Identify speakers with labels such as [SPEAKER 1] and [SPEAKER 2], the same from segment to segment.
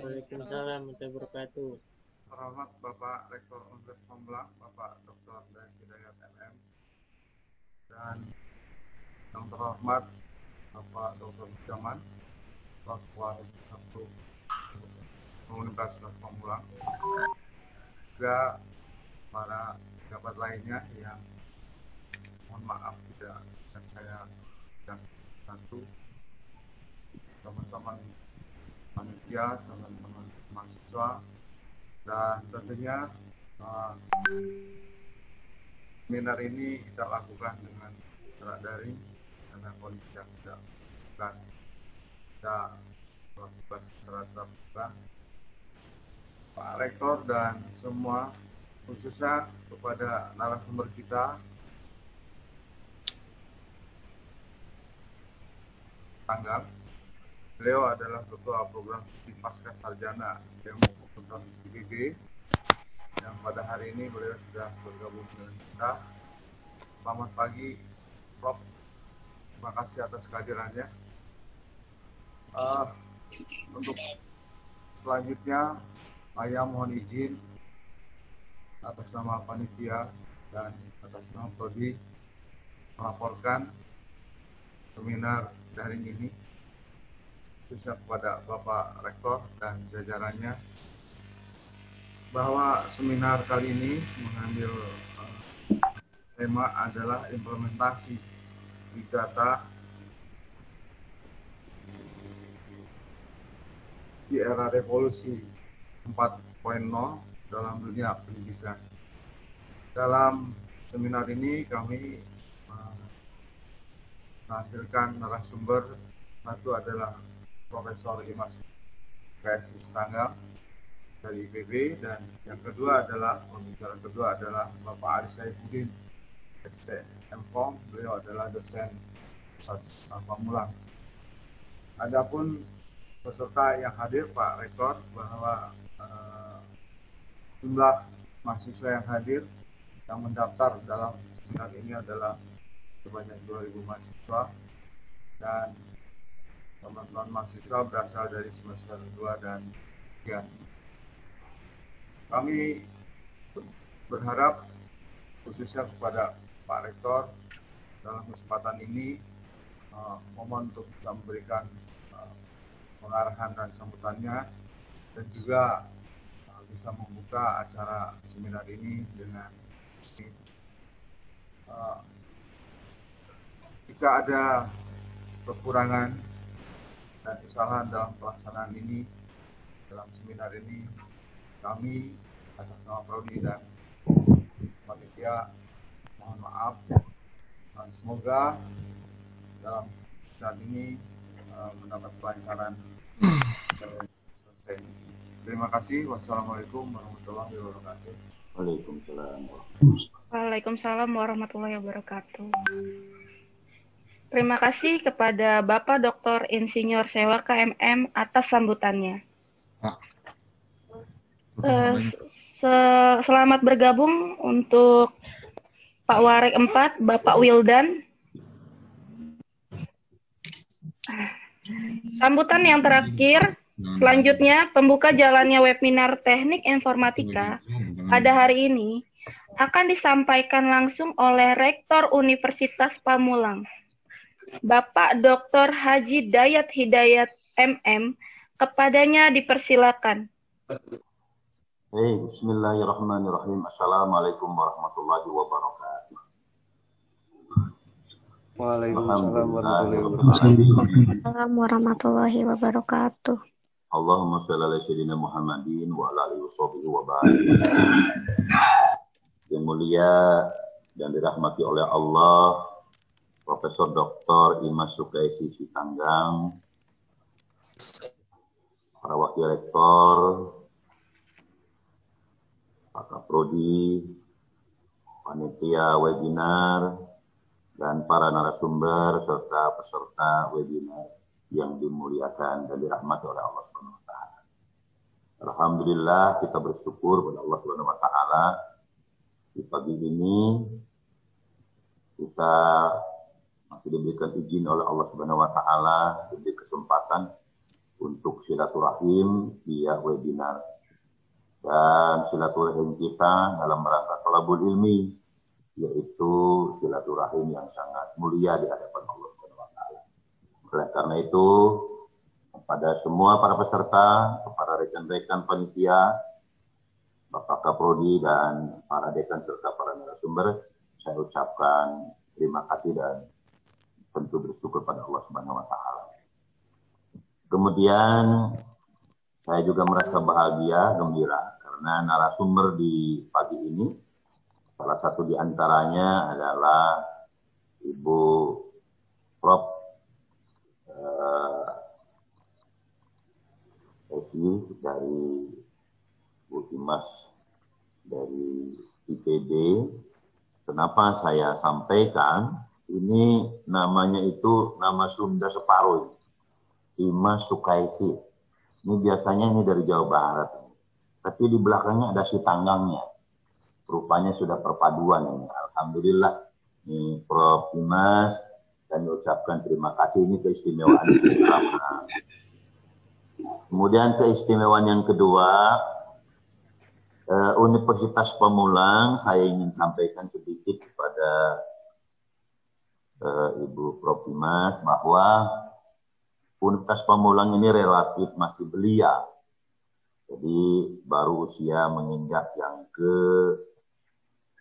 [SPEAKER 1] Waalaikumsalam warahmatullahi wabarakatuh.
[SPEAKER 2] Terhormat Bapak Rektor Universitas Mamulang, Bapak Dr. Dayat Hidayat MM, dan yang terhormat Bapak Dr. Jaman, Wakil Satu Universitas Mamulang, juga para pejabat lainnya yang mohon maaf tidak saya dan satu teman-teman panitia, teman-teman mahasiswa, dan tentunya seminar ini kita lakukan dengan secara daring karena kondisi yang tidak bukan kita melakukan secara terbuka. Pak Rektor dan semua, khususnya kepada narasumber kita, tanggal beliau adalah ketua program studi pasca sarjana yang mengikuti IPB, yang pada hari ini beliau sudah bergabung dengan kita. Selamat pagi, Prof. Terima kasih atas kehadirannya. Untuk selanjutnya, saya mohon izin atas nama panitia dan atas nama Prodi melaporkan seminar daring ini khususnya kepada Bapak Rektor dan jajarannya, bahwa seminar kali ini mengambil tema adalah implementasi Big Data di era revolusi 4.0 dalam dunia pendidikan. Dalam seminar ini kami menampilkan narasumber. Satu adalah Profesor Imas Kaisis Tanggal dari IPB, dan yang kedua adalah pembicara kedua adalah Bapak Aris Saifuddin, STM-Kom. Beliau adalah dosen Pamulang. Adapun peserta yang hadir, Pak Rektor, bahwa jumlah mahasiswa yang hadir yang mendaftar dalam seminar ini adalah sebanyak 2.000 mahasiswa, dan teman-teman mahasiswa berasal dari semester 2 dan 3. Kami berharap khususnya kepada Pak Rektor dalam kesempatan ini mohon untuk bisa memberikan pengarahan dan sambutannya, dan juga bisa membuka acara seminar ini dengan jika ada kekurangan dan kesalahan dalam pelaksanaan ini, dalam seminar ini, kami atas nama Prodi dan panitia mohon maaf, dan semoga dalam saat ini mendapat kelancaran. Terima kasih. Wassalamualaikum warahmatullahi wabarakatuh.
[SPEAKER 3] Waalaikumsalam warahmatullahi wabarakatuh. Terima kasih kepada Bapak Dr. Insinyur Sewa KMM atas sambutannya. Selamat bergabung untuk Pak Warek 4, Bapak Wildan. Sambutan yang terakhir, selanjutnya pembuka jalannya webinar Teknik Informatika pada hari ini akan disampaikan langsung oleh Rektor Universitas Pamulang, Bapak Dr. Haji Dayat Hidayat MM. Kepadanya dipersilakan.
[SPEAKER 4] Bismillahirrahmanirrahim. Assalamualaikum warahmatullahi wabarakatuh.
[SPEAKER 5] Waalaikumsalam warahmatullahi wabarakatuh.
[SPEAKER 4] Allahumma shalli ala sayyidina Muhammadin wa ala alihi wa barik. Yang mulia dan dirahmati oleh Allah, Profesor Dr. Imas Sukaisi Sitanggang, para wakil rektor, Pak Kaprodi, panitia webinar, dan para narasumber serta peserta webinar yang dimuliakan dan dirahmati oleh Allah Subhanahu wa taala. Alhamdulillah, kita bersyukur kepada Allah Subhanahu wa taala di pagi ini kita masih diberikan izin oleh Allah Subhanahu wa taala, diberi kesempatan untuk silaturahim via webinar. Dan silaturahim kita dalam rangka thalabul ilmi, yaitu silaturahim yang sangat mulia di hadapan Allah SWT. Oleh karena itu, kepada semua para peserta, kepada rekan-rekan panitia, Bapak Kaprodi dan para dekan serta para narasumber, saya ucapkan terima kasih dan tentu bersyukur pada Allah Subhanahu wa taala. Kemudian saya juga merasa bahagia, gembira karena narasumber di pagi ini salah satu di antaranya adalah Ibu Prof. Esi dari Bu Imas dari IPB. Kenapa saya sampaikan ini namanya itu nama Sunda separuh, Imas Sukaisi. Ini biasanya ini dari Jawa Barat, tapi di belakangnya ada si tanggangnya. Rupanya sudah perpaduan ini. Alhamdulillah, ini Prof. Imas, kami ucapkan terima kasih, ini keistimewaan yang pertama. Kemudian keistimewaan yang kedua, Universitas Pamulang, saya ingin sampaikan sedikit kepada Ibu Prof. Imas bahwa Universitas Pamulang ini relatif masih belia. Jadi baru usia menginjak yang ke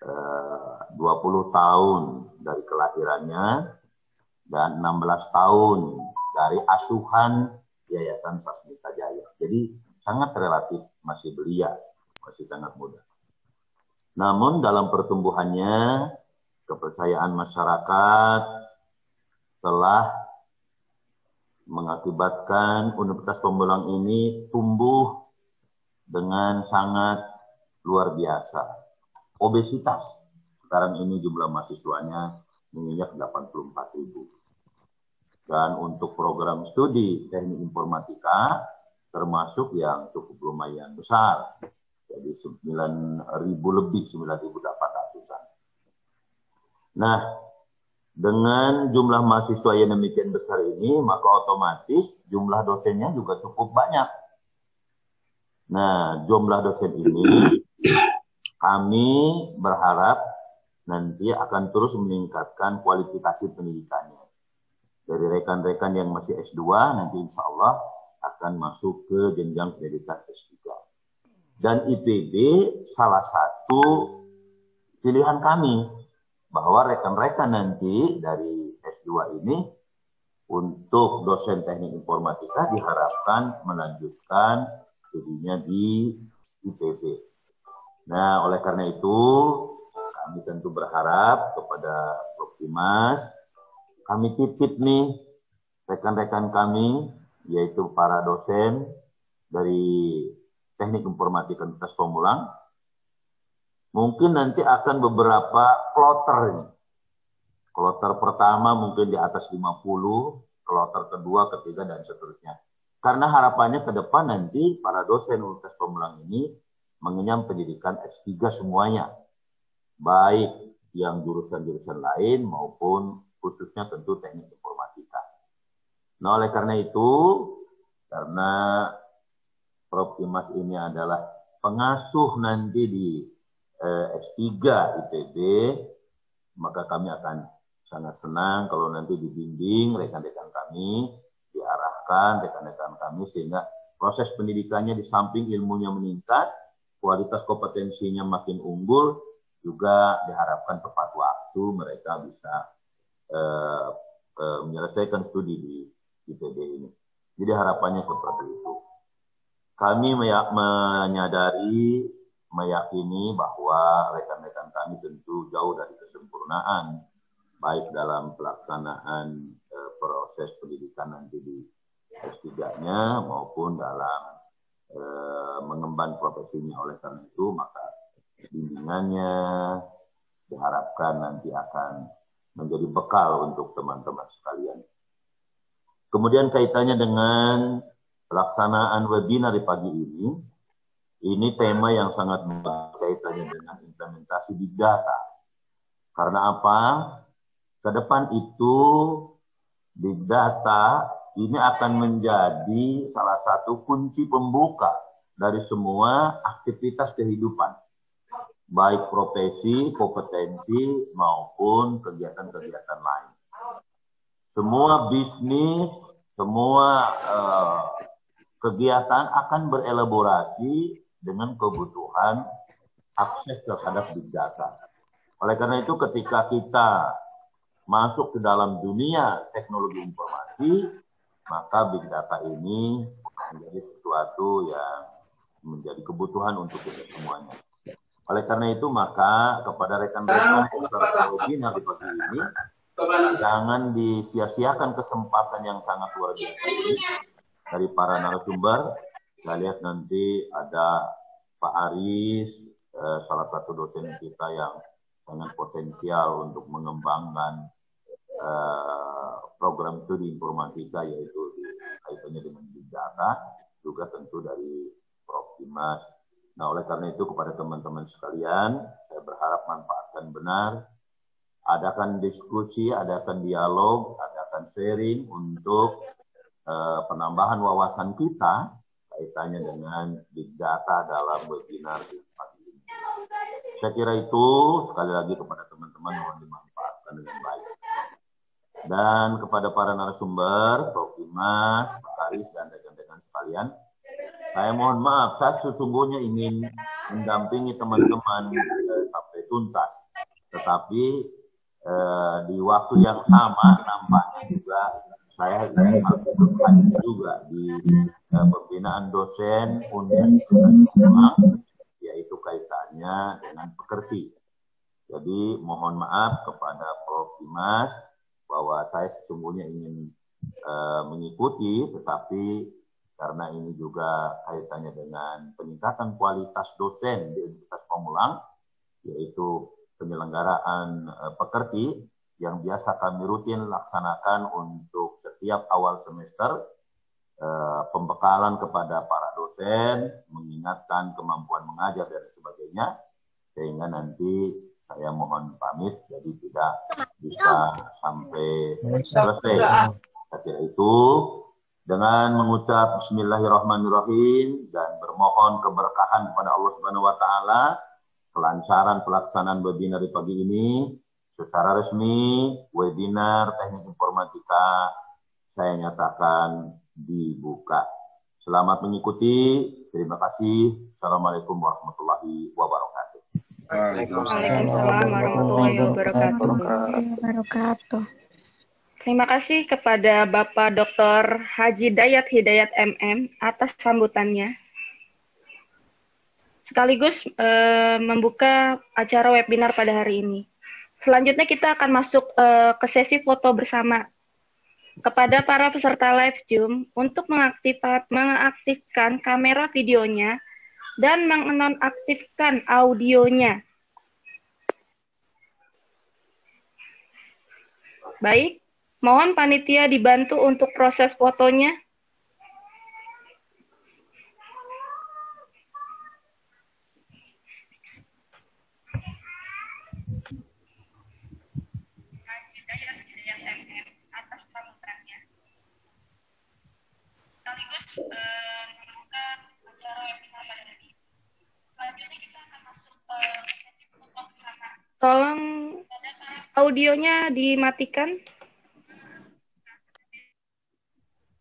[SPEAKER 4] 20 tahun dari kelahirannya dan 16 tahun dari asuhan Yayasan Sasmita Jaya. Jadi sangat relatif masih belia, masih sangat muda. Namun dalam pertumbuhannya, kepercayaan masyarakat telah mengakibatkan Universitas Pamulang ini tumbuh dengan sangat luar biasa. Obesitas, sekarang ini jumlah mahasiswanya menginjak 84.000. Dan untuk program studi teknik informatika, termasuk yang cukup lumayan besar, jadi 9.000 lebih, 9.800-an. Nah, dengan jumlah mahasiswa yang demikian besar ini, maka otomatis jumlah dosennya juga cukup banyak. Nah, jumlah dosen ini kami berharap nanti akan terus meningkatkan kualifikasi pendidikannya. Dari rekan-rekan yang masih S2, nanti insya Allah akan masuk ke jenjang pendidikan S3. Dan IPB salah satu pilihan kami, bahwa rekan-rekan nanti dari S2 ini untuk dosen teknik informatika diharapkan melanjutkan studinya di IPB. Nah, oleh karena itu kami tentu berharap kepada Prof. Imas, kami titip nih rekan-rekan kami, yaitu para dosen dari teknik informatika Universitas Pamulang, mungkin nanti akan beberapa kloter ini. Kloter pertama mungkin di atas 50, kloter kedua, ketiga, dan seterusnya. Karena harapannya ke depan nanti para dosen Universitas Pamulang ini mengenyam pendidikan S3 semuanya. Baik yang jurusan-jurusan lain maupun khususnya tentu teknik informatika. Nah, oleh karena itu, karena Prof. Imas ini adalah pengasuh nanti di S3 IPB, maka kami akan sangat senang kalau nanti dibimbing rekan-rekan kami, diarahkan rekan-rekan kami sehingga proses pendidikannya di samping ilmunya meningkat, kualitas kompetensinya makin unggul, juga diharapkan tepat waktu mereka bisa menyelesaikan studi di IPB ini. Jadi harapannya seperti itu. Kami menyadari, meyakini bahwa rekan-rekan kami tentu jauh dari kesempurnaan, baik dalam pelaksanaan proses pendidikan nanti di S3-nya maupun dalam mengemban profesinya. Oleh karena itu, maka bimbingannya diharapkan nanti akan menjadi bekal untuk teman-teman sekalian. Kemudian kaitannya dengan pelaksanaan webinar di pagi ini tema yang sangat bagus kaitannya dengan implementasi big data. Karena apa? Ke depan itu big data ini akan menjadi salah satu kunci pembuka dari semua aktivitas kehidupan, baik profesi, kompetensi, maupun kegiatan-kegiatan lain. Semua bisnis, semua kegiatan akan berelaborasi dengan kebutuhan akses terhadap big data. Oleh karena itu, ketika kita masuk ke dalam dunia teknologi informasi, maka big data ini menjadi sesuatu yang menjadi kebutuhan untuk kita semuanya. Oleh karena itu, maka kepada rekan-rekan peserta webinar di pagi ini, jangan disia-siakan kesempatan yang sangat luar biasa ini dari para narasumber. Saya lihat nanti ada Pak Aris, salah satu dosen kita yang sangat potensial untuk mengembangkan program studi informatika, yaitu kaitannya dengan big data, juga tentu dari Prof. Dimas. Nah, oleh karena itu kepada teman-teman sekalian, saya berharap manfaatkan benar, adakan diskusi, adakan dialog, adakan sharing untuk penambahan wawasan kita kaitannya dengan big data dalam webinar di pagi ini. Saya kira itu sekali lagi kepada teman-teman mohon dimanfaatkan dengan baik. Dan kepada para narasumber, Prof. Dimas, Pak Aris, dan rekan-rekan sekalian, saya mohon maaf, saya sesungguhnya ingin mendampingi teman-teman sampai tuntas. Tetapi di waktu yang sama nampaknya juga saya harus ikut juga di pembinaan dosen universitas, yaitu kaitannya dengan pekerti. Jadi mohon maaf kepada Prof. Dimas bahwa saya sesungguhnya ingin mengikuti, tetapi karena ini juga kaitannya dengan peningkatan kualitas dosen di Universitas Pamulang, yaitu penyelenggaraan pekerti yang biasa kami rutin laksanakan untuk setiap awal semester, pembekalan kepada para dosen, mengingatkan kemampuan mengajar dan sebagainya, sehingga nanti saya mohon pamit, jadi tidak bisa sampai selesai. Saya itu dengan mengucap Bismillahirrahmanirrahim dan bermohon keberkahan kepada Allah Subhanahu wa taala, kelancaran pelaksanaan webinar di pagi ini. Secara resmi, webinar Teknik Informatika saya nyatakan dibuka. Selamat mengikuti. Terima kasih. Assalamualaikum warahmatullahi wabarakatuh.
[SPEAKER 3] Waalaikumsalam warahmatullahi wabarakatuh. Terima kasih kepada Bapak Dr. Haji Dayat Hidayat MM atas sambutannya. Sekaligus membuka acara webinar pada hari ini. Selanjutnya kita akan masuk ke sesi foto bersama. Kepada para peserta live Zoom untuk mengaktifkan kamera videonya dan menonaktifkan audionya. Baik, mohon panitia dibantu untuk proses fotonya. Sekaligus membuka acara webinar pada hari ini. Selanjutnya kita akan masuk ke sesi foto bersama. Tolong audionya dimatikan.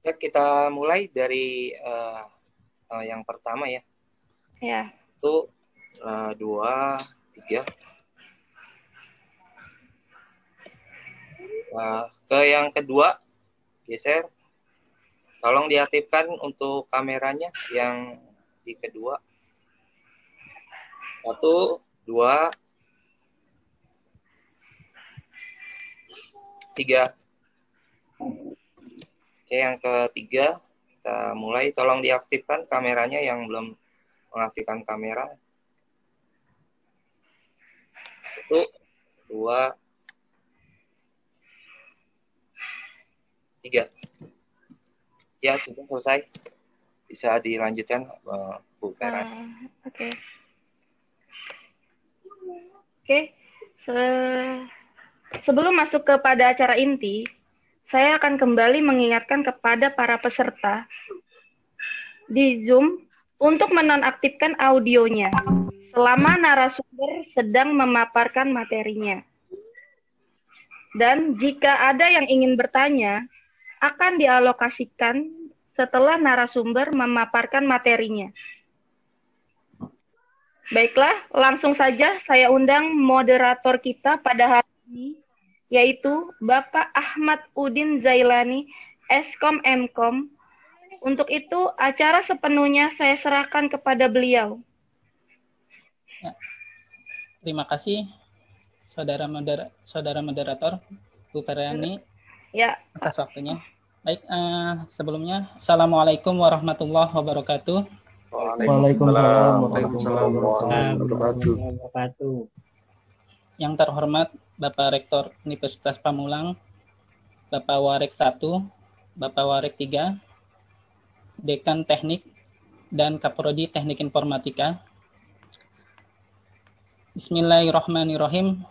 [SPEAKER 6] Ya, kita mulai dari yang pertama ya.
[SPEAKER 3] Ya.
[SPEAKER 6] Itu 2, 3. Ke yang kedua, geser. Tolong diaktifkan untuk kameranya yang di kedua. 1, 2, 3. Oke, yang ketiga kita mulai. Tolong diaktifkan kameranya yang belum mengaktifkan kamera. 1, 2, 3. Ya, sudah selesai. Bisa dilanjutkan, Bu Vera.
[SPEAKER 3] Oke. Sebelum masuk kepada acara inti, saya akan kembali mengingatkan kepada para peserta di Zoom untuk menonaktifkan audionya selama narasumber sedang memaparkan materinya. Dan jika ada yang ingin bertanya, akan dialokasikan setelah narasumber memaparkan materinya. Baiklah, langsung saja saya undang moderator kita pada hari ini, yaitu Bapak Ahmad Udin Zailani, Eskom Mkom. Untuk itu, acara sepenuhnya saya serahkan kepada beliau.
[SPEAKER 7] Ya. Terima kasih, saudara moderator, Bu Feryani,
[SPEAKER 3] ya,
[SPEAKER 7] atas waktunya. Baik, sebelumnya, Assalamualaikum warahmatullahi wabarakatuh.
[SPEAKER 5] Waalaikumsalam warahmatullahi
[SPEAKER 1] wabarakatuh.
[SPEAKER 7] Yang terhormat Bapak Rektor Universitas Pamulang, Bapak Warek 1, Bapak Warek 3, Dekan Teknik dan Kaprodi Teknik Informatika. Bismillahirrahmanirrahim.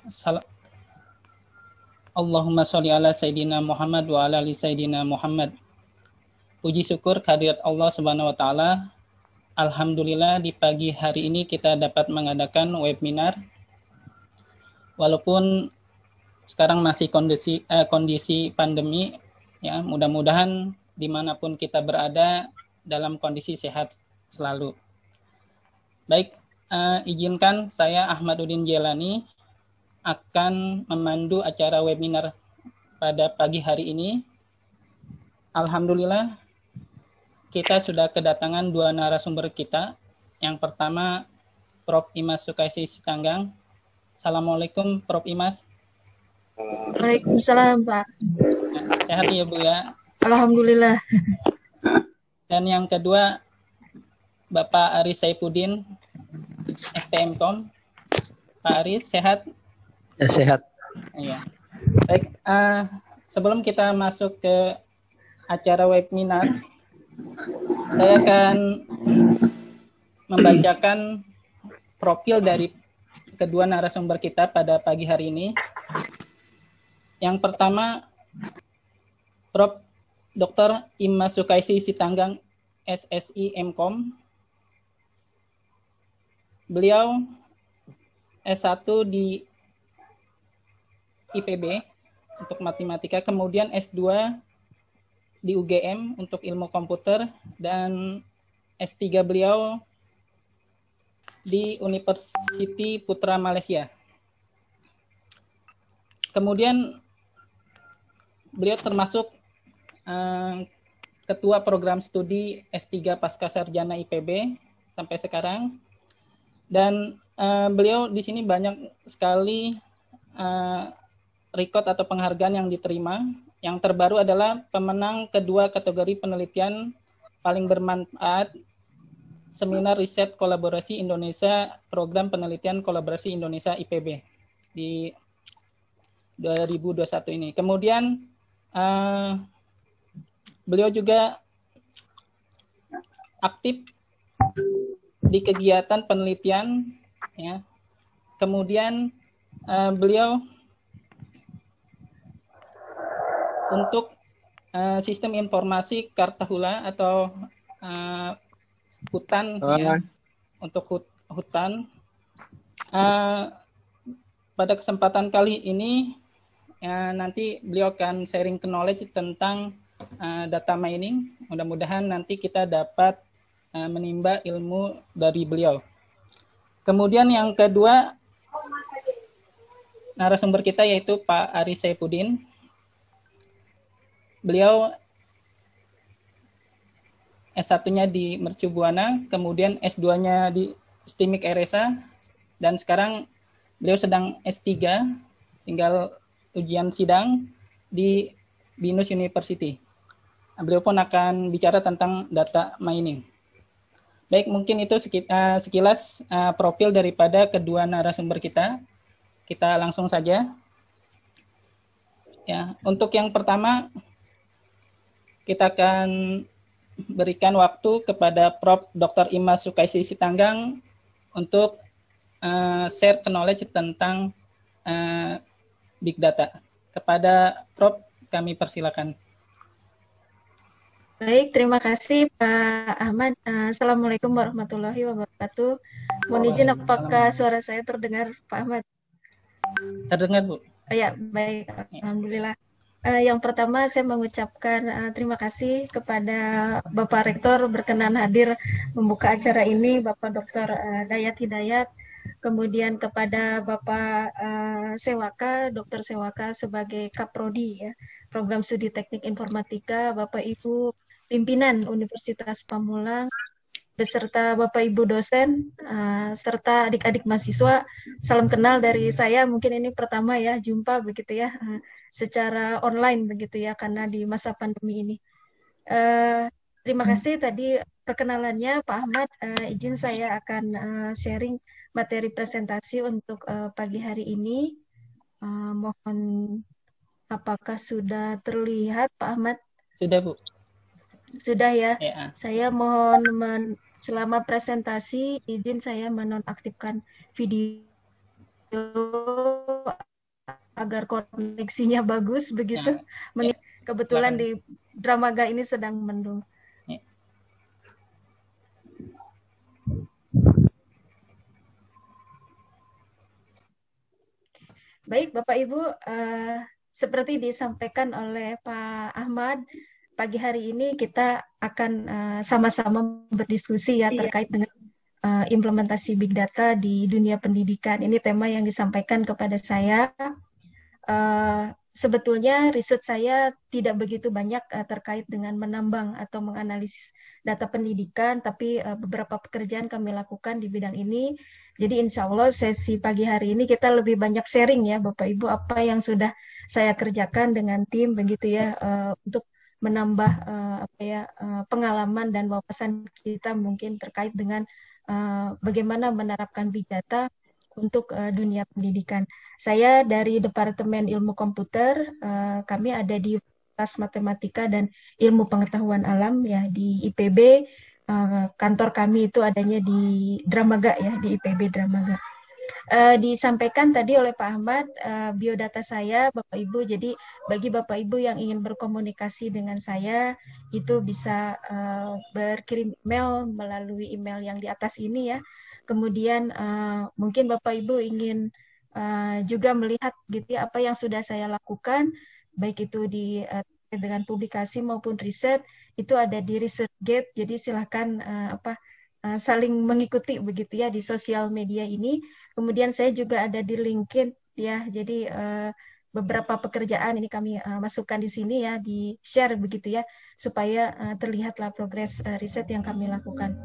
[SPEAKER 7] Allahumma sholli ala Sayyidina Muhammad wa ala ali Sayyidina Muhammad. Puji syukur kehadirat Allah Subhanahu wa taala. Alhamdulillah di pagi hari ini kita dapat mengadakan webinar. Walaupun sekarang masih kondisi pandemi, ya mudah-mudahan dimanapun kita berada dalam kondisi sehat selalu. Baik, izinkan saya Ahmad Udin Jailani akan memandu acara webinar pada pagi hari ini. Alhamdulillah, kita sudah kedatangan dua narasumber kita. Yang pertama, Prof. Imas Sukaisi Sitanggang. Assalamualaikum, Prof. Imas.
[SPEAKER 5] Waalaikumsalam, Pak.
[SPEAKER 7] Sehat ya, Bu ya?
[SPEAKER 5] Alhamdulillah.
[SPEAKER 7] Dan yang kedua, Bapak Aris Saifuddin, STMkom. Pak Aris, sehat?
[SPEAKER 5] Ya, sehat.
[SPEAKER 7] Iya. Baik, sebelum kita masuk ke acara webinar, saya akan membacakan profil dari kedua narasumber kita pada pagi hari ini. Yang pertama, Prof. Dr. Imas Sukaisi Sitanggang, SSI Mkom. Beliau S1 di IPB untuk matematika, kemudian S2 di UGM untuk ilmu komputer, dan S3 beliau di University Putra Malaysia. Kemudian beliau termasuk ketua program studi S3 Pasca Sarjana IPB sampai sekarang. Dan beliau di sini banyak sekali record atau penghargaan yang diterima. Yang terbaru adalah pemenang kedua kategori penelitian paling bermanfaat Seminar Riset Kolaborasi Indonesia, Program Penelitian Kolaborasi Indonesia IPB di 2021 ini. Kemudian beliau juga aktif di kegiatan penelitian, ya. Kemudian beliau untuk sistem informasi Kartahula atau hutan, ya, untuk hutan. Pada kesempatan kali ini nanti beliau akan sharing knowledge tentang data mining. Mudah-mudahan nanti kita dapat menimba ilmu dari beliau. Kemudian yang kedua narasumber kita yaitu Pak Aris Saifuddin. Beliau S1-nya di Mercu Buana, kemudian S2-nya di STIMIK RSA, dan sekarang beliau sedang S3, tinggal ujian sidang di Binus University. Beliau pun akan bicara tentang data mining. Baik, mungkin itu sekilas profil daripada kedua narasumber kita. Kita langsung saja. Ya, untuk yang pertama, kita akan berikan waktu kepada Prof. Dr. Imas Sukaisi Sitanggang untuk share knowledge tentang Big Data. Kepada Prof. kami persilakan.
[SPEAKER 8] Baik, terima kasih Pak Ahmad. Assalamualaikum warahmatullahi wabarakatuh. Mohon izin, apakah suara saya terdengar Pak Ahmad?
[SPEAKER 7] Terdengar, Bu.
[SPEAKER 8] Ya, baik. Alhamdulillah. Yang pertama saya mengucapkan terima kasih kepada Bapak Rektor berkenan hadir membuka acara ini, Bapak Dr. Dayat Hidayat, kemudian kepada Bapak Sewaka, Dr. Sewaka sebagai Kaprodi ya, Program Studi Teknik Informatika, Bapak Ibu pimpinan Universitas Pamulang, beserta Bapak Ibu dosen, serta adik-adik mahasiswa, salam kenal dari saya. Mungkin ini pertama ya jumpa begitu ya, secara online begitu ya, karena di masa pandemi ini. Terima kasih tadi perkenalannya Pak Ahmad. Izin saya akan sharing materi presentasi untuk pagi hari ini. Mohon apakah sudah terlihat Pak Ahmad?
[SPEAKER 7] Sudah, Bu.
[SPEAKER 8] Sudah ya.
[SPEAKER 7] Ya.
[SPEAKER 8] Saya mohon selama presentasi izin saya menonaktifkan video agar koneksinya bagus begitu.
[SPEAKER 7] Ya.
[SPEAKER 8] Kebetulan di Dramaga ini sedang mendung.
[SPEAKER 7] Ya.
[SPEAKER 8] Baik Bapak Ibu, seperti disampaikan oleh Pak Ahmad, pagi hari ini kita akan sama-sama berdiskusi ya terkait dengan implementasi Big Data di dunia pendidikan. Ini tema yang disampaikan kepada saya. Sebetulnya riset saya tidak begitu banyak terkait dengan menambang atau menganalisis data pendidikan, tapi beberapa pekerjaan kami lakukan di bidang ini. Jadi insya Allah sesi pagi hari ini kita lebih banyak sharing ya Bapak Ibu, apa yang sudah saya kerjakan dengan tim begitu ya, untuk menambah pengalaman dan wawasan kita mungkin terkait dengan bagaimana menerapkan Big Data untuk dunia pendidikan. Saya dari Departemen Ilmu Komputer, kami ada di Fakultas Matematika dan Ilmu Pengetahuan Alam ya di IPB. Kantor kami itu adanya di Dramaga ya, di IPB Dramaga. Disampaikan tadi oleh Pak Ahmad biodata saya Bapak Ibu. Jadi bagi Bapak Ibu yang ingin berkomunikasi dengan saya itu bisa berkirim email melalui email yang di atas ini ya. Kemudian mungkin Bapak Ibu ingin juga melihat gitu ya apa yang sudah saya lakukan, baik itu di dengan publikasi maupun riset, itu ada di ResearchGate. Jadi silahkan saling mengikuti begitu ya di sosial media ini. Kemudian saya juga ada di LinkedIn ya. Jadi beberapa pekerjaan ini kami masukkan di sini ya, di share begitu ya, supaya terlihatlah progres riset yang kami lakukan.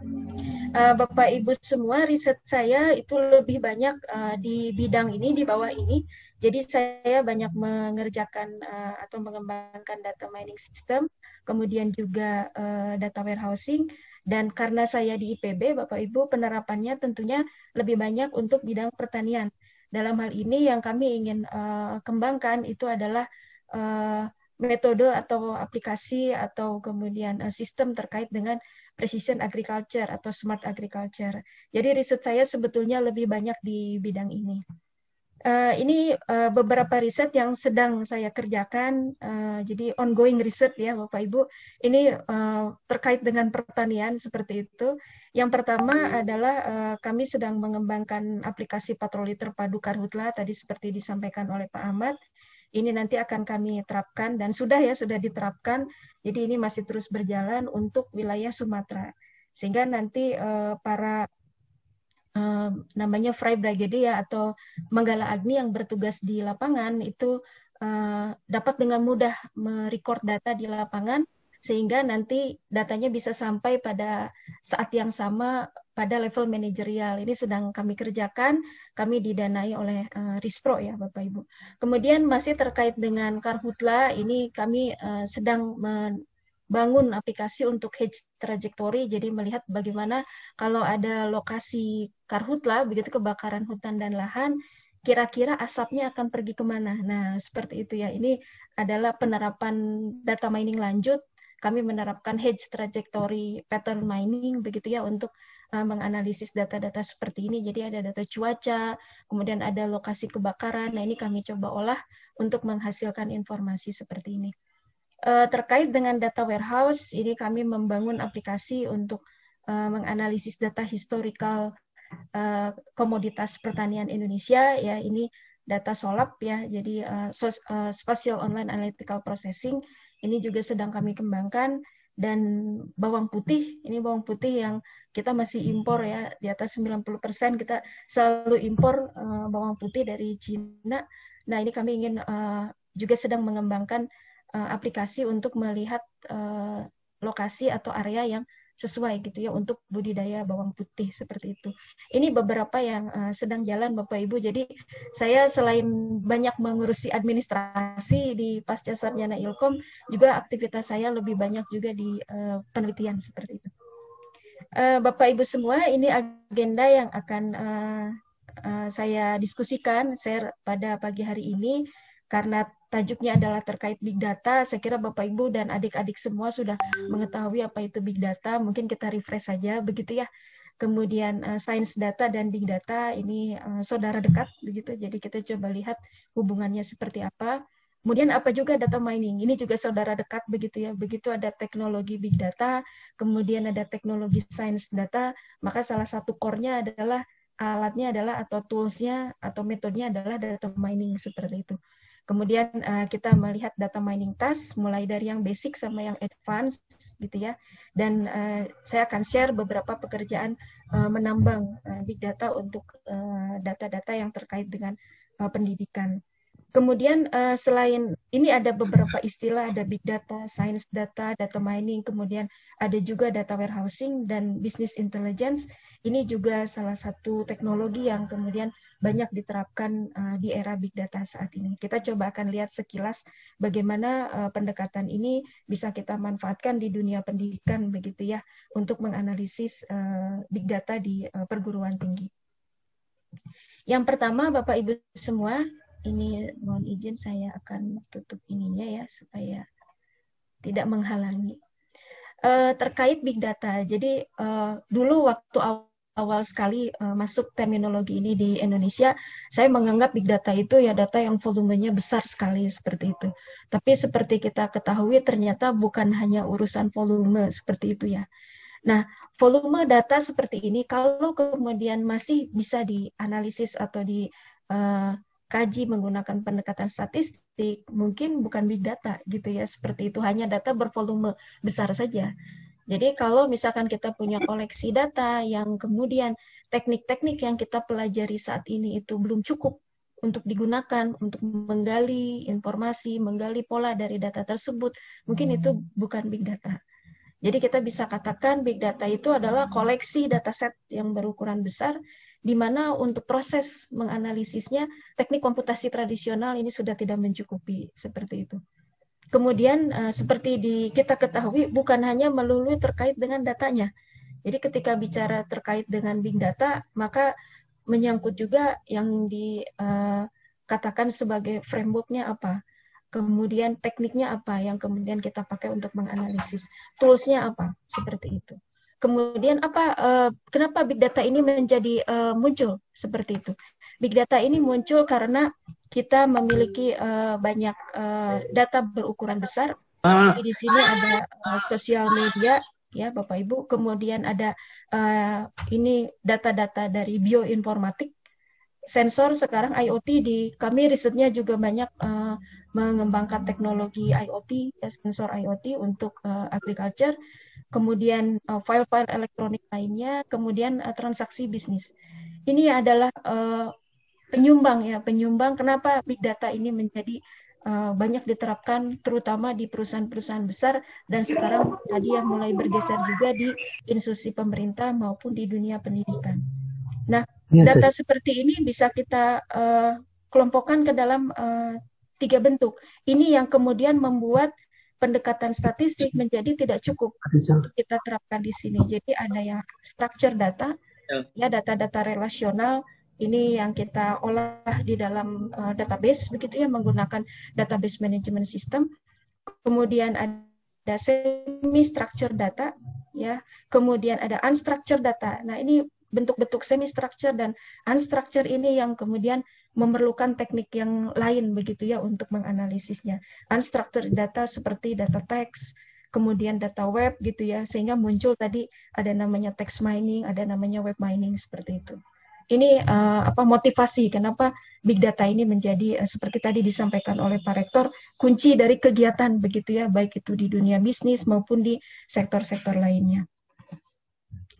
[SPEAKER 8] Bapak Ibu semua, riset saya itu lebih banyak di bidang ini, di bawah ini. Jadi saya banyak mengerjakan atau mengembangkan data mining system, kemudian juga data warehousing, dan karena saya di IPB, Bapak Ibu, penerapannya tentunya lebih banyak untuk bidang pertanian. Dalam hal ini yang kami ingin kembangkan itu adalah metode atau aplikasi atau kemudian sistem terkait dengan precision agriculture atau smart agriculture. Jadi riset saya sebetulnya lebih banyak di bidang ini. Ini beberapa riset yang sedang saya kerjakan, jadi ongoing riset ya Bapak Ibu. Ini terkait dengan pertanian seperti itu. Yang pertama adalah kami sedang mengembangkan aplikasi patroli terpadu Karhutla, tadi seperti disampaikan oleh Pak Ahmad. Ini nanti akan kami terapkan dan sudah diterapkan. Jadi ini masih terus berjalan untuk wilayah Sumatera. Sehingga nanti para namanya Fry Brigade ya atau Manggala Agni yang bertugas di lapangan itu dapat dengan mudah merecord data di lapangan sehingga nanti datanya bisa sampai pada saat yang sama pada level manajerial. Ini sedang kami kerjakan, kami didanai oleh Rispro ya Bapak Ibu. Kemudian masih terkait dengan Karhutla, ini kami sedang bangun aplikasi untuk hedge trajectory, jadi melihat bagaimana kalau ada lokasi karhutla, begitu kebakaran hutan dan lahan, kira-kira asapnya akan pergi kemana. Nah, seperti itu ya. Ini adalah penerapan data mining lanjut. Kami menerapkan hedge trajectory pattern mining, begitu ya, untuk menganalisis data-data seperti ini. Jadi ada data cuaca, kemudian ada lokasi kebakaran. Nah, ini kami coba olah untuk menghasilkan informasi seperti ini. Terkait dengan data warehouse, ini kami membangun aplikasi untuk menganalisis data historical komoditas pertanian Indonesia. Ya, ini data SOLAP ya, jadi Spatial Online Analytical Processing. Ini juga sedang kami kembangkan. Dan bawang putih, ini bawang putih yang kita masih impor ya, di atas 90% kita selalu impor bawang putih dari Cina. Nah, ini kami ingin juga sedang mengembangkan aplikasi untuk melihat lokasi atau area yang sesuai gitu ya untuk budidaya bawang putih seperti itu. Ini beberapa yang sedang jalan Bapak Ibu. Jadi saya selain banyak mengurusi administrasi di Pasca Sarjana Ilkom, juga aktivitas saya lebih banyak juga di penelitian seperti itu. Bapak Ibu semua, ini agenda yang akan saya diskusikan share pada pagi hari ini. Karena tajuknya adalah terkait Big Data, saya kira Bapak Ibu dan adik-adik semua sudah mengetahui apa itu Big Data, mungkin kita refresh saja begitu ya. Kemudian Science Data dan Big Data ini saudara dekat begitu, jadi kita coba lihat hubungannya seperti apa. Kemudian apa juga data mining, ini juga saudara dekat begitu ya, begitu ada teknologi Big Data, kemudian ada teknologi Science Data, maka salah satu core-nya adalah alatnya adalah atau tools-nya atau metodenya adalah data mining seperti itu. Kemudian kita melihat data mining task, mulai dari yang basic sama yang advance, gitu ya. Dan saya akan share beberapa pekerjaan menambang big data untuk data-data yang terkait dengan pendidikan. Kemudian selain ini ada beberapa istilah, ada big data, science data, data mining, kemudian ada juga data warehousing dan business intelligence. Ini juga salah satu teknologi yang kemudian banyak diterapkan di era big data saat ini. Kita coba akan lihat sekilas bagaimana pendekatan ini bisa kita manfaatkan di dunia pendidikan begitu ya, untuk menganalisis big data di perguruan tinggi. Yang pertama Bapak Ibu semua, ini mohon izin saya akan tutup ininya ya supaya tidak menghalangi. Terkait big data, jadi dulu waktu awal sekali masuk terminologi ini di Indonesia, saya menganggap big data itu ya data yang volumenya besar sekali seperti itu. Tapi seperti kita ketahui ternyata bukan hanya urusan volume seperti itu ya. Nah, volume data seperti ini kalau kemudian masih bisa dianalisis atau kaji menggunakan pendekatan statistik, mungkin bukan big data gitu ya, seperti itu, hanya data bervolume besar saja. Jadi kalau misalkan kita punya koleksi data yang kemudian teknik-teknik yang kita pelajari saat ini itu belum cukup untuk digunakan untuk menggali informasi, menggali pola dari data tersebut, mungkin itu bukan big data. Jadi kita bisa katakan big data itu adalah koleksi dataset yang berukuran besar, di mana untuk proses menganalisisnya teknik komputasi tradisional ini sudah tidak mencukupi seperti itu. Kemudian seperti kita ketahui bukan hanya melulu terkait dengan datanya. Jadi ketika bicara terkait dengan big data, maka menyangkut juga yang dikatakan sebagai framework-nya apa, kemudian tekniknya apa yang kemudian kita pakai untuk menganalisis, tools-nya apa, seperti itu. Kemudian kenapa big data ini menjadi muncul seperti itu? Big data ini muncul karena kita memiliki banyak data berukuran besar. Jadi di sini ada sosial media, ya Bapak Ibu. Kemudian ada ini data-data dari bioinformatik, sensor sekarang IoT kami risetnya juga banyak mengembangkan teknologi IoT, sensor IoT untuk agriculture. Kemudian file-file elektronik lainnya, kemudian transaksi bisnis. Ini adalah penyumbang kenapa big data ini menjadi banyak diterapkan terutama di perusahaan-perusahaan besar dan sekarang tadi yang mulai bergeser juga di institusi pemerintah maupun di dunia pendidikan. Nah, data seperti ini bisa kita kelompokkan ke dalam 3 bentuk. Ini yang kemudian membuat pendekatan statistik menjadi tidak cukup untuk kita terapkan di sini. Jadi ada yang structure data, ya data-data relasional, ini yang kita olah di dalam database, begitu ya, menggunakan database management system. Kemudian ada semi-structure data, ya. Kemudian ada unstructured data. Nah ini bentuk-bentuk semi-structure dan unstructured ini yang kemudian memerlukan teknik yang lain begitu ya untuk menganalisisnya. Unstructured data seperti data teks, kemudian data web gitu ya, sehingga muncul tadi ada namanya text mining, ada namanya web mining seperti itu. Ini motivasi kenapa big data ini menjadi seperti tadi disampaikan oleh Pak Rektor, kunci dari kegiatan begitu ya, baik itu di dunia bisnis maupun di sektor-sektor lainnya.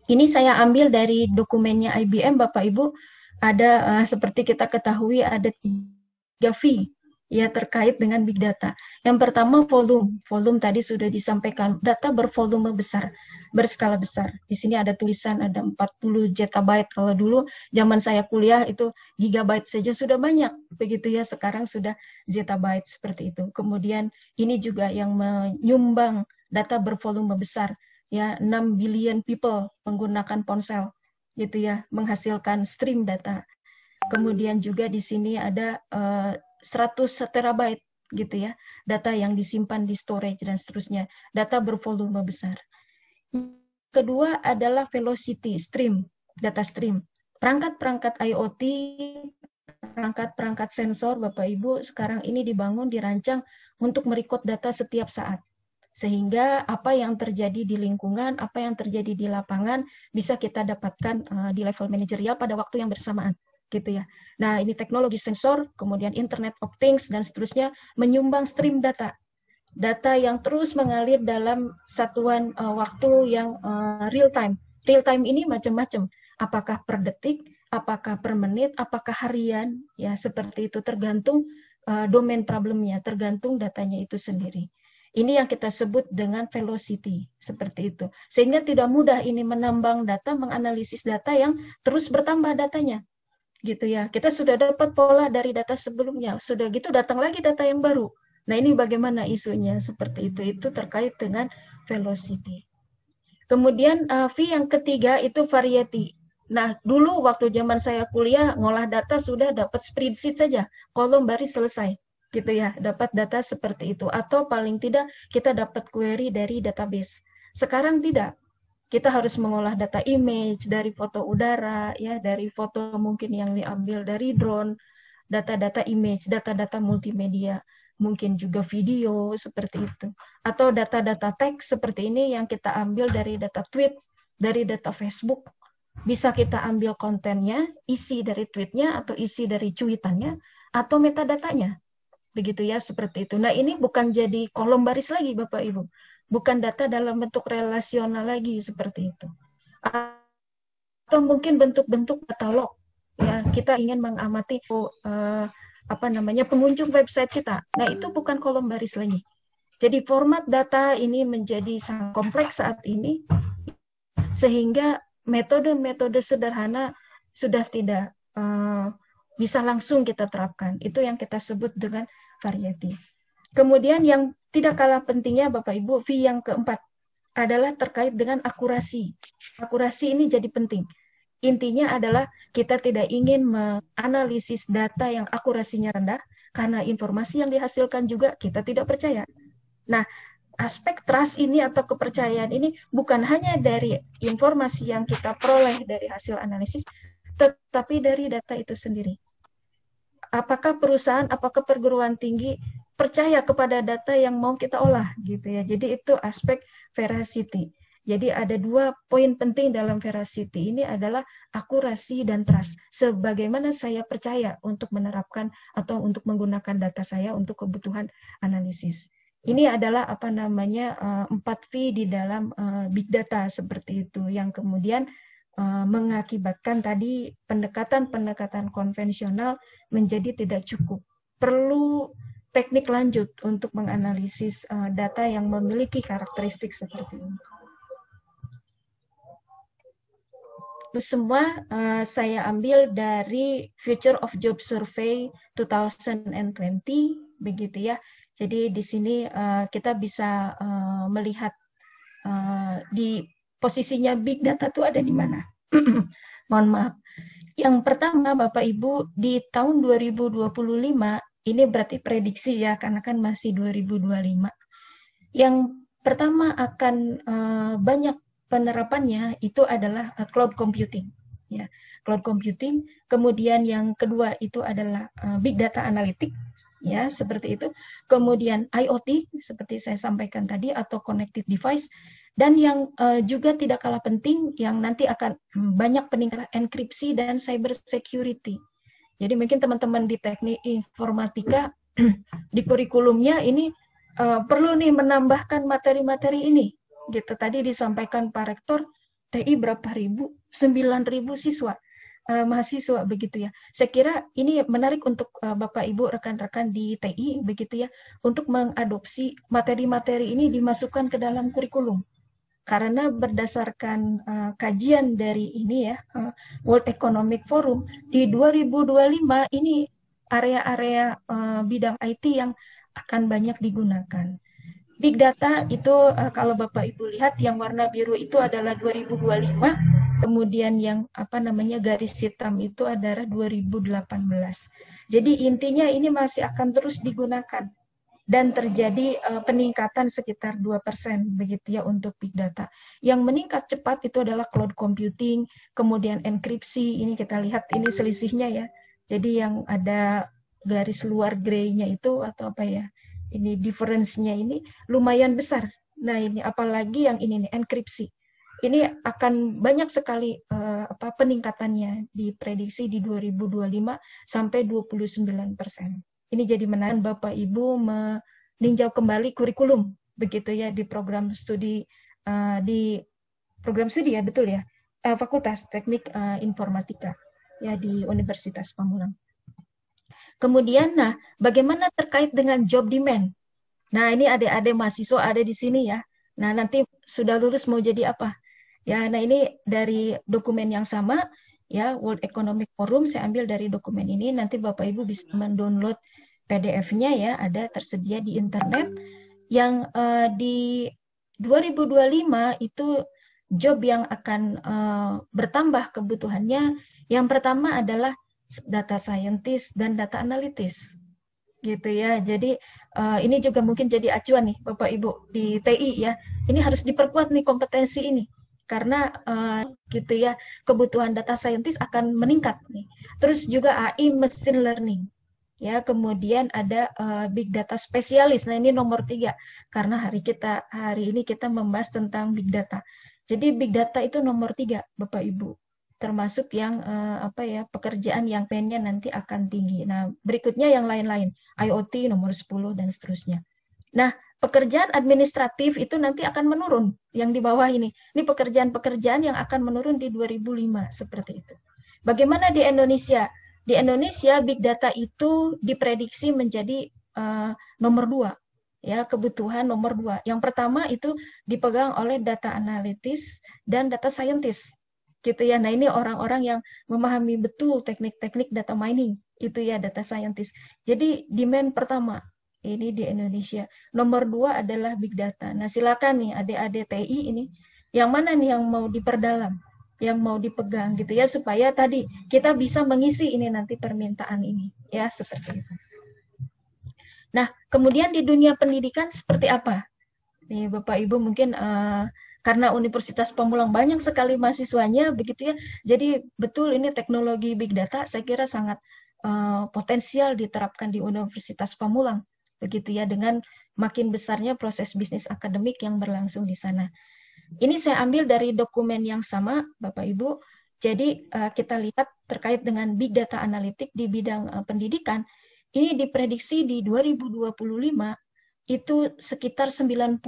[SPEAKER 8] Ini saya ambil dari dokumennya IBM, Bapak Ibu. Ada seperti kita ketahui ada 3 V ya terkait dengan big data. Yang pertama volume. Volume tadi sudah disampaikan, data bervolume besar, berskala besar. Di sini ada tulisan ada 40 zettabyte. Kalau dulu zaman saya kuliah itu gigabyte saja sudah banyak. Begitu ya, sekarang sudah zettabyte seperti itu. Kemudian ini juga yang menyumbang data bervolume besar. Ya, 6 billion people menggunakan ponsel gitu ya, menghasilkan stream data. Kemudian juga di sini ada 100 terabyte gitu ya, data yang disimpan di storage dan seterusnya, data bervolume besar. Kedua adalah velocity stream, data stream. Perangkat-perangkat IoT, perangkat-perangkat sensor Bapak Ibu sekarang ini dibangun, dirancang untuk merecord data setiap saat. Sehingga apa yang terjadi di lingkungan, apa yang terjadi di lapangan bisa kita dapatkan di level manajerial pada waktu yang bersamaan, gitu ya. Nah, ini teknologi sensor, kemudian Internet of Things dan seterusnya menyumbang stream data. Data yang terus mengalir dalam satuan waktu yang real time. Real time ini macam-macam. Apakah per detik, apakah per menit, apakah harian, ya seperti itu tergantung domain problemnya, tergantung datanya itu sendiri. Ini yang kita sebut dengan velocity, seperti itu. Sehingga tidak mudah ini menambang data, menganalisis data yang terus bertambah datanya. Gitu ya. Kita sudah dapat pola dari data sebelumnya, sudah gitu datang lagi data yang baru. Nah, ini bagaimana isunya seperti itu. Itu terkait dengan velocity. Kemudian V yang ketiga itu variety. Nah, dulu waktu zaman saya kuliah ngolah data sudah dapat spreadsheet saja, kolom baris selesai. Gitu ya, dapat data seperti itu, atau paling tidak kita dapat query dari database. Sekarang tidak, kita harus mengolah data image dari foto udara, ya dari foto mungkin yang diambil dari drone, data-data image, data-data multimedia, mungkin juga video seperti itu, atau data-data teks seperti ini yang kita ambil dari data tweet, dari data Facebook, bisa kita ambil kontennya, isi dari tweetnya atau isi dari cuitannya, atau metadatanya. Begitu ya, seperti itu. Nah, ini bukan jadi kolom baris lagi Bapak Ibu. Bukan data dalam bentuk relasional lagi seperti itu. Atau mungkin bentuk-bentuk katalog. Ya, kita ingin mengamati pengunjung website kita. Nah, itu bukan kolom baris lagi. Jadi format data ini menjadi sangat kompleks saat ini sehingga metode-metode sederhana sudah tidak bisa langsung kita terapkan. Itu yang kita sebut dengan variety. Kemudian yang tidak kalah pentingnya Bapak Ibu, V yang keempat adalah terkait dengan akurasi. Akurasi ini jadi penting. Intinya adalah kita tidak ingin menganalisis data yang akurasinya rendah karena informasi yang dihasilkan juga kita tidak percaya. Nah, aspek trust ini atau kepercayaan ini bukan hanya dari informasi yang kita peroleh dari hasil analisis, tetapi dari data itu sendiri. Apakah perusahaan, apakah perguruan tinggi percaya kepada data yang mau kita olah gitu ya. Jadi itu aspek veracity. Jadi ada 2 poin penting dalam veracity ini adalah akurasi dan trust. Sebagaimana saya percaya untuk menerapkan atau untuk menggunakan data saya untuk kebutuhan analisis. Ini adalah 4V di dalam big data seperti itu yang kemudian mengakibatkan tadi pendekatan-pendekatan konvensional menjadi tidak cukup. Perlu teknik lanjut untuk menganalisis data yang memiliki karakteristik seperti ini. Itu semua saya ambil dari Future of Job Survey 2020, begitu ya. Jadi di sini kita bisa melihat di posisinya big data itu ada di mana. Mohon maaf. Yang pertama Bapak Ibu, di tahun 2025, ini berarti prediksi ya, karena kan masih 2025. Yang pertama akan banyak penerapannya itu adalah cloud computing. ya, cloud computing. Kemudian yang kedua itu adalah big data analytic, ya, seperti itu. Kemudian IoT seperti saya sampaikan tadi, atau connected device. Dan yang juga tidak kalah penting yang nanti akan banyak peningkatan enkripsi dan cyber security. Jadi mungkin teman-teman di teknik informatika di kurikulumnya ini perlu nih menambahkan materi-materi ini. Gitu, tadi disampaikan Pak Rektor, TI berapa ribu? 9.000 siswa, mahasiswa begitu ya. Saya kira ini menarik untuk Bapak Ibu rekan-rekan di TI begitu ya, untuk mengadopsi materi-materi ini dimasukkan ke dalam kurikulum. Karena berdasarkan kajian dari ini ya, World Economic Forum, di 2025 ini area-area bidang IT yang akan banyak digunakan. Big data itu kalau Bapak Ibu lihat yang warna biru itu adalah 2025, kemudian yang garis hitam itu adalah 2018. Jadi intinya ini masih akan terus digunakan dan terjadi peningkatan sekitar 2% begitu ya untuk big data. Yang meningkat cepat itu adalah cloud computing, kemudian enkripsi. Ini kita lihat ini selisihnya ya. Jadi yang ada garis luar grey-nya itu atau apa ya? Ini difference-nya ini lumayan besar. Nah, ini apalagi yang ini nih enkripsi. Ini akan banyak sekali peningkatannya diprediksi di 2025 sampai 29%. Ini jadi menarik Bapak Ibu meninjau kembali kurikulum begitu ya di program studi ya, betul ya. Fakultas Teknik Informatika ya di Universitas Pamulang. Kemudian, nah, bagaimana terkait dengan job demand? Nah, ini adik-adik mahasiswa ada di sini ya. Nah, nanti sudah lulus mau jadi apa? Ya, nah ini dari dokumen yang sama, ya, World Economic Forum, saya ambil dari dokumen ini. Nanti Bapak Ibu bisa mendownload PDF-nya ya, ada tersedia di internet. Yang di 2025 itu job yang akan bertambah kebutuhannya. Yang pertama adalah data scientist dan data analyst gitu ya. Jadi ini juga mungkin jadi acuan nih Bapak Ibu di TI ya. Ini harus diperkuat nih kompetensi ini karena gitu ya, kebutuhan data scientist akan meningkat nih. Terus juga AI machine learning. Ya, kemudian ada big data spesialis. Nah, ini nomor 3 karena hari ini kita membahas tentang big data. Jadi big data itu nomor 3 Bapak Ibu. Termasuk yang pekerjaan yang pennya nanti akan tinggi. Nah, berikutnya yang lain-lain, IoT nomor 10 dan seterusnya. Nah, pekerjaan administratif itu nanti akan menurun yang di bawah ini. Ini pekerjaan-pekerjaan yang akan menurun di 2005 seperti itu. Bagaimana di Indonesia? Di Indonesia big data itu diprediksi menjadi nomor 2. Ya, kebutuhan nomor 2. Yang pertama itu dipegang oleh data analytics dan data scientist. Gitu ya. Nah, ini orang-orang yang memahami betul teknik-teknik data mining, itu ya data scientist. Jadi demand pertama ini di Indonesia. Nomor 2 adalah big data. Nah, silakan nih adik-adik TI ini, yang mana nih yang mau diperdalam, yang mau dipegang gitu ya, supaya tadi kita bisa mengisi ini nanti permintaan ini ya, seperti itu. Nah, kemudian di dunia pendidikan seperti apa? Nih Bapak Ibu mungkin karena Universitas Pamulang banyak sekali mahasiswanya begitu ya. Jadi betul ini teknologi big data saya kira sangat potensial diterapkan di Universitas Pamulang begitu ya, dengan makin besarnya proses bisnis akademik yang berlangsung di sana. Ini saya ambil dari dokumen yang sama Bapak Ibu. Jadi kita lihat terkait dengan big data analitik di bidang pendidikan, ini diprediksi di 2025 itu sekitar 95%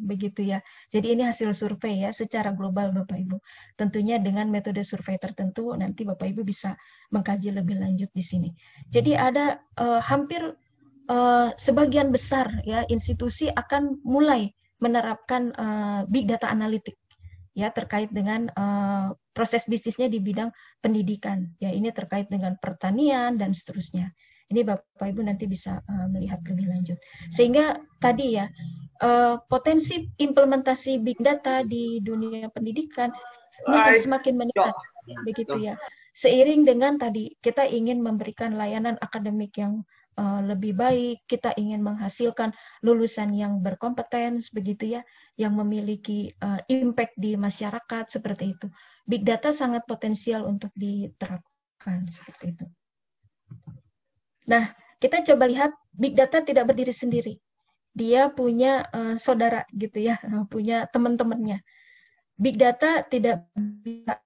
[SPEAKER 8] begitu ya. Jadi ini hasil survei ya secara global Bapak Ibu. Tentunya dengan metode survei tertentu nanti Bapak Ibu bisa mengkaji lebih lanjut di sini. Jadi ada hampir sebagian besar ya institusi akan mulai menerapkan big data analitik ya terkait dengan proses bisnisnya di bidang pendidikan. Ya ini terkait dengan pertanian dan seterusnya. Ini Bapak Ibu nanti bisa melihat lebih lanjut. Sehingga tadi ya, potensi implementasi big data di dunia pendidikan ini akan semakin meningkat, begitu ya. Seiring dengan tadi kita ingin memberikan layanan akademik yang lebih baik, kita ingin menghasilkan lulusan yang berkompetens, begitu ya, yang memiliki impact di masyarakat seperti itu. big data sangat potensial untuk diterapkan seperti itu. Nah, kita coba lihat big data tidak berdiri sendiri. Dia punya saudara gitu ya, punya teman-temannya. Big data tidak bisa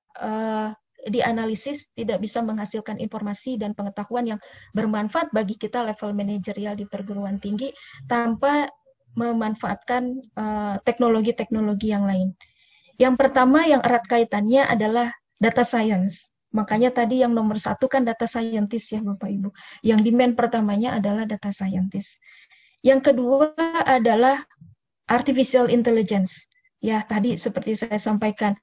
[SPEAKER 8] dianalisis, tidak bisa menghasilkan informasi dan pengetahuan yang bermanfaat bagi kita level manajerial di perguruan tinggi tanpa memanfaatkan teknologi-teknologi yang lain. Yang pertama yang erat kaitannya adalah data science. Makanya tadi yang nomor 1 kan data scientist ya Bapak Ibu. Yang demand pertamanya adalah data scientist. Yang kedua adalah artificial intelligence. Ya, tadi seperti saya sampaikan,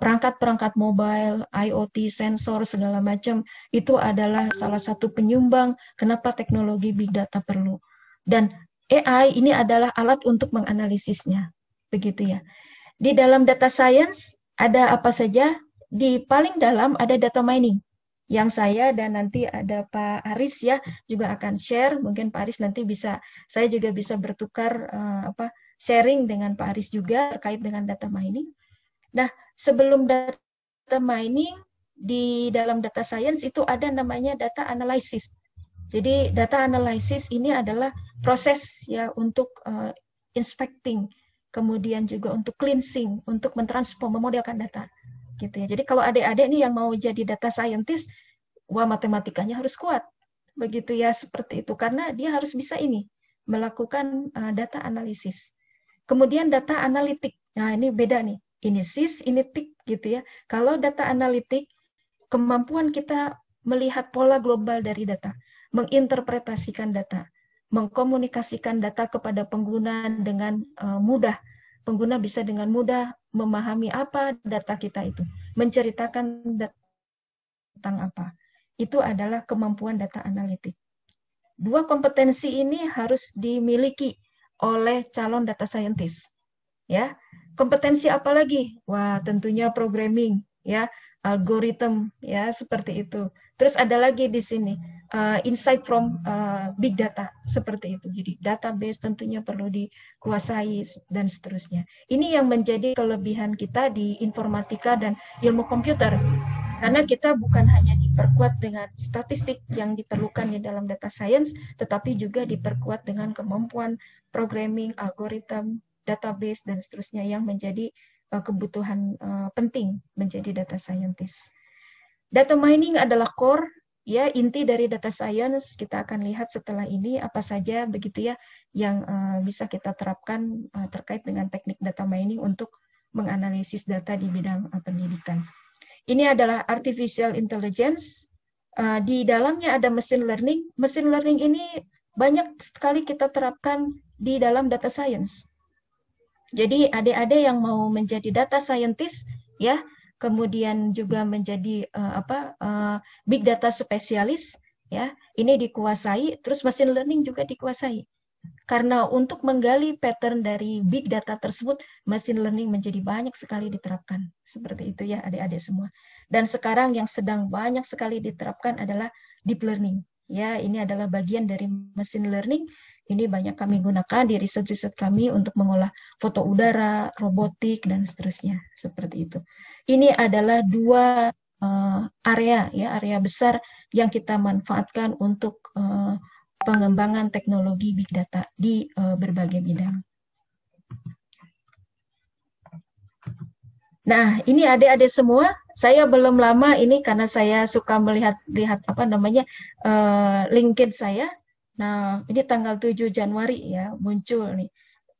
[SPEAKER 8] perangkat-perangkat mobile, IoT, sensor, segala macam, itu adalah salah satu penyumbang kenapa teknologi big data perlu. Dan AI ini adalah alat untuk menganalisisnya. Begitu ya. Di dalam data science, ada apa saja? Di paling dalam ada data mining. Yang saya dan nanti ada Pak Aris ya juga akan share. Mungkin Pak Aris nanti bisa, saya juga bisa bertukar sharing dengan Pak Aris juga terkait dengan data mining. Nah, sebelum data mining di dalam data science itu ada namanya data analysis. Jadi data analysis ini adalah proses ya untuk inspecting, kemudian juga untuk cleansing, untuk mentransform, memodelkan data. Gitu ya. Jadi kalau adik-adik nih yang mau jadi data scientist, wah matematikanya harus kuat. Begitu ya, seperti itu. Karena dia harus bisa ini, melakukan data analisis. Kemudian data analitik. Nah, ini beda nih. Ini sis, ini tik gitu ya. Kalau data analitik, kemampuan kita melihat pola global dari data, menginterpretasikan data, mengkomunikasikan data kepada pengguna dengan mudah. Pengguna bisa dengan mudah memahami apa data kita itu, menceritakan tentang apa. Itu adalah kemampuan data analitik. Dua kompetensi ini harus dimiliki oleh calon data scientist. Ya, kompetensi apa lagi? Wah, tentunya programming, ya, algoritma, ya, seperti itu. Terus ada lagi di sini insight from big data, seperti itu. Jadi database tentunya perlu dikuasai dan seterusnya. Ini yang menjadi kelebihan kita di informatika dan ilmu komputer. Karena kita bukan hanya diperkuat dengan statistik yang diperlukan di dalam data science, tetapi juga diperkuat dengan kemampuan programming, algoritma, database, dan seterusnya yang menjadi kebutuhan penting menjadi data scientist. Data mining adalah core, ya, inti dari data science. Kita akan lihat setelah ini apa saja begitu ya yang bisa kita terapkan terkait dengan teknik data mining untuk menganalisis data di bidang pendidikan. Ini adalah artificial intelligence. Di dalamnya ada machine learning. Machine learning ini banyak sekali kita terapkan di dalam data science. Jadi adik-adik yang mau menjadi data scientist, ya, kemudian juga menjadi big data spesialis, ya, ini dikuasai. Terus machine learning juga dikuasai. Karena untuk menggali pattern dari big data tersebut, machine learning menjadi banyak sekali diterapkan. Seperti itu ya adik-adik semua. Dan sekarang yang sedang banyak sekali diterapkan adalah deep learning. Ya, ini adalah bagian dari machine learning. Ini banyak kami gunakan di riset-riset kami untuk mengolah foto udara, robotik, dan seterusnya. Seperti itu. Ini adalah dua area, ya, area besar yang kita manfaatkan untuk pengembangan teknologi big data di berbagai bidang. Nah, ini adik-adik semua, saya belum lama ini karena saya suka melihat LinkedIn saya. Nah, ini tanggal 7 Januari ya muncul nih.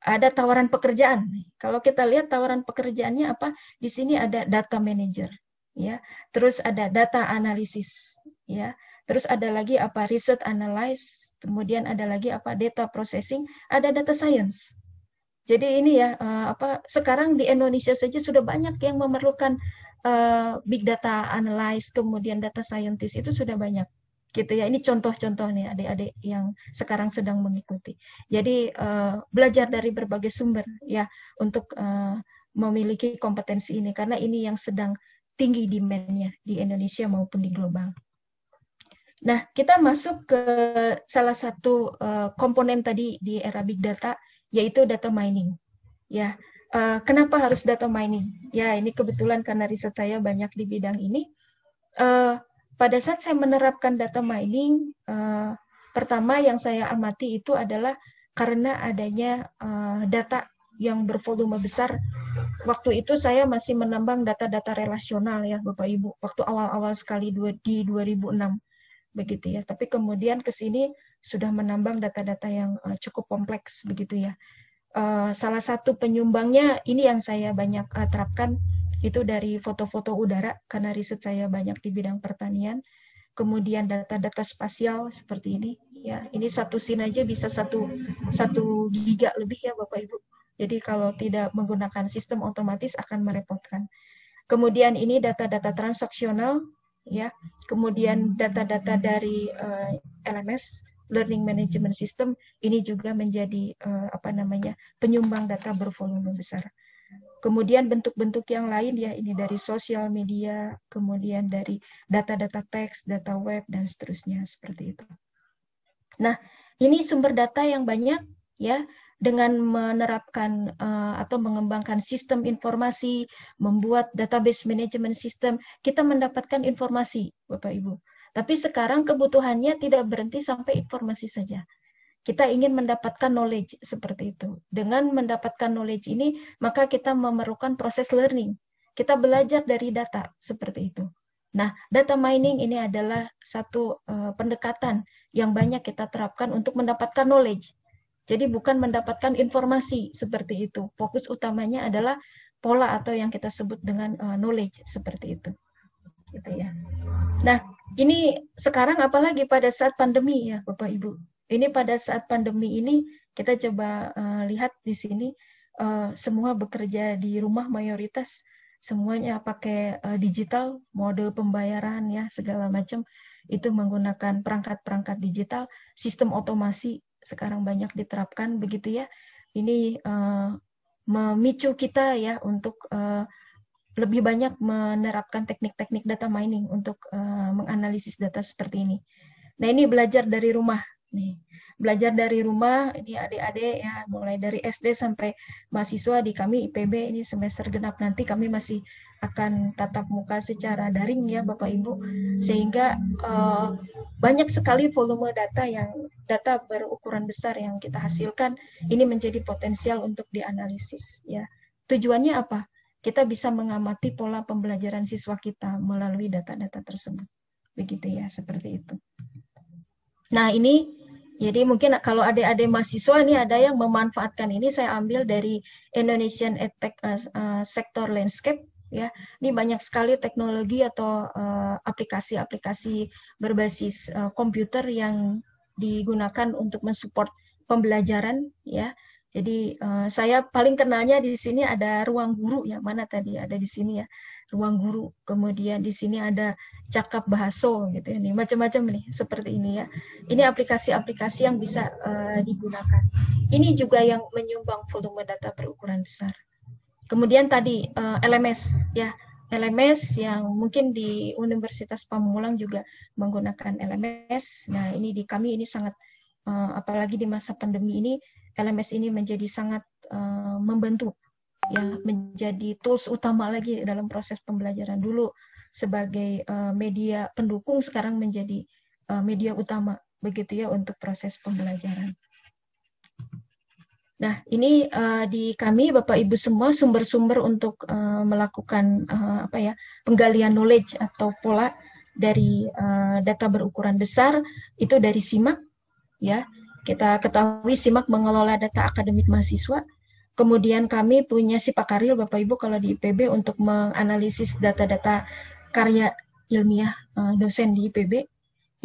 [SPEAKER 8] Ada tawaran pekerjaan. Kalau kita lihat tawaran pekerjaannya apa? Di sini ada data manager, ya. Terus ada data analisis, ya. Terus ada lagi apa? Research analyst. Kemudian ada lagi apa? Data processing. Ada data science. Jadi ini ya sekarang di Indonesia saja sudah banyak yang memerlukan big data analyst, kemudian data scientist itu sudah banyak. Gitu ya, ini contoh-contoh nih adik-adik yang sekarang sedang mengikuti. Jadi belajar dari berbagai sumber ya untuk memiliki kompetensi ini karena ini yang sedang tinggi demand-nya di Indonesia maupun di global. Nah, kita masuk ke salah satu komponen tadi di era big data yaitu data mining. Ya, Kenapa harus data mining? Ya, ini kebetulan karena riset saya banyak di bidang ini. Pada saat saya menerapkan data mining, pertama yang saya amati itu adalah karena adanya data yang bervolume besar. Waktu itu saya masih menambang data-data relasional ya Bapak Ibu, waktu awal-awal sekali di 2006 begitu ya. Tapi kemudian ke sini sudah menambang data-data yang cukup kompleks begitu ya. Salah satu penyumbangnya ini yang saya banyak terapkan itu dari foto-foto udara karena riset saya banyak di bidang pertanian. Kemudian data-data spasial seperti ini ya. Ini satu scene aja bisa satu giga lebih ya Bapak Ibu. Jadi kalau tidak menggunakan sistem otomatis akan merepotkan. Kemudian ini data-data transaksional ya. Kemudian data-data dari LMS, Learning Management System, ini juga menjadi penyumbang data bervolume besar. Kemudian bentuk-bentuk yang lain ya, ini dari sosial media, kemudian dari data-data teks, data web, dan seterusnya seperti itu. Nah, ini sumber data yang banyak ya, dengan menerapkan atau mengembangkan sistem informasi, membuat database management system, kita mendapatkan informasi, Bapak Ibu. Tapi sekarang kebutuhannya tidak berhenti sampai informasi saja. Kita ingin mendapatkan knowledge seperti itu. Dengan mendapatkan knowledge ini, maka kita memerlukan proses learning. Kita belajar dari data seperti itu. Nah, data mining ini adalah satu pendekatan yang banyak kita terapkan untuk mendapatkan knowledge. Jadi bukan mendapatkan informasi seperti itu. Fokus utamanya adalah pola atau yang kita sebut dengan knowledge seperti itu. Gitu ya. Nah, ini sekarang apalagi pada saat pandemi ya, Bapak Ibu. Ini pada saat pandemi ini kita coba lihat di sini semua bekerja di rumah mayoritas, semuanya pakai digital, mode pembayaran ya segala macam itu menggunakan perangkat-perangkat digital, sistem otomasi sekarang banyak diterapkan begitu ya. Ini memicu kita ya untuk lebih banyak menerapkan teknik-teknik data mining untuk menganalisis data seperti ini. Nah, ini belajar dari rumah. Nih, belajar dari rumah, ini adik-adik ya, mulai dari SD sampai mahasiswa di kami IPB ini semester genap nanti kami masih akan tatap muka secara daring ya Bapak Ibu, sehingga banyak sekali volume data berukuran besar yang kita hasilkan, ini menjadi potensial untuk dianalisis ya. Tujuannya apa? Kita bisa mengamati pola pembelajaran siswa kita melalui data-data tersebut. Begitu ya, seperti itu. Nah, ini jadi mungkin kalau adik-adik mahasiswa ini ada yang memanfaatkan ini, saya ambil dari Indonesian EdTech Sector Landscape ya. Ini banyak sekali teknologi atau aplikasi-aplikasi berbasis komputer yang digunakan untuk mensupport pembelajaran ya. Jadi saya paling kenalnya di sini ada Ruang Guru ya, mana tadi ada di sini ya. Ruang Guru, kemudian di sini ada Cakap Bahaso gitu ya, nih macam-macam nih seperti ini ya. Ini aplikasi-aplikasi yang bisa digunakan. Ini juga yang menyumbang volume data berukuran besar. Kemudian tadi LMS ya, LMS yang mungkin di Universitas Pamulang juga menggunakan LMS. Nah, ini di kami ini sangat apalagi di masa pandemi ini LMS ini menjadi sangat membantu ya, menjadi tools utama lagi dalam proses pembelajaran. Dulu sebagai media pendukung, sekarang menjadi media utama begitu ya untuk proses pembelajaran. Nah, ini di kami Bapak Ibu semua sumber-sumber untuk melakukan penggalian knowledge atau pola dari data berukuran besar itu dari SIMAK ya. Kita ketahui SIMAK mengelola data akademik mahasiswa. Kemudian kami punya Sipakaril Bapak Ibu kalau di IPB untuk menganalisis data-data karya ilmiah dosen di IPB.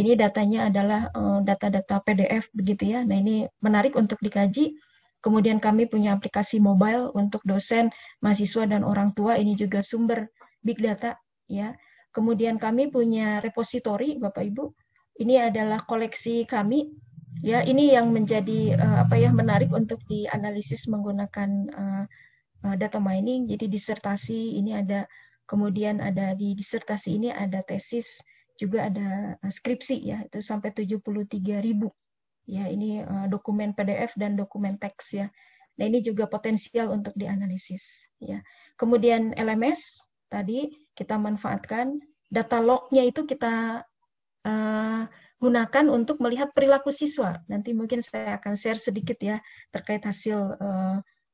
[SPEAKER 8] Ini datanya adalah data-data PDF begitu ya. Nah, ini menarik untuk dikaji. Kemudian kami punya aplikasi mobile untuk dosen, mahasiswa dan orang tua. Ini juga sumber big data ya. Kemudian kami punya repositori Bapak Ibu. Ini adalah koleksi kami. Ya, ini yang menjadi menarik untuk dianalisis menggunakan data mining. Jadi disertasi ini ada, kemudian ada di disertasi ini ada tesis, juga ada skripsi ya, itu sampai 73.000. Ya, ini dokumen PDF dan dokumen teks ya. Nah, ini juga potensial untuk dianalisis. Ya. Kemudian LMS tadi kita manfaatkan, data log-nya itu kita gunakan untuk melihat perilaku siswa. Nanti mungkin saya akan share sedikit ya terkait hasil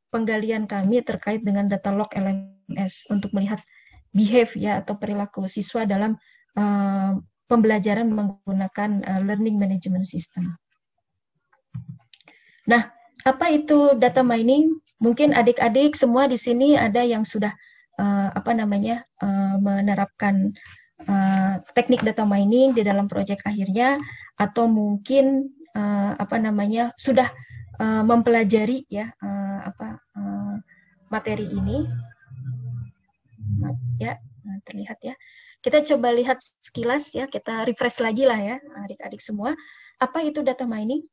[SPEAKER 8] penggalian kami terkait dengan data log LMS untuk melihat behave ya atau perilaku siswa dalam pembelajaran menggunakan learning management system. Nah, apa itu data mining? Mungkin adik-adik semua di sini ada yang sudah menerapkan teknik data mining di dalam proyek akhirnya, atau mungkin sudah mempelajari ya materi ini. Ya, terlihat ya. Kita coba lihat sekilas ya, kita refresh lagi lah ya adik-adik semua. Apa itu data mining?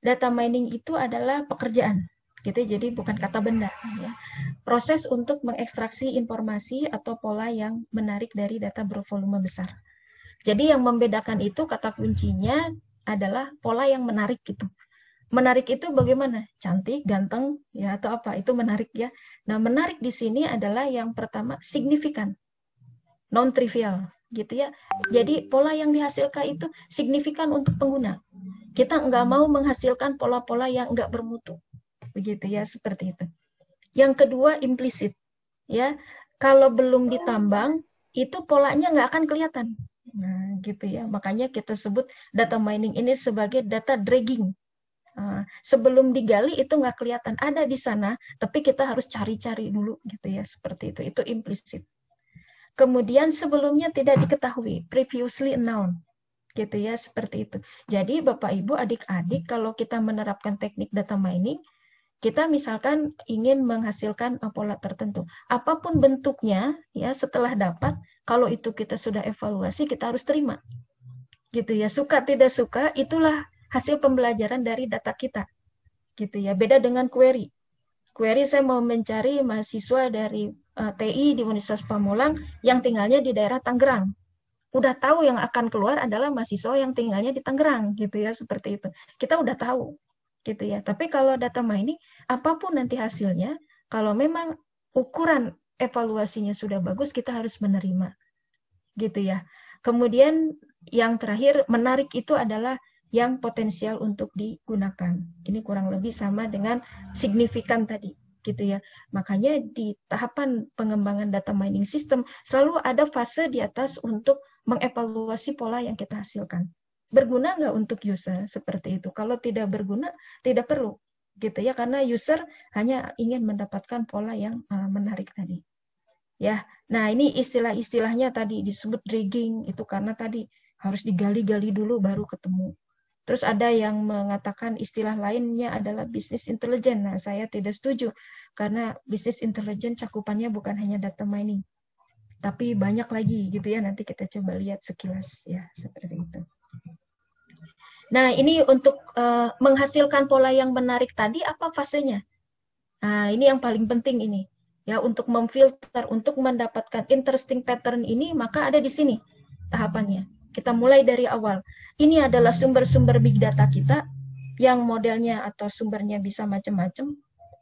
[SPEAKER 8] Data mining itu adalah pekerjaan, gitu. Jadi bukan kata benda. Ya. Proses untuk mengekstraksi informasi atau pola yang menarik dari data bervolume besar. Jadi yang membedakan itu kata kuncinya adalah pola yang menarik gitu. Menarik itu bagaimana? Cantik, ganteng, ya atau apa? Itu menarik ya. Nah, menarik di sini adalah yang pertama signifikan, non-trivial, gitu ya. Jadi pola yang dihasilkan itu signifikan untuk pengguna. Kita nggak mau menghasilkan pola-pola yang nggak bermutu, begitu ya, seperti itu. Yang kedua implisit, ya. Kalau belum ditambang, itu polanya nggak akan kelihatan. Nah, gitu ya. Makanya kita sebut data mining ini sebagai data dragging. Sebelum digali itu nggak kelihatan, ada di sana, tapi kita harus cari-cari dulu, gitu ya, seperti itu. Itu implisit. Kemudian sebelumnya tidak diketahui, previously unknown. Gitu ya, seperti itu. Jadi Bapak Ibu, adik-adik, kalau kita menerapkan teknik data mining, kita misalkan ingin menghasilkan pola tertentu, apapun bentuknya ya, setelah dapat, kalau itu kita sudah evaluasi, kita harus terima. Gitu ya, suka tidak suka, itulah hasil pembelajaran dari data kita. Gitu ya, beda dengan query. Query saya mau mencari mahasiswa dari TI di Universitas Pamulang yang tinggalnya di daerah Tangerang. Udah tahu yang akan keluar adalah mahasiswa yang tinggalnya di Tangerang, gitu ya, seperti itu. Kita udah tahu, gitu ya. Tapi kalau data mining, apapun nanti hasilnya, kalau memang ukuran evaluasinya sudah bagus, kita harus menerima, gitu ya. Kemudian yang terakhir, menarik itu adalah yang potensial untuk digunakan. Ini kurang lebih sama dengan signifikan tadi, gitu ya. Makanya di tahapan pengembangan data mining system selalu ada fase di atas untuk mengevaluasi pola yang kita hasilkan. Berguna nggak untuk user? Seperti itu. Kalau tidak berguna, tidak perlu, gitu ya, karena user hanya ingin mendapatkan pola yang menarik tadi. Ya, nah ini istilah-istilahnya tadi disebut dragging, itu karena tadi harus digali-gali dulu baru ketemu. Terus ada yang mengatakan istilah lainnya adalah business intelligence. Nah, saya tidak setuju karena business intelligence cakupannya bukan hanya data mining, tapi banyak lagi, gitu ya. Nanti kita coba lihat sekilas ya, seperti itu. Nah, ini untuk menghasilkan pola yang menarik tadi, apa fasenya? Nah, ini yang paling penting ini. Ya, untuk memfilter, untuk mendapatkan interesting pattern ini, maka ada di sini tahapannya. Kita mulai dari awal. Ini adalah sumber-sumber big data kita yang modelnya atau sumbernya bisa macam-macam.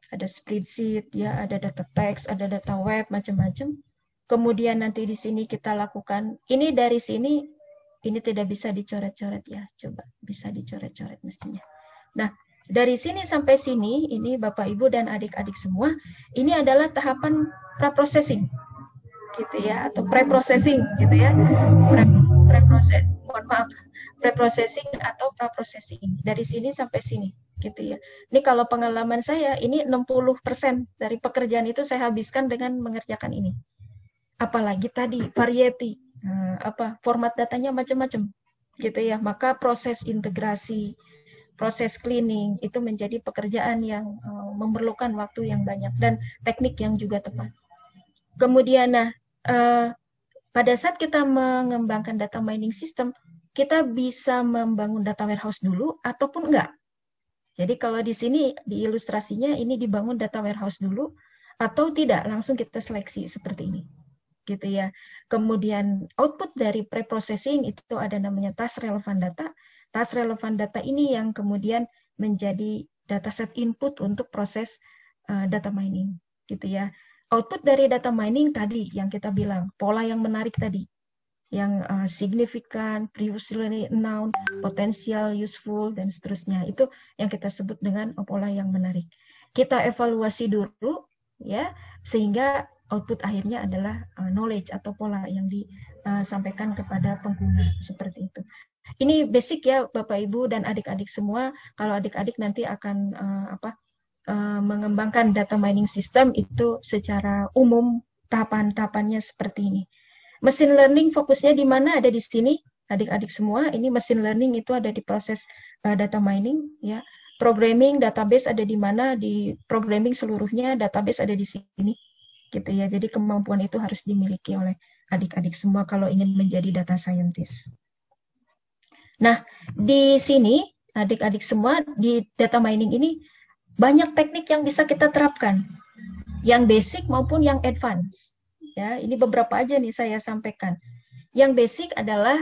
[SPEAKER 8] Ada spreadsheet, ya, ada data text, ada data web, macam-macam. Kemudian nanti di sini kita lakukan, ini dari sini, ini tidak bisa dicoret-coret ya. Coba, bisa dicoret-coret mestinya. Nah, dari sini sampai sini, ini Bapak, Ibu, dan adik-adik semua, ini adalah tahapan pre-processing, gitu ya, atau pre-processing, gitu ya. Pre-processing atau pra-processing. Dari sini sampai sini, gitu ya. Ini kalau pengalaman saya, ini 60% dari pekerjaan itu saya habiskan dengan mengerjakan ini. Apalagi tadi, variety, format datanya macam-macam, gitu ya. Maka proses integrasi, proses cleaning, itu menjadi pekerjaan yang memerlukan waktu yang banyak, dan teknik yang juga tepat. Kemudian, pada saat kita mengembangkan data mining system, kita bisa membangun data warehouse dulu ataupun enggak. Jadi kalau di sini di ilustrasinya ini dibangun data warehouse dulu atau tidak, langsung kita seleksi seperti ini. Gitu ya. Kemudian output dari pre-processing itu ada namanya task relevant data. Task relevant data ini yang kemudian menjadi dataset input untuk proses data mining, gitu ya. Output dari data mining tadi yang kita bilang, pola yang menarik tadi, yang signifikan, previously known, potensial, useful, dan seterusnya. Itu yang kita sebut dengan pola yang menarik. Kita evaluasi dulu, ya, sehingga output akhirnya adalah knowledge atau pola yang disampaikan kepada pengguna, seperti itu. Ini basic ya Bapak Ibu dan adik-adik semua. Kalau adik-adik nanti akan mengembangkan data mining system itu secara umum tahapan-tahapannya seperti ini. Machine learning fokusnya di mana? Ada di sini, adik-adik semua. Ini machine learning itu ada di proses data mining, ya. Programming database ada di mana? Di programming seluruhnya database ada di sini, gitu ya. Jadi kemampuan itu harus dimiliki oleh adik-adik semua kalau ingin menjadi data scientist. Nah, di sini adik-adik semua di data mining ini banyak teknik yang bisa kita terapkan, yang basic maupun yang advance. Ya, ini beberapa aja nih saya sampaikan. Yang basic adalah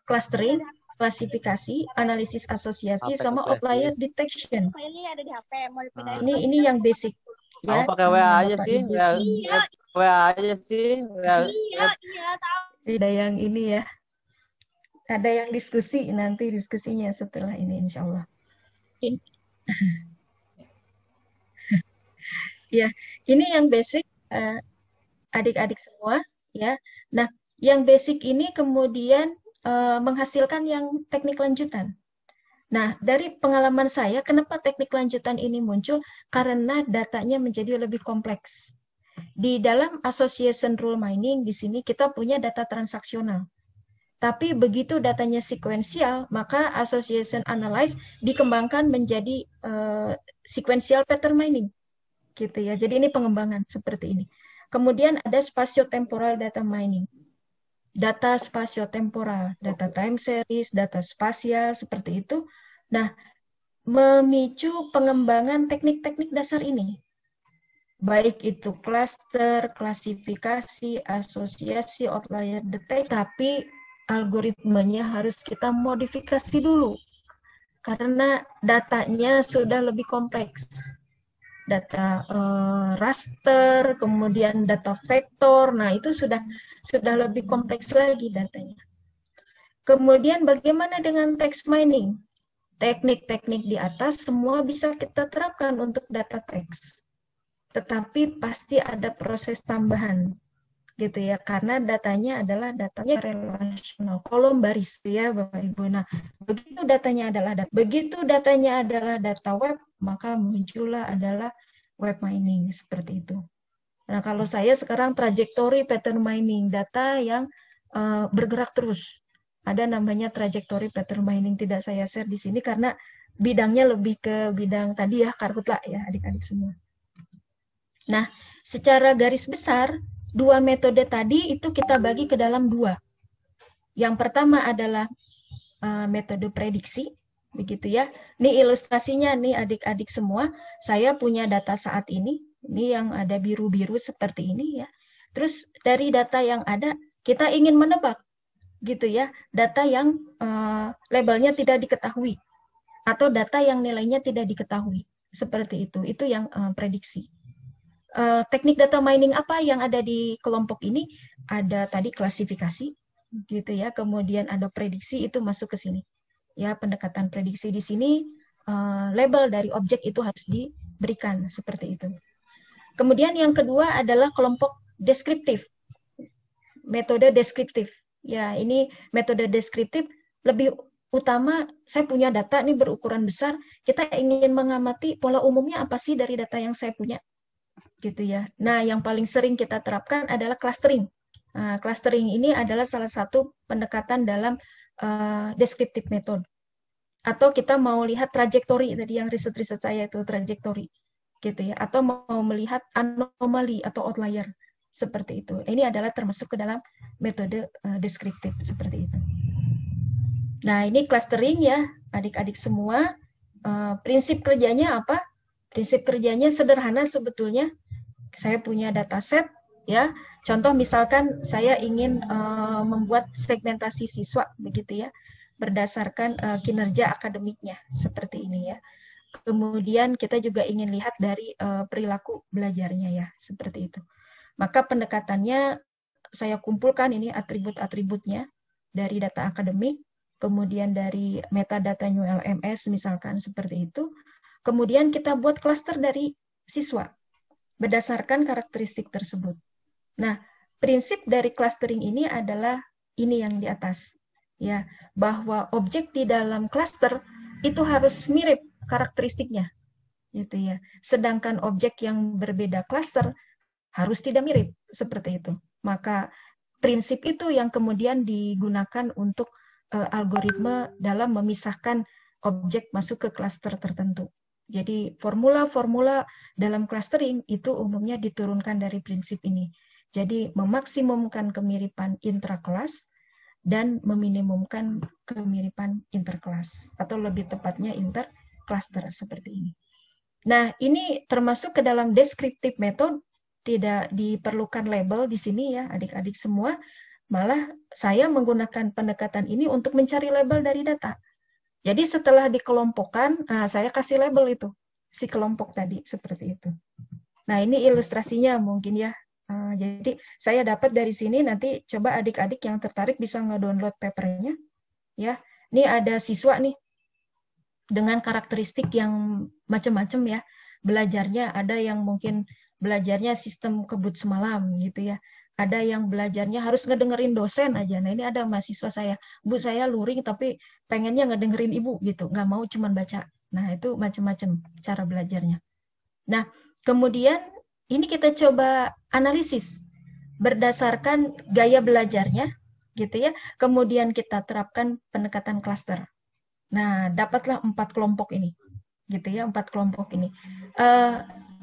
[SPEAKER 8] clustering, klasifikasi, analisis asosiasi, sama outlier detection.
[SPEAKER 9] Ini ada di HP, mau dipindahin.
[SPEAKER 8] Ini yang basic. Ya,
[SPEAKER 5] Kamu pakai WA aja sih, WA aja sih.
[SPEAKER 9] Iya, tahu.
[SPEAKER 8] Ada yang ini ya. Ada yang diskusi, nanti diskusinya setelah ini insya Allah. Ya, ini yang basic adik-adik semua ya. Nah, yang basic ini kemudian menghasilkan yang teknik lanjutan. Nah, dari pengalaman saya, kenapa teknik lanjutan ini muncul? Karena datanya menjadi lebih kompleks. Di dalam association rule mining di sini kita punya data transaksional. Tapi begitu datanya sekuensial, maka association analyze dikembangkan menjadi sequential pattern mining, gitu ya. Jadi ini pengembangan seperti ini. Kemudian ada spatiotemporal data mining, data spatiotemporal, data time series, data spasial seperti itu. Nah, memicu pengembangan teknik-teknik dasar ini, baik itu cluster, klasifikasi, asosiasi, outlier detection, tapi algoritmenya harus kita modifikasi dulu karena datanya sudah lebih kompleks. Data raster, kemudian data vektor, nah itu sudah lebih kompleks lagi datanya. Kemudian bagaimana dengan text mining? Teknik-teknik di atas semua bisa kita terapkan untuk data teks. Tetapi pasti ada proses tambahan, gitu ya, karena datanya adalah datanya relasional, kolom baris ya Bapak Ibu. Nah, begitu datanya adalah data web, maka muncullah adalah web mining seperti itu. Nah, kalau saya sekarang trajektori pattern mining, data yang bergerak terus. Ada namanya trajektori pattern mining, tidak saya share di sini karena bidangnya lebih ke bidang tadi ya, karhutla ya adik-adik semua. Nah, secara garis besar dua metode tadi itu kita bagi ke dalam dua. Yang pertama adalah metode prediksi, begitu ya. Ini ilustrasinya nih adik-adik semua. Saya punya data saat ini yang ada biru-biru seperti ini ya. Terus dari data yang ada kita ingin menebak, gitu ya, data yang labelnya tidak diketahui atau data yang nilainya tidak diketahui, seperti itu. Itu yang prediksi. Teknik data mining apa yang ada di kelompok ini? Ada tadi klasifikasi, gitu ya. Kemudian ada prediksi, itu masuk ke sini. Ya, pendekatan prediksi di sini label dari objek itu harus diberikan seperti itu. Kemudian yang kedua adalah kelompok deskriptif. Metode deskriptif. Ya, ini metode deskriptif lebih utama saya punya data ini berukuran besar, kita ingin mengamati pola umumnya apa sih dari data yang saya punya. Gitu ya. Nah, yang paling sering kita terapkan adalah clustering. Nah, clustering ini adalah salah satu pendekatan dalam descriptive method. Atau kita mau lihat trajektori, tadi yang riset-riset saya itu trajektori, gitu ya. Atau mau melihat anomali atau outlier, seperti itu. Ini adalah termasuk ke dalam metode deskriptif, seperti itu. Nah, ini clustering ya, adik-adik semua. Prinsip kerjanya apa? Prinsip kerjanya sederhana sebetulnya. Saya punya dataset ya. Contoh misalkan saya ingin membuat segmentasi siswa begitu ya, berdasarkan kinerja akademiknya seperti ini ya. Kemudian kita juga ingin lihat dari perilaku belajarnya ya, seperti itu. Maka pendekatannya saya kumpulkan ini atribut-atributnya dari data akademik, kemudian dari metadata New LMS misalkan seperti itu. Kemudian kita buat klaster dari siswa berdasarkan karakteristik tersebut. Nah, prinsip dari clustering ini adalah ini yang di atas, ya, bahwa objek di dalam cluster itu harus mirip karakteristiknya, gitu ya. Sedangkan objek yang berbeda cluster harus tidak mirip, seperti itu. Maka prinsip itu yang kemudian digunakan untuk algoritma dalam memisahkan objek masuk ke cluster tertentu. Jadi formula-formula dalam clustering itu umumnya diturunkan dari prinsip ini. Jadi memaksimumkan kemiripan intrakelas dan meminimumkan kemiripan interkelas, atau lebih tepatnya intercluster seperti ini. Nah, ini termasuk ke dalam descriptive method, tidak diperlukan label di sini ya adik-adik semua. Malah saya menggunakan pendekatan ini untuk mencari label dari data. Jadi setelah dikelompokkan, saya kasih label itu, si kelompok tadi, seperti itu. Nah, ini ilustrasinya mungkin ya. Jadi saya dapat dari sini, nanti coba adik-adik yang tertarik bisa nge-download papernya. Ya, ini ada siswa nih, dengan karakteristik yang macam-macam ya. Belajarnya ada yang mungkin belajarnya sistem kebut semalam gitu ya. Ada yang belajarnya harus ngedengerin dosen aja. Nah, ini ada mahasiswa saya, Bu, saya luring tapi pengennya ngedengerin Ibu gitu, nggak mau cuman baca. Nah, itu macam-macam cara belajarnya. Nah, kemudian ini kita coba analisis berdasarkan gaya belajarnya, gitu ya. Kemudian kita terapkan pendekatan klaster. Nah, dapatlah 4 kelompok ini, gitu ya, 4 kelompok ini.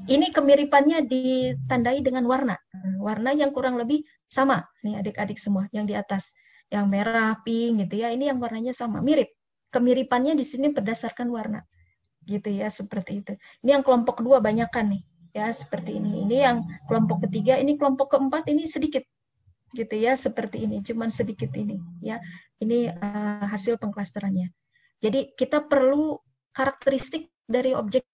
[SPEAKER 8] Ini kemiripannya ditandai dengan warna. Warna yang kurang lebih sama. Nih adik-adik semua yang di atas. Yang merah, pink gitu ya. Ini yang warnanya sama, mirip. Kemiripannya di sini berdasarkan warna. Gitu ya, seperti itu. Ini yang kelompok kedua banyakan nih. Ya, seperti ini. Ini yang kelompok ketiga, ini kelompok keempat ini sedikit. Gitu ya, seperti ini. Cuman sedikit ini. Ya, ini hasil pengklasterannya. Jadi kita perlu karakteristik dari objek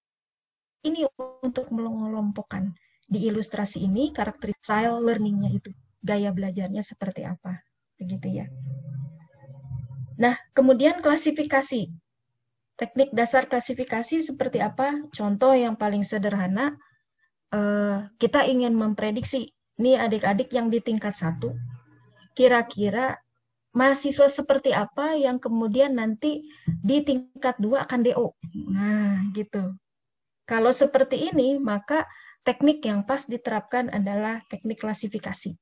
[SPEAKER 8] ini untuk mengelompokkan. Di ilustrasi ini karakteristik style learning-nya itu, gaya belajarnya seperti apa, begitu ya. Nah, kemudian klasifikasi. Teknik dasar klasifikasi seperti apa? Contoh yang paling sederhana, kita ingin memprediksi, ini adik-adik yang di tingkat 1, kira-kira mahasiswa seperti apa yang kemudian nanti di tingkat 2 akan DO. Nah, gitu. Kalau seperti ini, maka teknik yang pas diterapkan adalah teknik klasifikasi.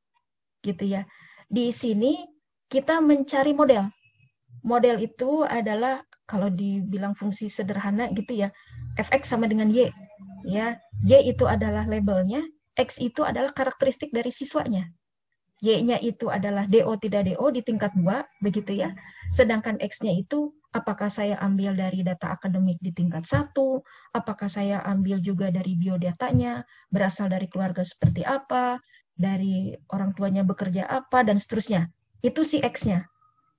[SPEAKER 8] Gitu ya. Di sini kita mencari model. Model itu adalah, kalau dibilang fungsi sederhana gitu ya, fx sama dengan y. Ya, y itu adalah labelnya, x itu adalah karakteristik dari siswanya. Y-nya itu adalah DO tidak DO di tingkat 2, begitu ya. Sedangkan X-nya itu apakah saya ambil dari data akademik di tingkat 1, apakah saya ambil juga dari biodatanya, berasal dari keluarga seperti apa, dari orang tuanya bekerja apa, dan seterusnya. Itu si X-nya.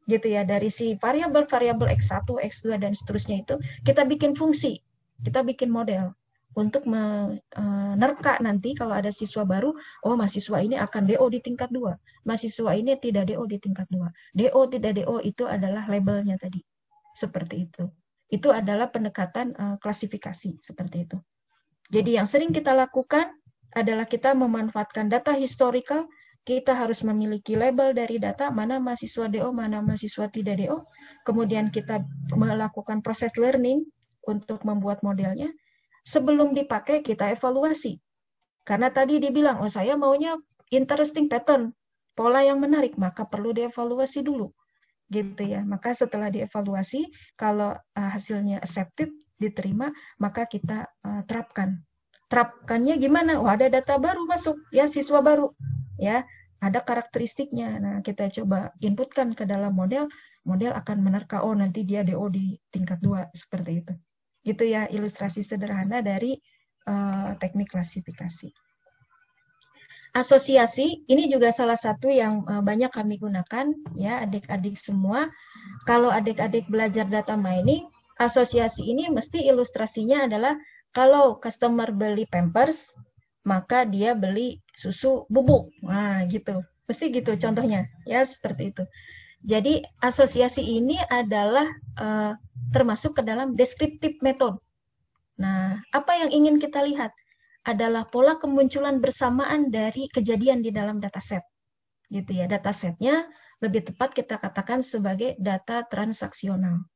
[SPEAKER 8] Gitu ya, dari si variabel-variabel X1, X2, dan seterusnya itu, kita bikin fungsi, kita bikin model. Untuk menerka nanti kalau ada siswa baru, oh mahasiswa ini akan DO di tingkat 2, mahasiswa ini tidak DO di tingkat 2. DO tidak DO itu adalah labelnya tadi. Seperti itu. Itu adalah pendekatan klasifikasi, seperti itu. Jadi yang sering kita lakukan adalah kita memanfaatkan data historical, kita harus memiliki label dari data, mana mahasiswa DO, mana mahasiswa tidak DO, kemudian kita melakukan proses learning untuk membuat modelnya. Sebelum dipakai, kita evaluasi. Karena tadi dibilang, oh saya maunya interesting pattern, pola yang menarik, maka perlu dievaluasi dulu. Gitu ya. Maka setelah dievaluasi, kalau hasilnya accepted, diterima, maka kita terapkan. Terapkannya gimana? Oh, ada data baru masuk, ya siswa baru. Ya, ada karakteristiknya. Nah, kita coba inputkan ke dalam model, model akan menerka, oh nanti dia DO di tingkat 2, seperti itu. Gitu ya, ilustrasi sederhana dari teknik klasifikasi. Asosiasi, ini juga salah satu yang banyak kami gunakan, ya adik-adik semua. Kalau adik-adik belajar data mining, asosiasi ini mesti ilustrasinya adalah kalau customer beli Pampers, maka dia beli susu bubuk. Nah, gitu. Mesti gitu contohnya, ya seperti itu. Jadi asosiasi ini adalah termasuk ke dalam descriptive method. Nah, apa yang ingin kita lihat adalah pola kemunculan bersamaan dari kejadian di dalam dataset. Gitu ya, datasetnya lebih tepat kita katakan sebagai data transaksional.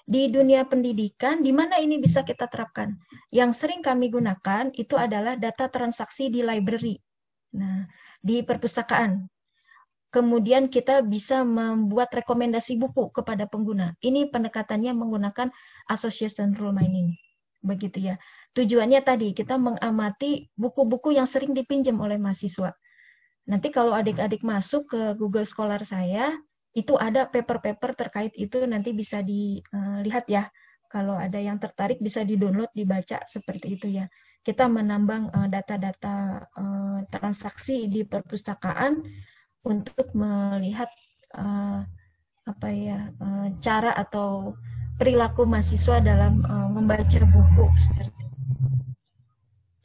[SPEAKER 8] Di dunia pendidikan, di mana ini bisa kita terapkan? Yang sering kami gunakan itu adalah data transaksi di library, nah, di perpustakaan. Kemudian kita bisa membuat rekomendasi buku kepada pengguna. Ini pendekatannya menggunakan association rule mining. Begitu ya. Tujuannya tadi, kita mengamati buku-buku yang sering dipinjam oleh mahasiswa. Nanti kalau adik-adik masuk ke Google Scholar saya, itu ada paper-paper terkait itu, nanti bisa dilihat ya. Kalau ada yang tertarik bisa di-download, dibaca seperti itu ya. Kita menambang data-data transaksi di perpustakaan untuk melihat cara atau perilaku mahasiswa dalam membaca buku seperti itu.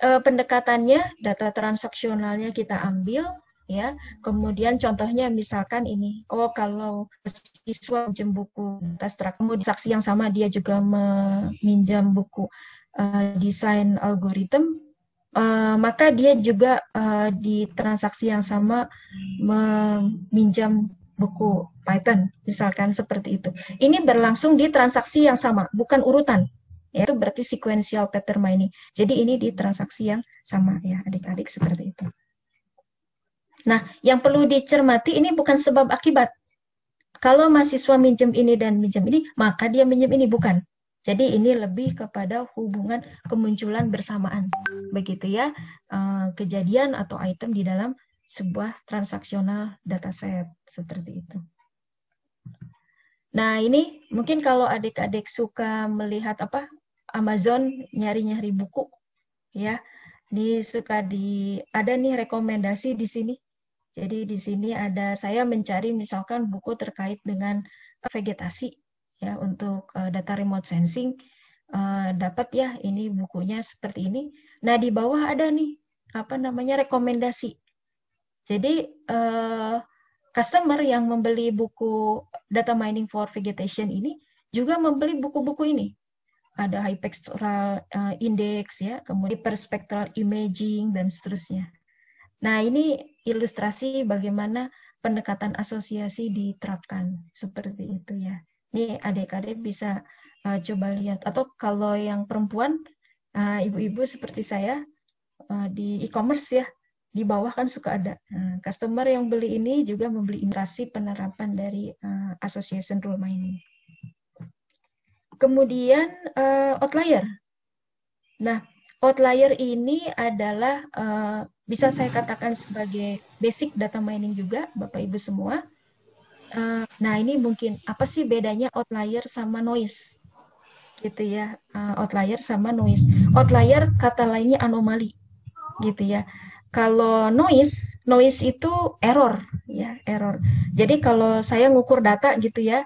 [SPEAKER 8] Pendekatannya, data transaksionalnya kita ambil, ya. Kemudian contohnya misalkan ini, kalau siswa pinjam buku kemudian saksi yang sama dia juga meminjam buku desain algoritma, maka dia juga di transaksi yang sama meminjam buku Python, misalkan seperti itu. Ini berlangsung di transaksi yang sama, bukan urutan. Itu berarti sequential pattern mining. Jadi ini di transaksi yang sama ya, adik-adik, seperti itu. Nah, yang perlu dicermati ini bukan sebab akibat. Kalau mahasiswa minjem ini dan minjem ini, maka dia minjem ini, bukan. Jadi ini lebih kepada hubungan kemunculan bersamaan. Begitu ya, kejadian atau item di dalam sebuah transaksional dataset, seperti itu. Nah, ini mungkin kalau adik-adik suka melihat Amazon nyari-nyari buku, ya. Ada nih rekomendasi di sini. Jadi di sini ada saya mencari misalkan buku terkait dengan vegetasi ya, untuk data remote sensing, dapat ya ini bukunya seperti ini. Nah, di bawah ada nih rekomendasi. Jadi customer yang membeli buku data mining for vegetation ini juga membeli buku-buku ini. Ada hyperspectral index ya, kemudian hyperspectral imaging dan seterusnya. Nah, ini ilustrasi bagaimana pendekatan asosiasi diterapkan seperti itu ya. Ini adik-adik bisa coba lihat, atau kalau yang perempuan, ibu-ibu seperti saya di e-commerce ya, di bawah kan suka ada customer yang beli ini juga membeli ilustrasi penerapan dari association rule mining. Kemudian outlier. Nah, outlier ini adalah bisa saya katakan sebagai basic data mining juga, Bapak Ibu semua. Nah, ini mungkin apa sih bedanya outlier sama noise? Gitu ya, outlier sama noise. Outlier kata lainnya anomali, gitu ya. Kalau noise itu error, ya, error. Jadi kalau saya ngukur data gitu ya,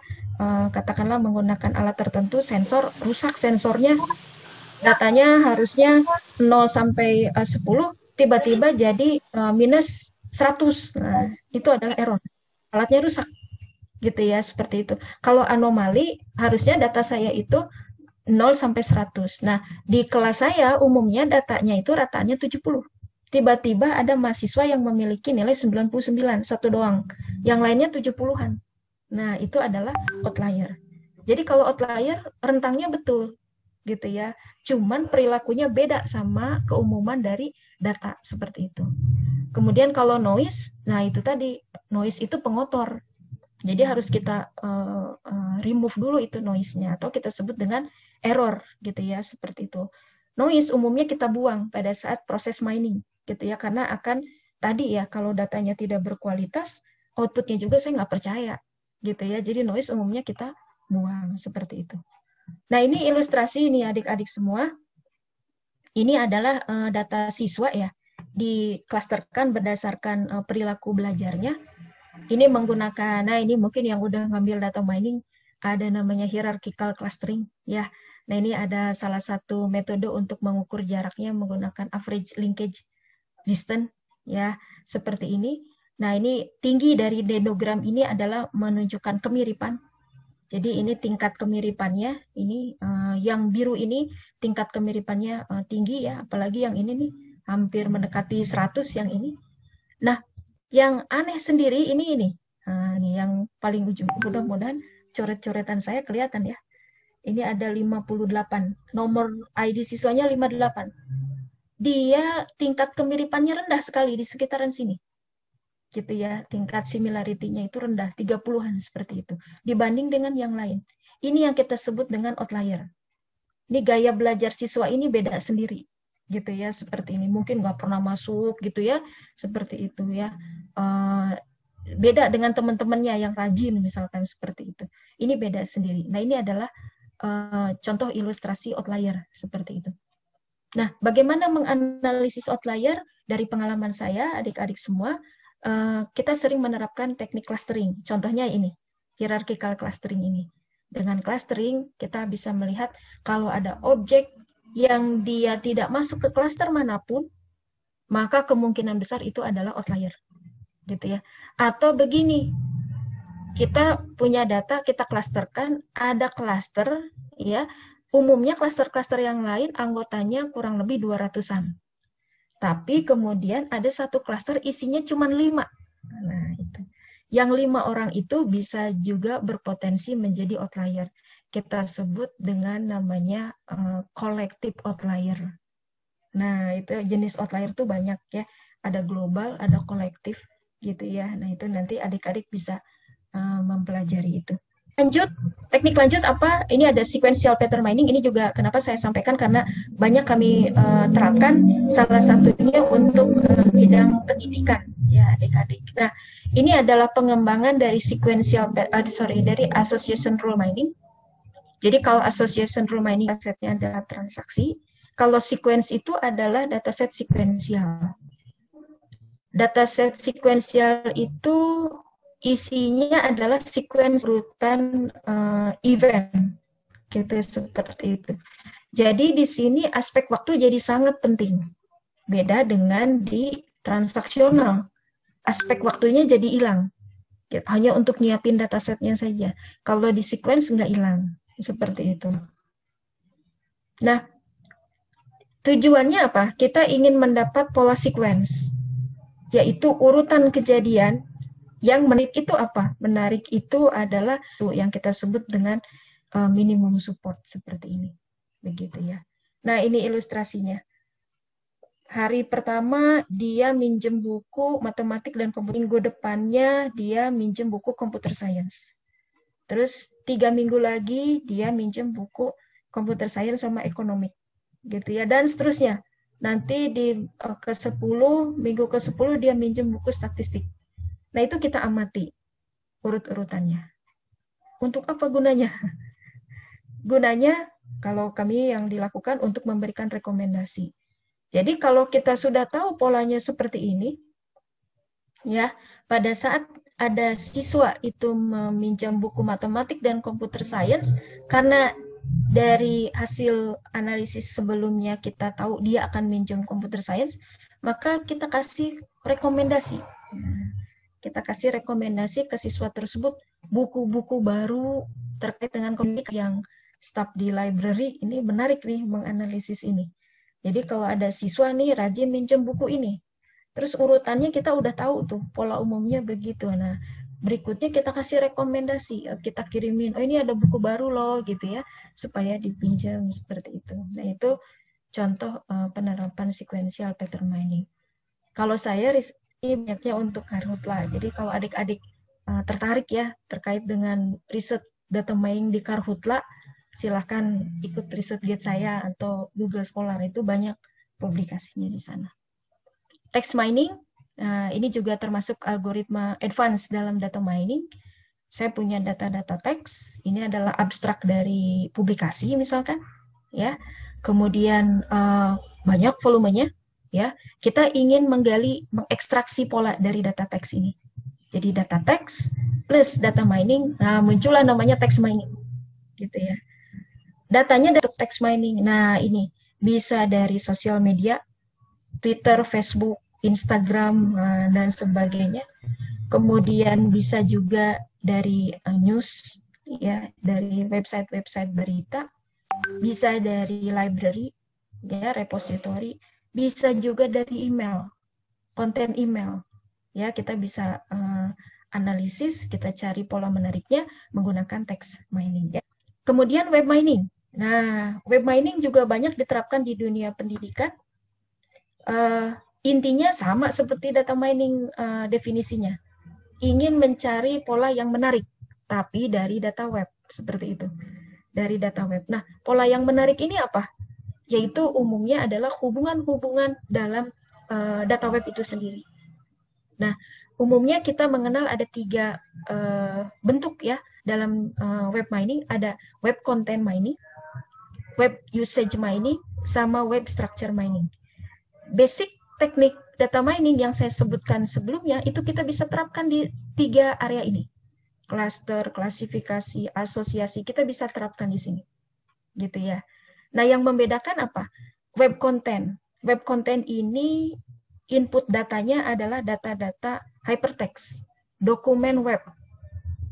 [SPEAKER 8] katakanlah menggunakan alat tertentu, sensor rusak sensornya, datanya harusnya 0 sampai 10, tiba-tiba jadi minus 100. Nah, itu adalah error. Alatnya rusak. Gitu ya, seperti itu. Kalau anomali, harusnya data saya itu 0 sampai 100. Nah, di kelas saya umumnya datanya itu rataannya 70. Tiba-tiba ada mahasiswa yang memiliki nilai 99, satu doang. Yang lainnya 70-an. Nah, itu adalah outlier. Jadi kalau outlier, rentangnya betul. Gitu ya. Cuman perilakunya beda sama keumuman dari data seperti itu. Kemudian kalau noise, nah itu tadi, noise itu pengotor. Jadi harus kita remove dulu itu noise-nya, atau kita sebut dengan error gitu ya, seperti itu. Noise umumnya kita buang pada saat proses mining gitu ya, karena akan tadi ya, kalau datanya tidak berkualitas, outputnya juga saya nggak percaya gitu ya. Jadi noise umumnya kita buang seperti itu. Nah, ini ilustrasi ini adik-adik semua. Ini adalah data siswa ya, diklasterkan berdasarkan perilaku belajarnya. Ini menggunakan, nah ini mungkin yang udah ngambil data mining ada namanya hierarchical clustering ya. Nah, ini ada salah satu metode untuk mengukur jaraknya menggunakan average linkage distance ya, seperti ini. Nah, ini tinggi dari dendrogram ini adalah menunjukkan kemiripan. Jadi ini tingkat kemiripannya, ini yang biru ini tingkat kemiripannya tinggi ya, apalagi yang ini nih hampir mendekati 100 yang ini. Nah, yang aneh sendiri ini. Nah, ini yang paling ujung, mudah-mudahan coret-coretan saya kelihatan ya. Ini ada 58, nomor ID siswanya 58. Dia tingkat kemiripannya rendah sekali di sekitaran sini. Gitu ya, tingkat similarity-nya itu rendah, 30-an seperti itu. Dibanding dengan yang lain. Ini yang kita sebut dengan outlier. Ini gaya belajar siswa ini beda sendiri. Gitu ya, seperti ini. Mungkin nggak pernah masuk gitu ya, seperti itu ya. Beda dengan teman-temannya yang rajin misalkan seperti itu. Ini beda sendiri. Nah, ini adalah contoh ilustrasi outlier seperti itu. Nah, bagaimana menganalisis outlier? Dari pengalaman saya, adik-adik semua, kita sering menerapkan teknik clustering. Contohnya ini, hierarchical clustering ini. Dengan clustering, kita bisa melihat kalau ada objek yang dia tidak masuk ke cluster manapun, maka kemungkinan besar itu adalah outlier. Gitu ya. Atau begini, kita punya data, kita klasterkan, ada klaster, ya, umumnya klaster-klaster yang lain anggotanya kurang lebih 200-an. Tapi kemudian ada satu klaster isinya cuma 5. Nah, itu. Yang 5 orang itu bisa juga berpotensi menjadi outlier. Kita sebut dengan namanya collective outlier. Nah, itu jenis outlier itu banyak ya. Ada global, ada kolektif gitu ya. Nah, itu nanti adik-adik bisa mempelajari itu. Lanjut, teknik lanjut apa? Ini ada sequential pattern mining. Ini juga kenapa saya sampaikan karena banyak kami terapkan. Salah satunya untuk bidang pendidikan ya adik-adik. Nah, ini adalah pengembangan dari dari association rule mining. Jadi kalau association rule mining datasetnya adalah transaksi, kalau sequence itu adalah dataset sequential. Dataset sequential itu isinya adalah sequence urutan event, gitu seperti itu. Jadi di sini aspek waktu jadi sangat penting. Beda dengan di transaksional, aspek waktunya jadi hilang. Hanya untuk nyiapin datasetnya saja. Kalau di sequence nggak hilang, seperti itu. Nah, tujuannya apa? Kita ingin mendapat pola sequence, yaitu urutan kejadian. Yang menarik itu apa? Menarik itu adalah yang kita sebut dengan minimum support seperti ini. Begitu ya. Nah, ini ilustrasinya. Hari pertama dia minjem buku matematik dan komputer. Minggu depannya dia minjem buku computer science. Terus 3 minggu lagi dia minjem buku computer science sama ekonomi. Gitu ya. Dan seterusnya. Nanti di minggu ke-10 dia minjem buku statistik. Nah, itu kita amati urut-urutannya. Untuk apa gunanya? Gunanya, kalau kami yang dilakukan untuk memberikan rekomendasi. Jadi, kalau kita sudah tahu polanya seperti ini, ya, pada saat ada siswa itu meminjam buku matematik dan computer science, karena dari hasil analisis sebelumnya kita tahu dia akan minjem computer science, maka kita kasih rekomendasi. Kita kasih rekomendasi ke siswa tersebut buku-buku baru terkait dengan komik yang staf di library. Ini menarik nih menganalisis ini. Jadi kalau ada siswa nih rajin minjem buku ini, terus urutannya kita udah tahu tuh pola umumnya begitu. Nah, berikutnya kita kasih rekomendasi, kita kirimin, oh ini ada buku baru loh gitu ya, supaya dipinjam seperti itu. Nah, itu contoh penerapan sequential pattern mining. Kalau saya ini banyaknya untuk Karhutla. Jadi kalau adik-adik tertarik ya terkait dengan riset data mining di Karhutla, silahkan ikut riset guide saya atau Google Scholar, itu banyak publikasinya di sana. Text mining, ini juga termasuk algoritma advance dalam data mining. Saya punya data-data teks, ini adalah abstrak dari publikasi misalkan, ya. Kemudian banyak volumenya. Ya, kita ingin menggali, mengekstraksi pola dari data teks ini. Jadi data teks plus data mining, nah muncullah namanya text mining, gitu ya. Datanya untuk text mining, nah ini bisa dari sosial media, Twitter, Facebook, Instagram, dan sebagainya. Kemudian bisa juga dari news, ya, dari website-website berita, bisa dari library, ya, repository, bisa juga dari email, konten email, ya, kita bisa analisis, kita cari pola menariknya menggunakan text mining, ya. Kemudian web mining. Nah, web mining juga banyak diterapkan di dunia pendidikan. Intinya sama seperti data mining definisinya. Ingin mencari pola yang menarik, tapi dari data web, seperti itu. Dari data web. Nah, pola yang menarik ini apa? Yaitu umumnya adalah hubungan-hubungan dalam data web itu sendiri. Nah, umumnya kita mengenal ada 3 bentuk ya dalam web mining. Ada web content mining, web usage mining, sama web structure mining. Basic teknik data mining yang saya sebutkan sebelumnya itu kita bisa terapkan di 3 area ini. Cluster, klasifikasi, asosiasi, kita bisa terapkan di sini. Gitu ya. Nah, yang membedakan apa? Web content. Web content ini input datanya adalah data-data hypertext, dokumen web.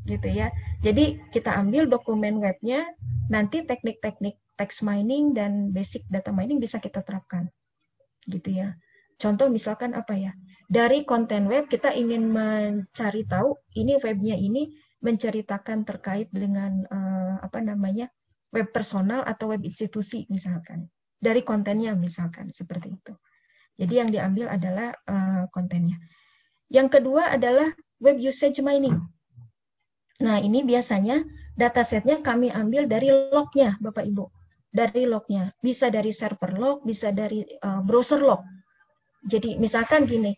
[SPEAKER 8] Gitu ya. Jadi kita ambil dokumen webnya, nanti teknik-teknik text mining dan basic data mining bisa kita terapkan. Gitu ya. Contoh misalkan apa ya? Dari konten web kita ingin mencari tahu ini webnya ini menceritakan terkait dengan web personal atau web institusi misalkan. Dari kontennya misalkan seperti itu. Jadi yang diambil adalah kontennya. Yang kedua adalah web usage mining. Nah, ini biasanya datasetnya kami ambil dari lognya, Bapak Ibu. Dari lognya. Bisa dari server log, bisa dari browser log. Jadi misalkan gini,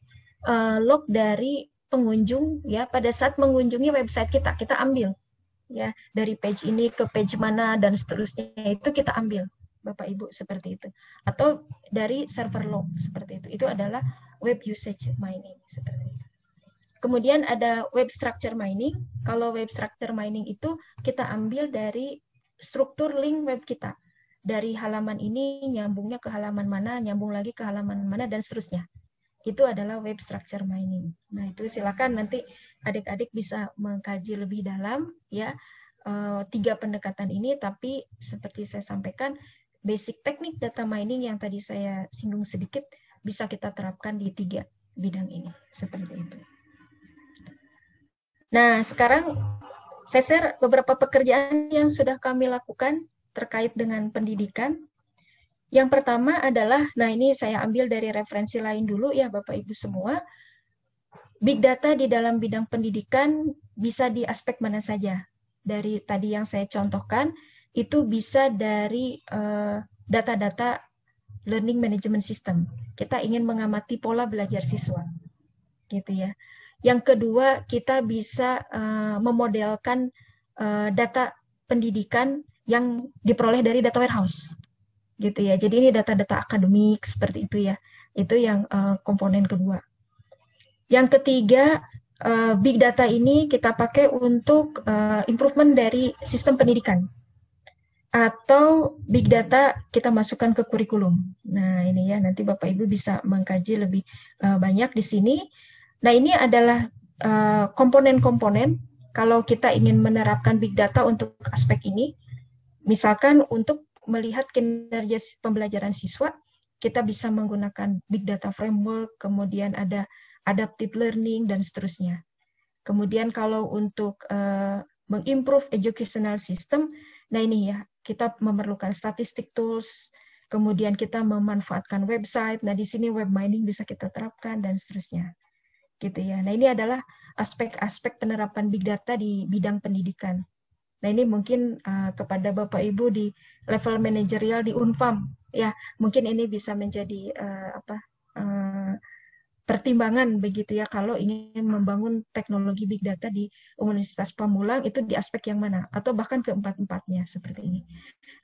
[SPEAKER 8] log dari pengunjung ya pada saat mengunjungi website kita ambil ya dari page ini ke page mana dan seterusnya itu kita ambil Bapak Ibu seperti itu. Atau dari server log seperti itu. Itu adalah web usage mining seperti itu. Kemudian ada web structure mining. Kalau web structure mining itu kita ambil dari struktur link web kita. Dari halaman ini nyambungnya ke halaman mana, nyambung lagi ke halaman mana, dan seterusnya. Itu adalah web structure mining. Nah, itu silakan nanti adik-adik bisa mengkaji lebih dalam ya 3 pendekatan ini, tapi seperti saya sampaikan, basic teknik data mining yang tadi saya singgung sedikit bisa kita terapkan di 3 bidang ini. Seperti itu. Nah, sekarang saya share beberapa pekerjaan yang sudah kami lakukan terkait dengan pendidikan. Yang pertama adalah, nah ini saya ambil dari referensi lain dulu ya Bapak Ibu semua. Big data di dalam bidang pendidikan bisa di aspek mana saja. Dari tadi yang saya contohkan, itu bisa dari data-data learning management system. Kita ingin mengamati pola belajar siswa. Gitu ya. Yang kedua, kita bisa memodelkan data pendidikan yang diperoleh dari data warehouse, gitu ya. Jadi ini data-data akademik seperti itu ya. Itu yang komponen kedua. Yang ketiga, big data ini kita pakai untuk improvement dari sistem pendidikan. Atau big data kita masukkan ke kurikulum. Nah ini ya, nanti Bapak Ibu bisa mengkaji lebih banyak di sini. Nah ini adalah komponen-komponen kalau kita ingin menerapkan big data untuk aspek ini. Misalkan untuk melihat kinerja pembelajaran siswa, kita bisa menggunakan big data framework, kemudian ada adaptive learning, dan seterusnya. Kemudian kalau untuk mengimprove educational system, nah ini ya, kita memerlukan statistic tools, kemudian kita memanfaatkan website, nah di sini web mining bisa kita terapkan, dan seterusnya. Gitu ya. Nah ini adalah aspek-aspek penerapan big data di bidang pendidikan. Nah ini mungkin kepada Bapak Ibu di level manajerial di Unpam, ya mungkin ini bisa menjadi pertimbangan begitu ya kalau ingin membangun teknologi big data di Universitas Pamulang itu di aspek yang mana atau bahkan keempat-empatnya seperti ini.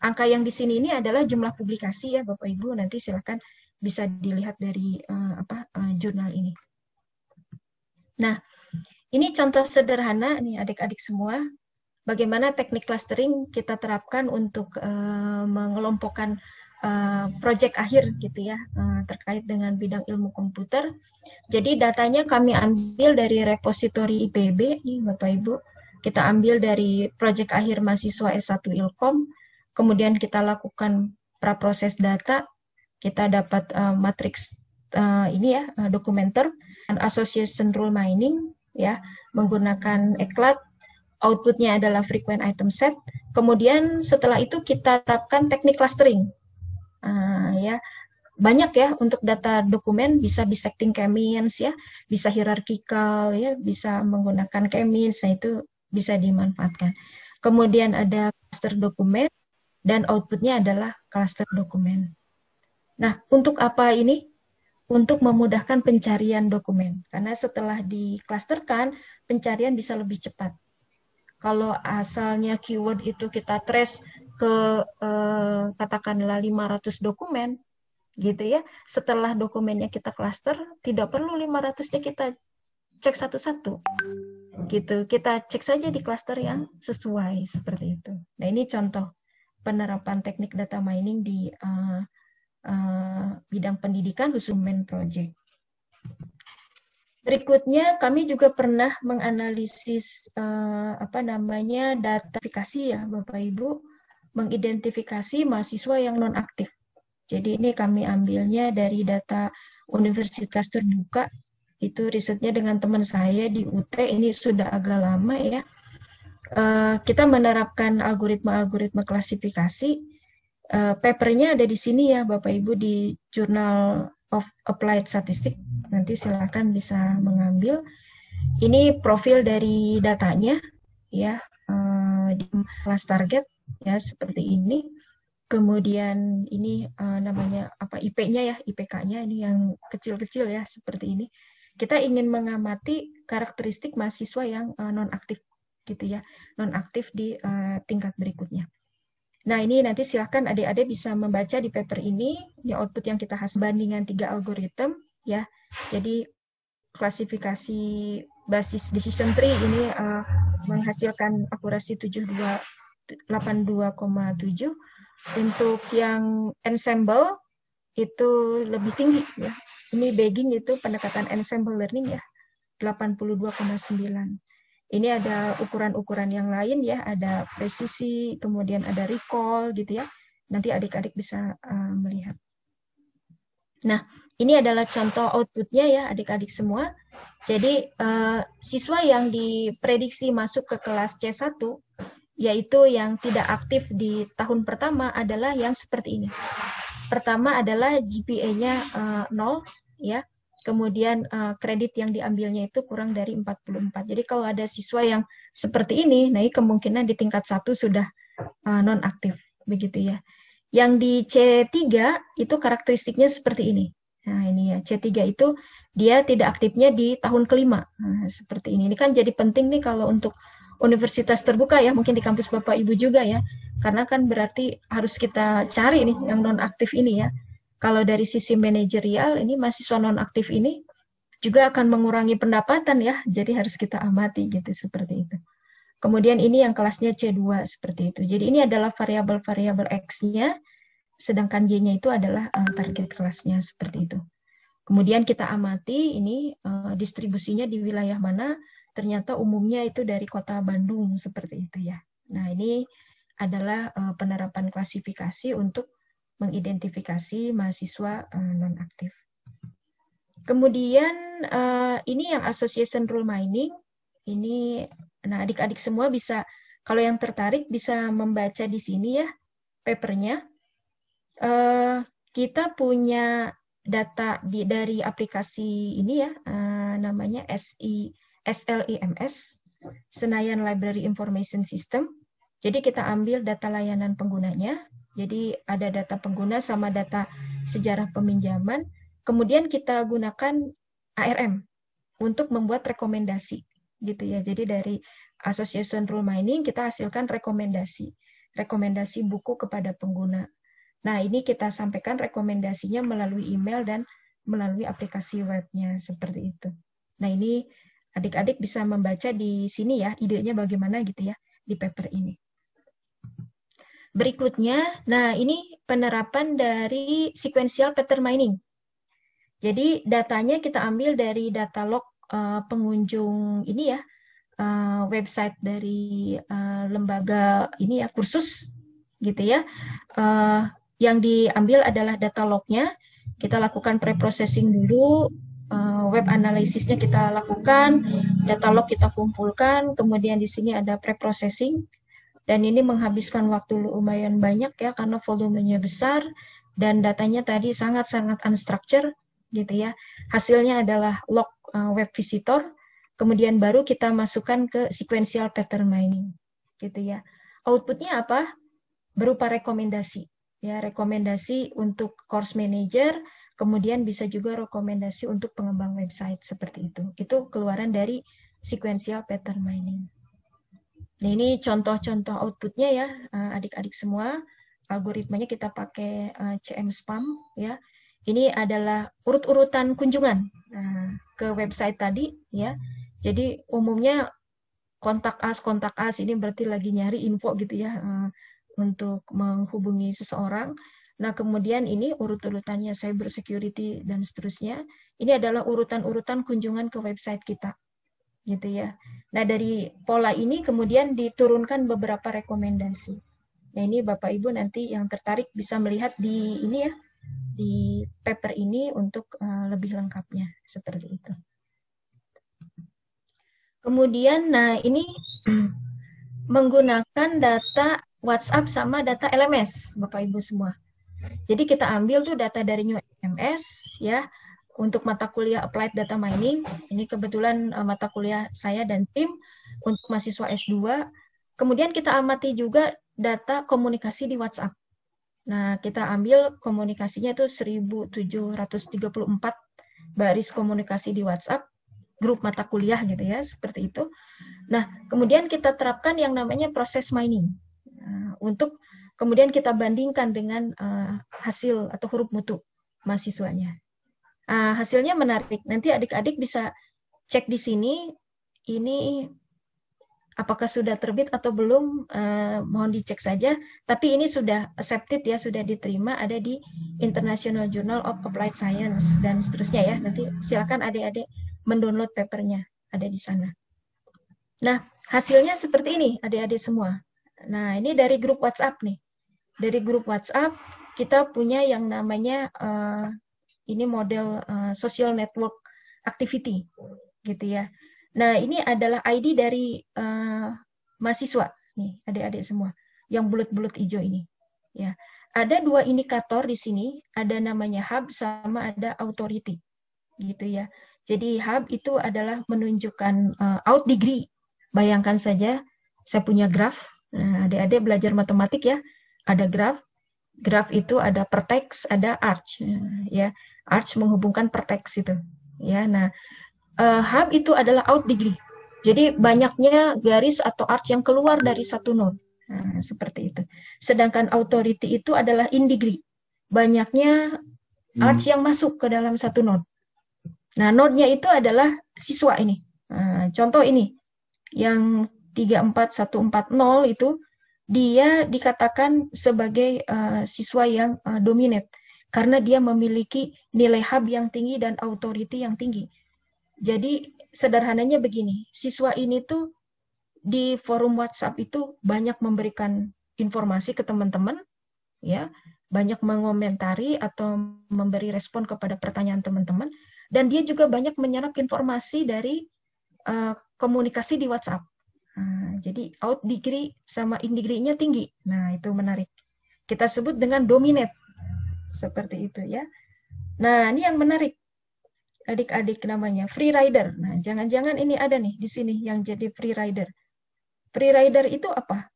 [SPEAKER 8] Angka yang di sini ini adalah jumlah publikasi ya Bapak Ibu, nanti silakan bisa dilihat dari jurnal ini. Nah, ini contoh sederhana nih adik-adik semua, bagaimana teknik clustering kita terapkan untuk mengelompokkan proyek akhir gitu ya, terkait dengan bidang ilmu komputer. Jadi datanya kami ambil dari repositori IPB, nih Bapak Ibu. Kita ambil dari proyek akhir mahasiswa S1 Ilkom, kemudian kita lakukan praproses data, kita dapat matriks ini ya, dokumenter, association rule mining, ya, menggunakan ECLAD, outputnya adalah frequent item set. Kemudian setelah itu kita terapkan teknik clustering. Ya, banyak ya untuk data dokumen, bisa bisecting k-means ya, bisa hierarchical ya, bisa menggunakan k-means, nah itu bisa dimanfaatkan. Kemudian ada cluster dokumen dan outputnya adalah cluster dokumen. Nah, untuk apa ini? Untuk memudahkan pencarian dokumen, karena setelah diklasterkan pencarian bisa lebih cepat. Kalau asalnya keyword itu kita trace ke katakanlah 500 dokumen gitu ya, setelah dokumennya kita klaster tidak perlu 500-nya kita cek satu-satu gitu, kita cek saja di klaster yang sesuai seperti itu. Nah, ini contoh penerapan teknik data mining di bidang pendidikan khusus project. Berikutnya kami juga pernah menganalisis data ya Bapak Ibu, mengidentifikasi mahasiswa yang non aktif. Jadi ini kami ambilnya dari data Universitas Terbuka, itu risetnya dengan teman saya di UT, ini sudah agak lama ya. Kita menerapkan algoritma klasifikasi. Papernya ada di sini ya Bapak Ibu, di Journal of Applied Statistics. Nanti silakan bisa mengambil. Ini profil dari datanya ya, di kelas target ya seperti ini. Kemudian ini namanya apa, IP-nya ya, IPK-nya ini yang kecil-kecil ya seperti ini. Kita ingin mengamati karakteristik mahasiswa yang non-aktif gitu ya, non-aktif di tingkat berikutnya. Nah, ini nanti silakan adik-adik bisa membaca di paper ini, output yang kita hasil bandingan 3 algoritma ya. Jadi klasifikasi basis decision tree ini menghasilkan akurasi 82,7. Untuk yang ensemble itu lebih tinggi ya. Ini bagging itu pendekatan ensemble learning ya, 82,9. Ini ada ukuran-ukuran yang lain ya, ada presisi, kemudian ada recall gitu ya. Nanti adik-adik bisa melihat. Nah, ini adalah contoh outputnya ya adik-adik semua. Jadi siswa yang diprediksi masuk ke kelas C1, yaitu yang tidak aktif di tahun pertama adalah yang seperti ini. Pertama adalah GPA-nya 0 ya. Kemudian kredit yang diambilnya itu kurang dari 44. Jadi kalau ada siswa yang seperti ini, nah ini kemungkinan di tingkat 1 sudah non-aktif begitu ya. Yang di C3 itu karakteristiknya seperti ini. Nah, ini ya, C3 itu dia tidak aktifnya di tahun kelima. Nah, seperti ini. Ini kan jadi penting nih kalau untuk Universitas Terbuka ya, mungkin di kampus Bapak Ibu juga ya. Karena kan berarti harus kita cari nih yang non-aktif ini ya. Kalau dari sisi manajerial, ini mahasiswa non-aktif ini juga akan mengurangi pendapatan ya. Jadi harus kita amati gitu, seperti itu. Kemudian ini yang kelasnya C2 seperti itu. Jadi ini adalah variabel-variabel X-nya, sedangkan Y-nya itu adalah target kelasnya seperti itu. Kemudian kita amati ini distribusinya di wilayah mana, ternyata umumnya itu dari kota Bandung seperti itu ya. Nah, ini adalah penerapan klasifikasi untuk mengidentifikasi mahasiswa non-aktif. Kemudian ini yang association rule mining. Ini, nah adik-adik semua bisa, kalau yang tertarik bisa membaca di sini ya papernya. Kita punya data dari aplikasi ini ya, namanya SLIMS, Senayan Library Information System. Jadi kita ambil data layanan penggunanya. Jadi ada data pengguna sama data sejarah peminjaman. Kemudian kita gunakan ARM untuk membuat rekomendasi, gitu ya. Jadi dari association rule mining kita hasilkan rekomendasi buku kepada pengguna. Nah, ini kita sampaikan rekomendasinya melalui email dan melalui aplikasi webnya seperti itu. Nah, ini adik-adik bisa membaca di sini ya, idenya bagaimana gitu ya di paper ini. Berikutnya, nah ini penerapan dari sequential pattern mining. Jadi datanya kita ambil dari data log pengunjung ini ya, website dari lembaga ini ya, kursus gitu ya. Yang diambil adalah data lognya, kita lakukan pre-processing dulu, web analisisnya kita lakukan, data log kita kumpulkan, kemudian di sini ada pre-processing, dan ini menghabiskan waktu lumayan banyak ya, karena volumenya besar, dan datanya tadi sangat-sangat unstructured, gitu ya. Hasilnya adalah log web visitor, kemudian baru kita masukkan ke sequential pattern mining, gitu ya. Outputnya apa? Berupa rekomendasi, ya, rekomendasi untuk course manager, kemudian bisa juga rekomendasi untuk pengembang website seperti itu. Itu keluaran dari sequential pattern mining. Nah, ini contoh-contoh outputnya ya, adik-adik semua. Algoritmanya kita pakai CM Spam ya. Ini adalah urut-urutan kunjungan ke website tadi ya. Jadi umumnya kontak us ini berarti lagi nyari info gitu ya, untuk menghubungi seseorang. Nah, kemudian ini urut-urutannya cyber security dan seterusnya. Ini adalah urutan-urutan kunjungan ke website kita. Gitu ya. Nah, dari pola ini kemudian diturunkan beberapa rekomendasi. Nah, ini Bapak Ibu nanti yang tertarik bisa melihat di ini ya, di paper ini untuk lebih lengkapnya seperti itu. Kemudian, nah ini menggunakan data WhatsApp sama data LMS, Bapak Ibu semua. Jadi kita ambil tuh data dari New LMS ya, untuk mata kuliah Applied Data Mining. Ini kebetulan mata kuliah saya dan tim untuk mahasiswa S2. Kemudian kita amati juga data komunikasi di WhatsApp. Nah, kita ambil komunikasinya itu 1734 baris komunikasi di WhatsApp, grup mata kuliah gitu ya, seperti itu. Nah, kemudian kita terapkan yang namanya proses mining. Untuk kemudian kita bandingkan dengan hasil atau huruf mutu mahasiswanya. Hasilnya menarik. Nanti adik-adik bisa cek di sini, ini apakah sudah terbit atau belum, mohon dicek saja. Tapi ini sudah accepted ya, sudah diterima, ada di International Journal of Applied Science dan seterusnya ya. Nanti silakan adik-adik mendownload papernya, ada di sana. Nah, hasilnya seperti ini adik-adik semua. Nah, ini dari grup WhatsApp nih. Dari grup WhatsApp kita punya yang namanya ini model social network activity gitu ya. Nah, ini adalah ID dari mahasiswa nih, adik-adik semua yang bulat-bulat hijau ini. Ya, ada dua indikator di sini, ada namanya hub sama ada authority, gitu ya. Jadi hub itu adalah menunjukkan out degree. Bayangkan saja, saya punya graph. Nah, adik-adik belajar matematik ya, ada graph. Graph itu ada per teks, ada arch, ya. Arch menghubungkan per teks itu, ya. Nah, hub itu adalah out degree. Jadi banyaknya garis atau arch yang keluar dari satu node. Nah, seperti itu. Sedangkan authority itu adalah in degree. Banyaknya arch yang masuk ke dalam satu node. Nah, node-nya itu adalah siswa ini. Nah, contoh ini, yang 34140 itu, dia dikatakan sebagai siswa yang dominate, karena dia memiliki nilai hub yang tinggi dan authority yang tinggi. Jadi sederhananya begini, siswa ini tuh di forum WhatsApp itu banyak memberikan informasi ke teman-teman, ya, banyak mengomentari atau memberi respon kepada pertanyaan teman-teman, dan dia juga banyak menyerap informasi dari komunikasi di WhatsApp. Nah, jadi out degree sama in degree-nya tinggi. Nah, itu menarik. Kita sebut dengan dominate. Seperti itu ya. Nah, ini yang menarik. Adik-adik namanya free rider. Nah, jangan-jangan ini ada nih di sini yang jadi free rider. Free rider itu apa?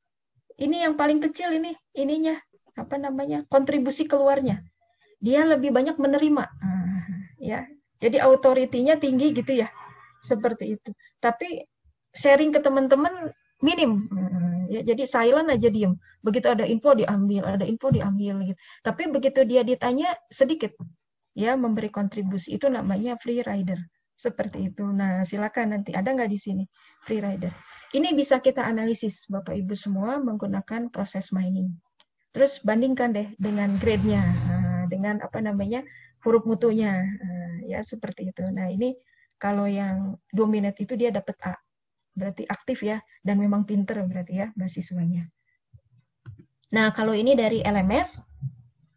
[SPEAKER 8] Ini yang paling kecil ini, ininya apa namanya? Kontribusi keluarnya. Dia lebih banyak menerima. Ya. Jadi authority-nya tinggi gitu ya. Seperti itu. Tapi sharing ke teman-teman minim. Ya, jadi silent aja diem. Begitu ada info diambil, ada info diambil gitu. Tapi begitu dia ditanya sedikit, ya memberi kontribusi, itu namanya free rider. Seperti itu. Nah, silakan nanti ada nggak di sini free rider. Ini bisa kita analisis Bapak Ibu semua menggunakan proses mining. Terus bandingkan deh dengan grade-nya, dengan apa namanya huruf mutunya, ya seperti itu. Nah ini kalau yang dominate itu dia dapat A, berarti aktif ya, dan memang pinter berarti ya mahasiswanya. Nah kalau ini dari LMS,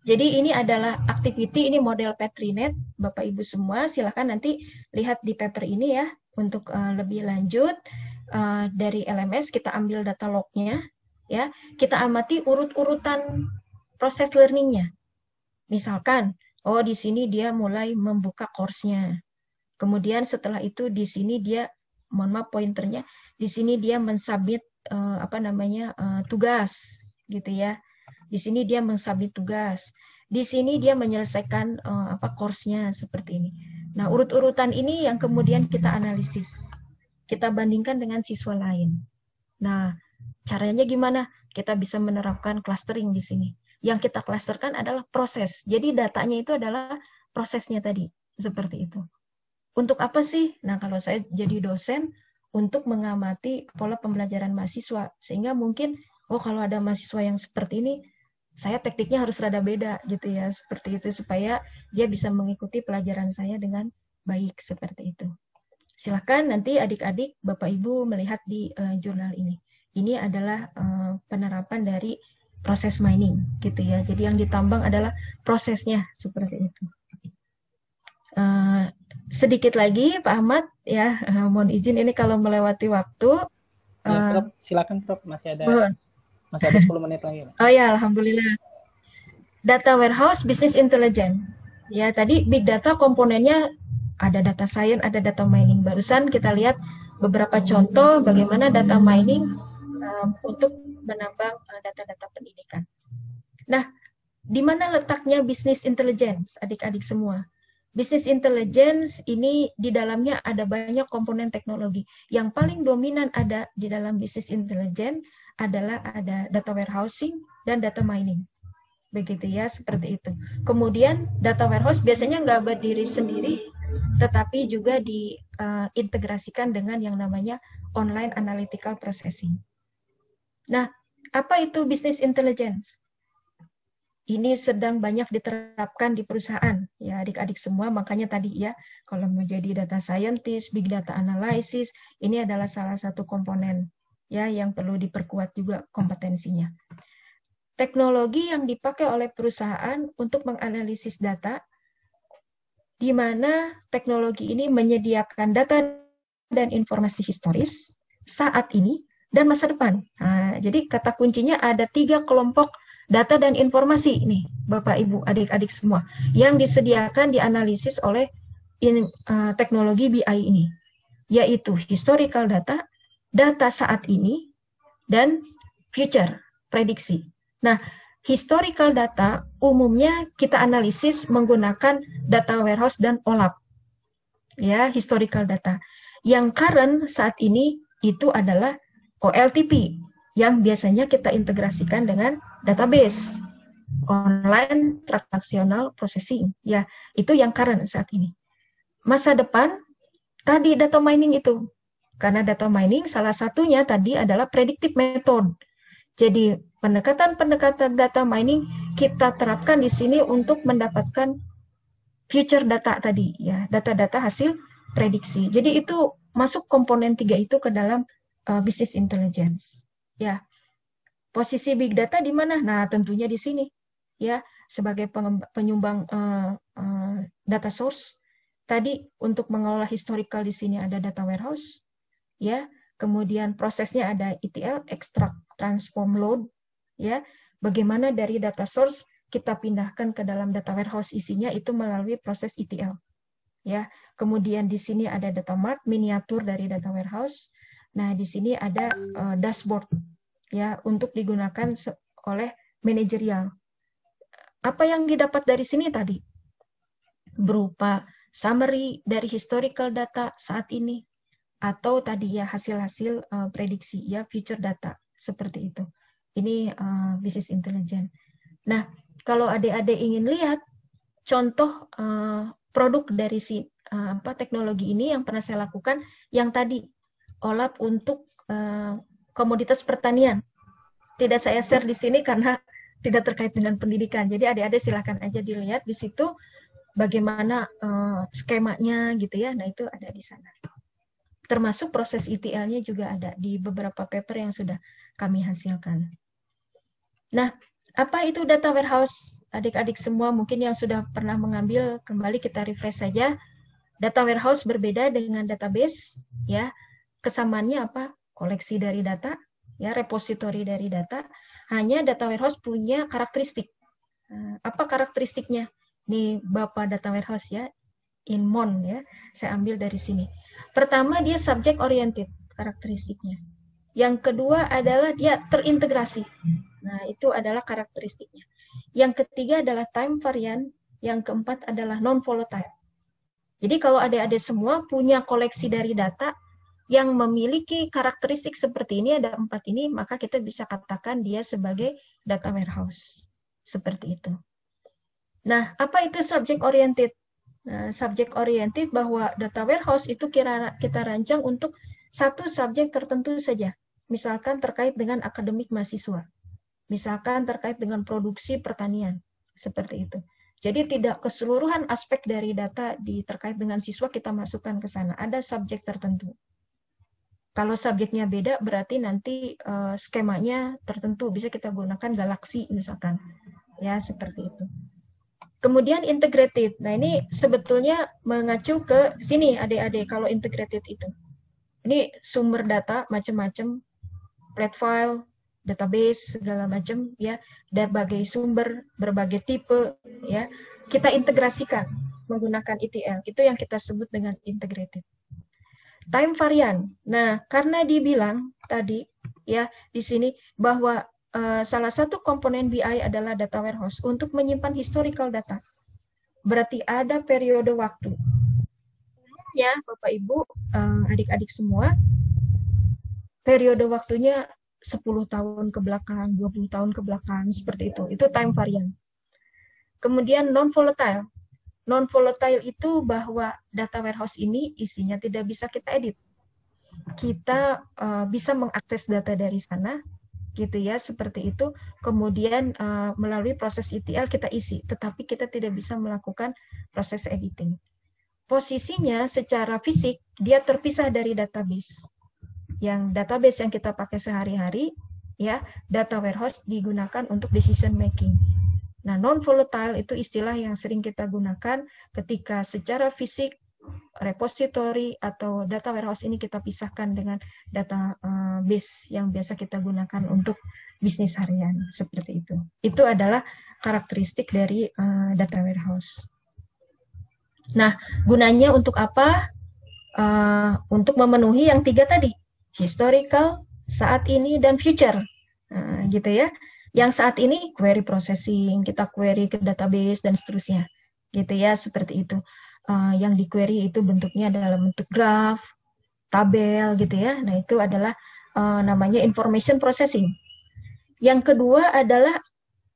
[SPEAKER 8] jadi ini adalah activity, ini model Petrinet, Bapak Ibu semua silakan nanti lihat di paper ini ya untuk lebih lanjut. Dari LMS kita ambil data lognya, ya kita amati urut-urutan proses learningnya. Misalkan, oh di sini dia mulai membuka course-nya. Kemudian setelah itu di sini dia, mohon maaf pointernya, di sini dia mensubmit tugas, gitu ya. Di sini dia mensubmit tugas. Di sini dia menyelesaikan course-nya seperti ini. Nah urut-urutan ini yang kemudian kita analisis. Kita bandingkan dengan siswa lain. Nah, caranya gimana? Kita bisa menerapkan clustering di sini. Yang kita clusterkan adalah proses. Jadi datanya itu adalah prosesnya tadi. Seperti itu. Untuk apa sih? Nah, kalau saya jadi dosen, untuk mengamati pola pembelajaran mahasiswa. Sehingga mungkin, oh kalau ada mahasiswa yang seperti ini, saya tekniknya harus rada beda gitu ya. Seperti itu, supaya dia bisa mengikuti pelajaran saya dengan baik. Seperti itu. Silakan nanti adik-adik, Bapak Ibu melihat di jurnal ini. Ini adalah penerapan dari proses mining, gitu ya. Jadi yang ditambang adalah prosesnya seperti itu. Sedikit lagi, Pak Ahmad, ya, mohon izin ini kalau melewati waktu.
[SPEAKER 7] Ya, Prof, silakan Prof, masih ada 10 menit lagi.
[SPEAKER 8] Oh ya, alhamdulillah. Data warehouse, business intelligence. Ya, tadi big data komponennya ada data science, ada data mining. Barusan kita lihat beberapa contoh bagaimana data mining untuk menambang data-data pendidikan. Nah, di mana letaknya business intelligence, adik-adik semua? Business intelligence ini di dalamnya ada banyak komponen teknologi. Yang paling dominan ada di dalam business intelligence adalah ada data warehousing dan data mining. Begitu ya, seperti itu. Kemudian data warehouse biasanya nggak berdiri sendiri, tetapi juga diintegrasikan dengan yang namanya online analytical processing. Nah, apa itu business intelligence? Ini sedang banyak diterapkan di perusahaan, ya adik-adik semua, makanya tadi ya, kalau mau jadi data scientist, big data analysis, ini adalah salah satu komponen ya yang perlu diperkuat juga kompetensinya. Teknologi yang dipakai oleh perusahaan untuk menganalisis data, di mana teknologi ini menyediakan data dan informasi historis saat ini dan masa depan. Nah, jadi kata kuncinya ada 3 kelompok data dan informasi ini, Bapak Ibu, adik-adik semua, yang disediakan dianalisis oleh teknologi BI ini, yaitu historical data, data saat ini, dan future, prediksi. Nah, historical data umumnya kita analisis menggunakan data warehouse dan OLAP. Ya, historical data. Yang current saat ini itu adalah OLTP yang biasanya kita integrasikan dengan database, online transactional processing. Ya, itu yang current saat ini. Masa depan tadi data mining itu. Karena data mining salah satunya tadi adalah predictive method. Jadi pendekatan-pendekatan data mining kita terapkan di sini untuk mendapatkan future data tadi, ya, data-data hasil prediksi. Jadi itu masuk komponen 3 itu ke dalam business intelligence. Ya, posisi big data di mana? Nah, tentunya di sini, ya, sebagai penyumbang data source. Tadi untuk mengelola historical di sini ada data warehouse, ya. Kemudian prosesnya ada ETL, extract, transform, load, ya. Bagaimana dari data source kita pindahkan ke dalam data warehouse isinya itu melalui proses ETL, ya. Kemudian di sini ada data mart, miniatur dari data warehouse. Nah, di sini ada dashboard, ya, untuk digunakan oleh manajerial. Apa yang didapat dari sini tadi? Berupa summary dari historical data saat ini, atau tadi ya hasil-hasil prediksi, ya, future data, seperti itu. Ini business intelligence. Nah, kalau adik-adik ingin lihat contoh produk dari teknologi ini yang pernah saya lakukan yang tadi OLAP untuk komoditas pertanian. Tidak saya share di sini karena tidak terkait dengan pendidikan. Jadi adik-adik silakan aja dilihat di situ bagaimana skemanya gitu ya. Nah, itu ada di sana. Termasuk proses ETL-nya juga ada di beberapa paper yang sudah kami hasilkan. Nah, apa itu data warehouse? Adik-adik semua mungkin yang sudah pernah mengambil, kembali kita refresh saja. Data warehouse berbeda dengan database, ya. Kesamaannya apa? Koleksi dari data, ya, repository dari data. Hanya data warehouse punya karakteristik. Apa karakteristiknya? Ini Bapak data warehouse ya, Inmon ya. Saya ambil dari sini. Pertama, dia subject oriented karakteristiknya. Yang kedua adalah dia terintegrasi. Nah, itu adalah karakteristiknya. Yang ketiga adalah time variant. Yang keempat adalah non-volatile. Jadi kalau adik-adik semua punya koleksi dari data yang memiliki karakteristik seperti ini, ada 4 ini, maka kita bisa katakan dia sebagai data warehouse. Seperti itu. Nah, apa itu subject oriented? Nah, subject oriented bahwa data warehouse itu kita rancang untuk satu subjek tertentu saja. Misalkan terkait dengan akademik mahasiswa. Misalkan terkait dengan produksi pertanian. Seperti itu. Jadi tidak keseluruhan aspek dari data terkait dengan siswa kita masukkan ke sana. Ada subjek tertentu. Kalau subjeknya beda, berarti nanti skemanya tertentu. Bisa kita gunakan galaksi misalkan. Ya, seperti itu. Kemudian integrated. Nah, ini sebetulnya mengacu ke sini adik-adik kalau integrated itu. Ini sumber data macam-macam, flat file, database segala macam ya, berbagai sumber, berbagai tipe ya. Kita integrasikan menggunakan ETL. Itu yang kita sebut dengan integrated. Time variant. Nah, karena dibilang tadi ya di sini bahwa salah satu komponen BI adalah data warehouse untuk menyimpan historical data. Berarti ada periode waktu. Ya, Bapak Ibu, adik-adik semua, periode waktunya 10 tahun ke belakang, 20 tahun ke belakang, seperti itu. Itu time variant. Kemudian non-volatile. Non-volatile itu bahwa data warehouse ini isinya tidak bisa kita edit. Kita bisa mengakses data dari sana, gitu ya, seperti itu. Kemudian melalui proses ETL kita isi, tetapi kita tidak bisa melakukan proses editing. Posisinya secara fisik, dia terpisah dari database. Yang database yang kita pakai sehari-hari, ya, data warehouse digunakan untuk decision making. Nah, non-volatile itu istilah yang sering kita gunakan ketika secara fisik repository atau data warehouse ini kita pisahkan dengan data base yang biasa kita gunakan untuk bisnis harian, seperti itu. Itu adalah karakteristik dari data warehouse. Nah, gunanya untuk apa? Untuk memenuhi yang 3 tadi. Historical, saat ini, dan future. Nah, gitu ya. Yang saat ini query processing, kita query ke database dan seterusnya. Gitu ya, seperti itu. Yang di query itu bentuknya dalam bentuk graph, tabel gitu ya. Nah, itu adalah namanya information processing. Yang kedua adalah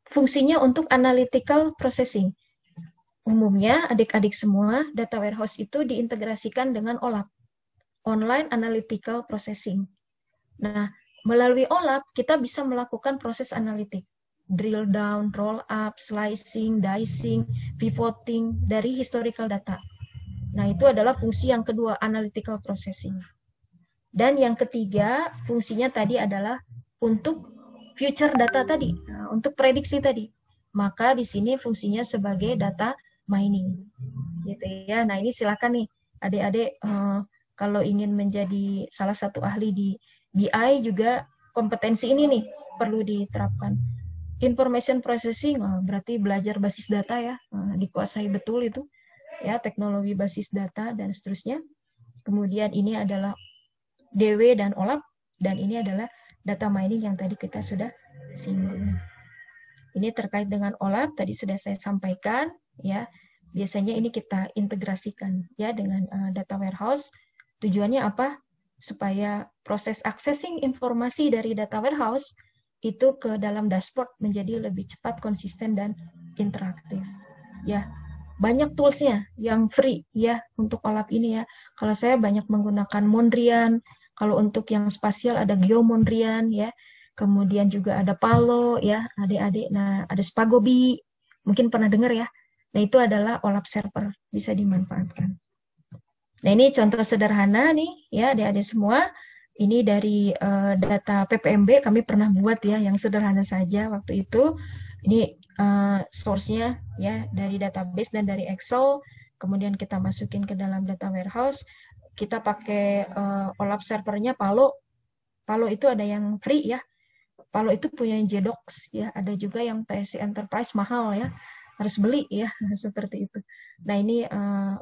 [SPEAKER 8] fungsinya untuk analytical processing. Umumnya adik-adik semua data warehouse itu diintegrasikan dengan OLAP. Online Analytical Processing. Nah, melalui OLAP kita bisa melakukan proses analitik, drill down, roll up, slicing, dicing, pivoting dari historical data. Nah, itu adalah fungsi yang kedua, analytical processing. Dan yang ketiga, fungsinya tadi adalah untuk future data tadi, nah, untuk prediksi tadi. Maka di sini fungsinya sebagai data mining. Gitu ya. Nah, ini silakan nih adik-adik kalau ingin menjadi salah satu ahli di BI juga kompetensi ini nih perlu diterapkan. Information processing berarti belajar basis data ya, dikuasai betul itu ya, teknologi basis data dan seterusnya. Kemudian ini adalah DW dan OLAP, dan ini adalah data mining yang tadi kita sudah singgung. Ini terkait dengan OLAP tadi sudah saya sampaikan ya. Biasanya ini kita integrasikan ya dengan data warehouse. Tujuannya apa? Supaya proses accessing informasi dari data warehouse itu ke dalam dashboard menjadi lebih cepat, konsisten, dan interaktif. Ya, banyak toolsnya yang free ya untuk OLAP ini ya. Kalau saya banyak menggunakan Mondrian, kalau untuk yang spasial ada Geomondrian ya. Kemudian juga ada Palo ya, adik-adik. Nah, ada Spagobi, mungkin pernah dengar ya. Nah, itu adalah OLAP server, bisa dimanfaatkan. Nah, ini contoh sederhana nih ya adik-adik semua. Ini dari data PPMB kami pernah buat ya yang sederhana saja waktu itu. Ini source-nya ya dari database dan dari Excel. Kemudian kita masukin ke dalam data warehouse. Kita pakai OLAP servernya Palo. Palo itu ada yang free ya. Palo itu punya JDocs ya. Ada juga yang PSI Enterprise mahal ya. Harus beli ya seperti itu. Nah ini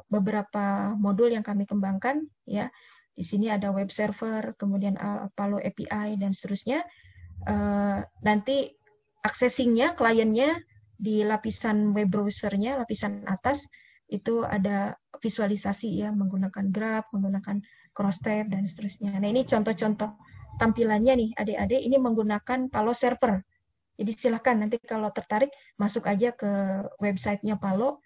[SPEAKER 8] beberapa modul yang kami kembangkan ya. Di sini ada web server, kemudian Palo API dan seterusnya. Nanti accessing-nya, kliennya di lapisan web browser-nya, lapisan atas itu ada visualisasi ya menggunakan graph, menggunakan cross-tab dan seterusnya. Nah ini contoh-contoh tampilannya nih adik-adik. Ini menggunakan Palo server. Jadi silakan nanti kalau tertarik masuk aja ke websitenya Palo.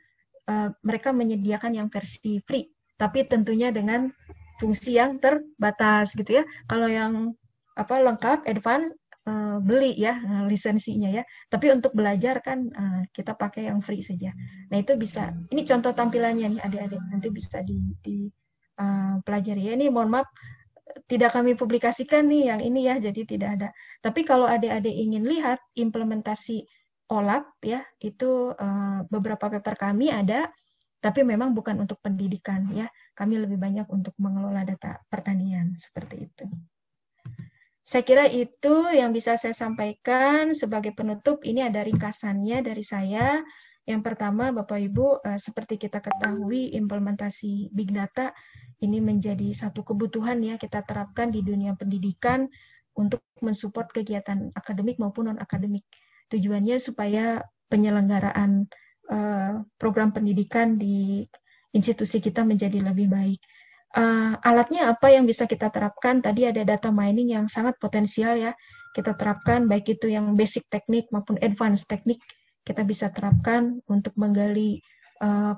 [SPEAKER 8] Mereka menyediakan yang versi free, tapi tentunya dengan fungsi yang terbatas gitu ya. Kalau yang lengkap, advance, beli ya lisensinya ya. Tapi untuk belajar kan kita pakai yang free saja. Nah itu bisa. Ini contoh tampilannya nih adik-adik. Nanti bisa dipelajari ya. Ini mohon maaf tidak kami publikasikan nih yang ini ya. Jadi tidak ada. Tapi kalau adik-adik ingin lihat implementasi OLAP ya, itu beberapa paper kami ada. Tapi memang bukan untuk pendidikan ya. Kami lebih banyak untuk mengelola data pertanian seperti itu. Saya kira itu yang bisa saya sampaikan sebagai penutup. Ini ada ringkasannya dari saya. Yang pertama, Bapak Ibu, seperti kita ketahui implementasi big data ini menjadi satu kebutuhan ya kita terapkan di dunia pendidikan untuk mensupport kegiatan akademik maupun non akademik. Tujuannya supaya penyelenggaraan program pendidikan di institusi kita menjadi lebih baik. Alatnya apa yang bisa kita terapkan? Tadi ada data mining yang sangat potensial ya. Kita terapkan baik itu yang basic teknik maupun advanced teknik. Kita bisa terapkan untuk menggali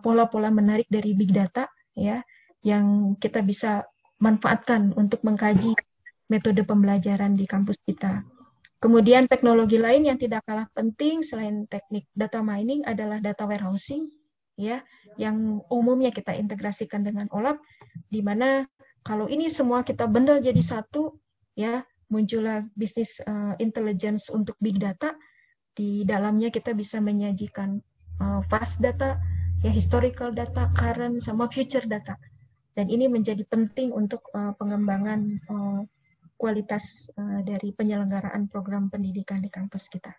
[SPEAKER 8] pola-pola menarik dari big data ya, yang kita bisa manfaatkan untuk mengkaji metode pembelajaran di kampus kita. Kemudian teknologi lain yang tidak kalah penting selain teknik data mining adalah data warehousing ya, yang umumnya kita integrasikan dengan OLAP, di mana kalau ini semua kita bundle jadi satu ya, muncullah bisnis intelligence untuk big data. Di dalamnya kita bisa menyajikan fast data, ya historical data, current sama future data. Dan ini menjadi penting untuk pengembangan kualitas dari penyelenggaraan program pendidikan di kampus kita.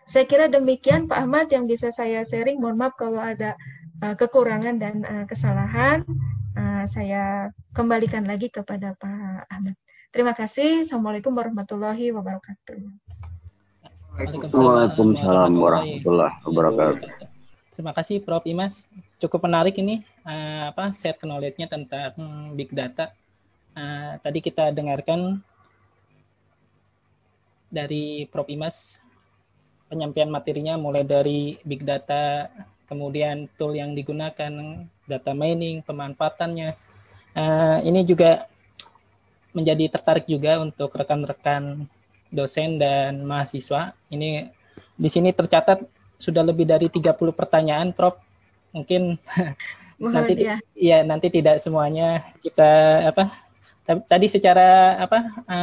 [SPEAKER 8] Saya kira demikian Pak Ahmad yang bisa saya sharing. Mohon maaf kalau ada kekurangan dan kesalahan. Saya kembalikan lagi kepada Pak Ahmad. Terima kasih. Assalamualaikum warahmatullahi wabarakatuh.
[SPEAKER 10] Waalaikumsalam warahmatullahi wabarakatuh.
[SPEAKER 7] Terima kasih Prof. Imas. Cukup menarik ini share knowledge-nya tentang big data. Tadi kita dengarkan dari Prof. Imas penyampaian materinya mulai dari big data, kemudian tool yang digunakan, data mining, pemanfaatannya. Ini juga menjadi tertarik juga untuk rekan-rekan dosen dan mahasiswa. Ini di sini tercatat sudah lebih dari 30 pertanyaan, Prof. Mungkin nanti tidak semuanya kita tadi secara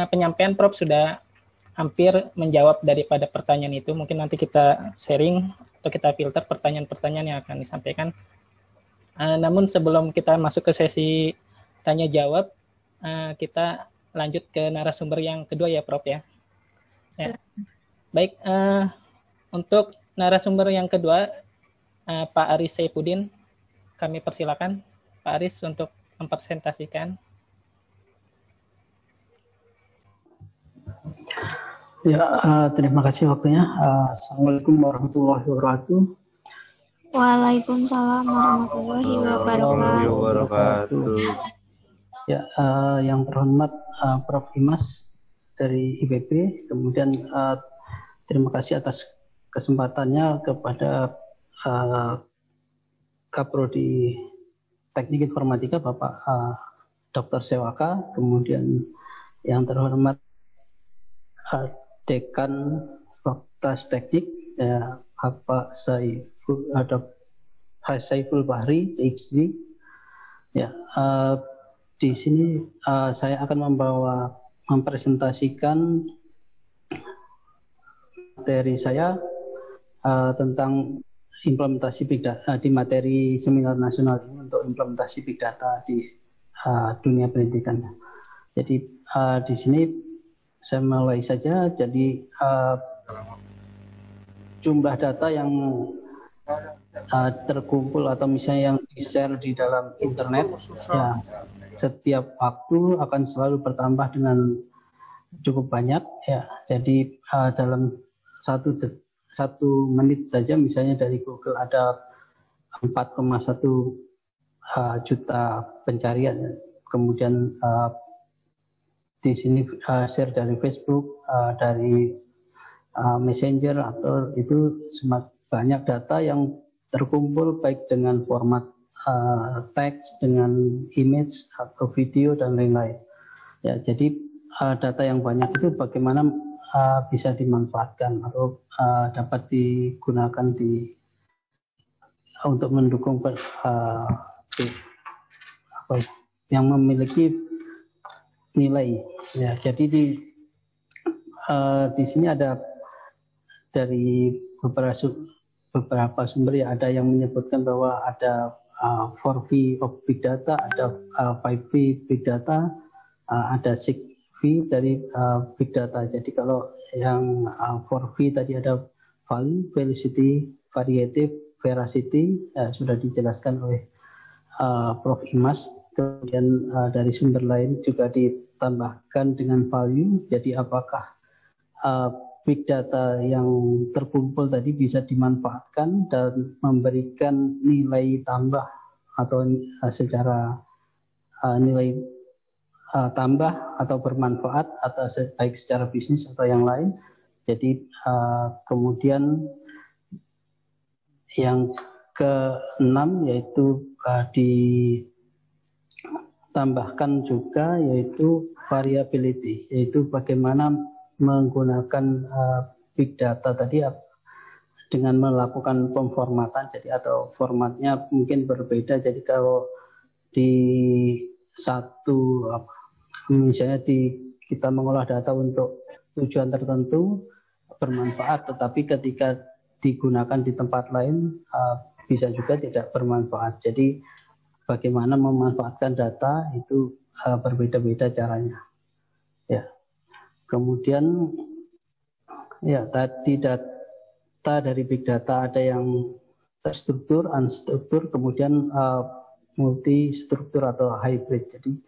[SPEAKER 7] penyampaian Prof sudah hampir menjawab daripada pertanyaan itu. Mungkin nanti kita sharing atau kita filter pertanyaan-pertanyaan yang akan disampaikan. Namun sebelum kita masuk ke sesi tanya jawab, kita lanjut ke narasumber yang kedua ya Prof ya. Baik, untuk narasumber yang kedua Pak Aris Saifuddin, kami persilakan Pak Aris untuk mempresentasikan.
[SPEAKER 1] Ya, terima kasih waktunya. Assalamualaikum warahmatullahi wabarakatuh.
[SPEAKER 9] Waalaikumsalam warahmatullahi wabarakatuh.
[SPEAKER 1] Ya, yang terhormat Prof. Imas dari IPB, kemudian terima kasih atas kesempatannya kepada Kaprodi Teknik Informatika Bapak Dr. Sewaka, kemudian yang terhormat Dekan Fakultas Teknik Bapak Saiful Bahri, PhD. Ya, di sini saya akan mempresentasikan materi saya tentang implementasi big data di materi seminar nasional ini untuk implementasi big data di dunia pendidikan. Jadi di sini saya mulai saja. Jadi jumlah data yang terkumpul atau misalnya yang di-share di dalam internet, ya, setiap waktu akan selalu bertambah dengan cukup banyak, ya. Jadi dalam satu menit saja misalnya dari Google ada 4,1 juta pencarian, ya. Kemudian di sini share dari Facebook, dari Messenger, atau itu semakin banyak data yang terkumpul baik dengan format teks, dengan image atau video dan lain-lain. Ya, jadi data yang banyak itu bagaimana bisa dimanfaatkan atau dapat digunakan untuk mendukung yang memiliki nilai. Ya, jadi di sini ada dari beberapa sumber, ya, ada yang menyebutkan bahwa ada 4V of big data, ada 5V big data, ada 6V dari big data. Jadi kalau yang 4V tadi ada value, velocity, variative, veracity, sudah dijelaskan oleh Prof. Imas. Kemudian dari sumber lain juga ditambahkan dengan value. Jadi apakah big data yang terkumpul tadi bisa dimanfaatkan dan memberikan nilai tambah atau secara nilai tambah atau bermanfaat atau baik secara bisnis atau yang lain. Jadi kemudian yang ke-6 yaitu ditambahkan juga yaitu variability, yaitu bagaimana menggunakan big data tadi dengan melakukan pemformatan, jadi atau formatnya mungkin berbeda. Jadi kalau di misalnya kita mengolah data untuk tujuan tertentu bermanfaat, tetapi ketika digunakan di tempat lain bisa juga tidak bermanfaat. Jadi bagaimana memanfaatkan data itu berbeda-beda caranya. Ya. Kemudian, ya, tadi data dari big data ada yang terstruktur, unstruktur, kemudian multistruktur atau hybrid. Jadi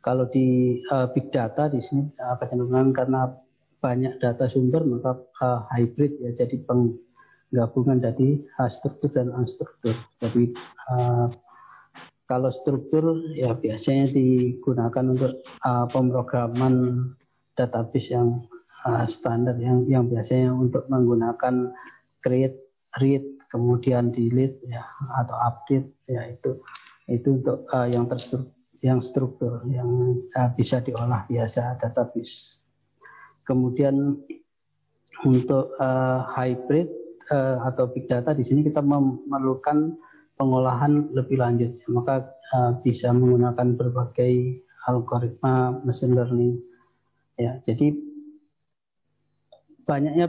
[SPEAKER 1] kalau di big data di sini kecenderungan karena banyak data sumber maka hybrid, ya, jadi penggabungan dari struktur dan unstruktur. Jadi kalau struktur, ya, biasanya digunakan untuk pemrograman database yang standar, yang biasanya untuk menggunakan create, read, kemudian delete, ya, atau update, ya, itu untuk yang struktur yang bisa diolah biasa database. Kemudian untuk hybrid atau big data di sini kita memerlukan pengolahan lebih lanjut, maka bisa menggunakan berbagai algoritma machine learning. Ya, jadi banyaknya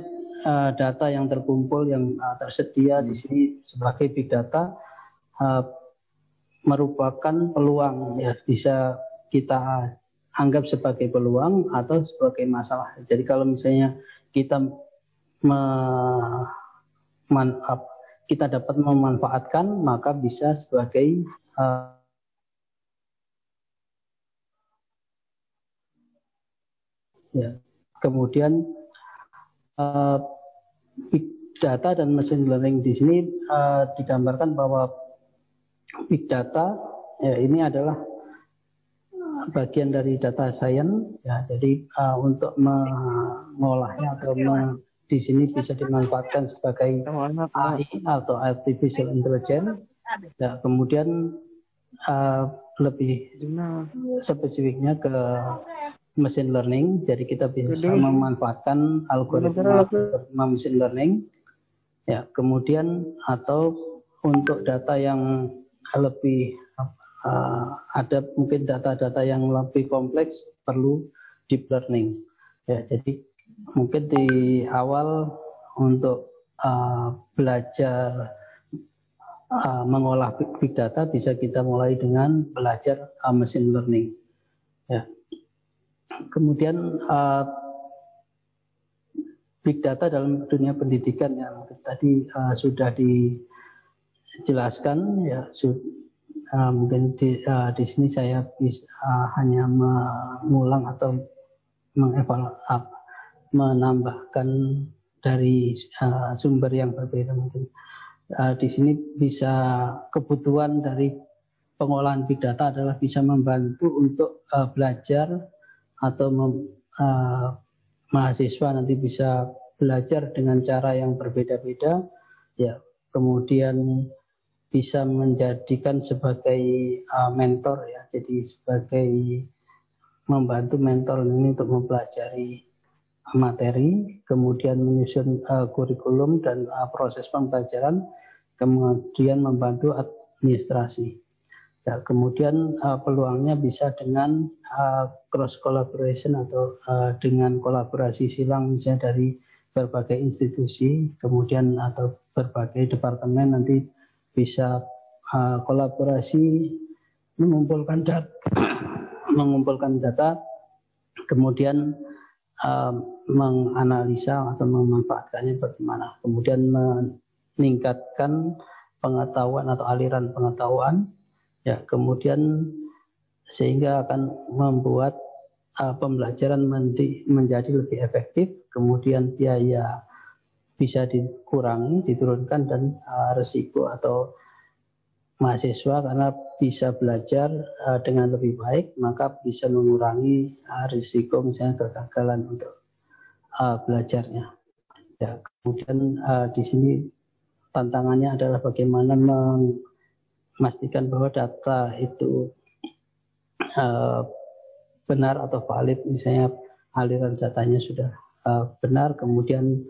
[SPEAKER 1] data yang terkumpul yang tersedia di sini sebagai big data merupakan peluang, ya, bisa kita anggap sebagai peluang atau sebagai masalah. Jadi kalau misalnya kita dapat memanfaatkan, maka bisa sebagai ya. Kemudian big data dan machine learning di sini digambarkan bahwa big data, ya, ini adalah bagian dari data science, ya. Jadi untuk mengolahnya atau di sini bisa dimanfaatkan sebagai AI atau artificial intelligence. Ya, kemudian lebih spesifiknya ke machine learning, jadi kita bisa memanfaatkan algoritma machine learning. Ya, kemudian atau untuk data yang lebih ada mungkin data-data yang lebih kompleks perlu deep learning. Ya, jadi mungkin di awal untuk belajar mengolah big data bisa kita mulai dengan belajar machine learning. Ya. Kemudian big data dalam dunia pendidikan yang tadi sudah dijelaskan, ya mungkin di sini saya bisa hanya mengulang atau menambahkan dari sumber yang berbeda mungkin. Di sini bisa kebutuhan dari pengolahan big data adalah bisa membantu untuk belajar atau mahasiswa nanti bisa belajar dengan cara yang berbeda-beda, ya kemudian bisa menjadikan sebagai mentor, ya jadi sebagai membantu mentor ini untuk mempelajari materi, kemudian menyusun kurikulum dan proses pembelajaran, kemudian membantu administrasi. Ya, kemudian peluangnya bisa dengan cross collaboration atau dengan kolaborasi silang misalnya dari berbagai institusi, kemudian atau berbagai departemen nanti bisa kolaborasi mengumpulkan data, kemudian menganalisa atau memanfaatkannya bagaimana, kemudian meningkatkan pengetahuan atau aliran pengetahuan, ya kemudian sehingga akan membuat pembelajaran menjadi lebih efektif, kemudian biaya bisa dikurangi, diturunkan, dan risiko atau mahasiswa karena bisa belajar dengan lebih baik maka bisa mengurangi risiko misalnya kegagalan untuk belajarnya. Ya, kemudian di sini tantangannya adalah bagaimana memastikan bahwa data itu benar atau valid, misalnya aliran datanya sudah benar, kemudian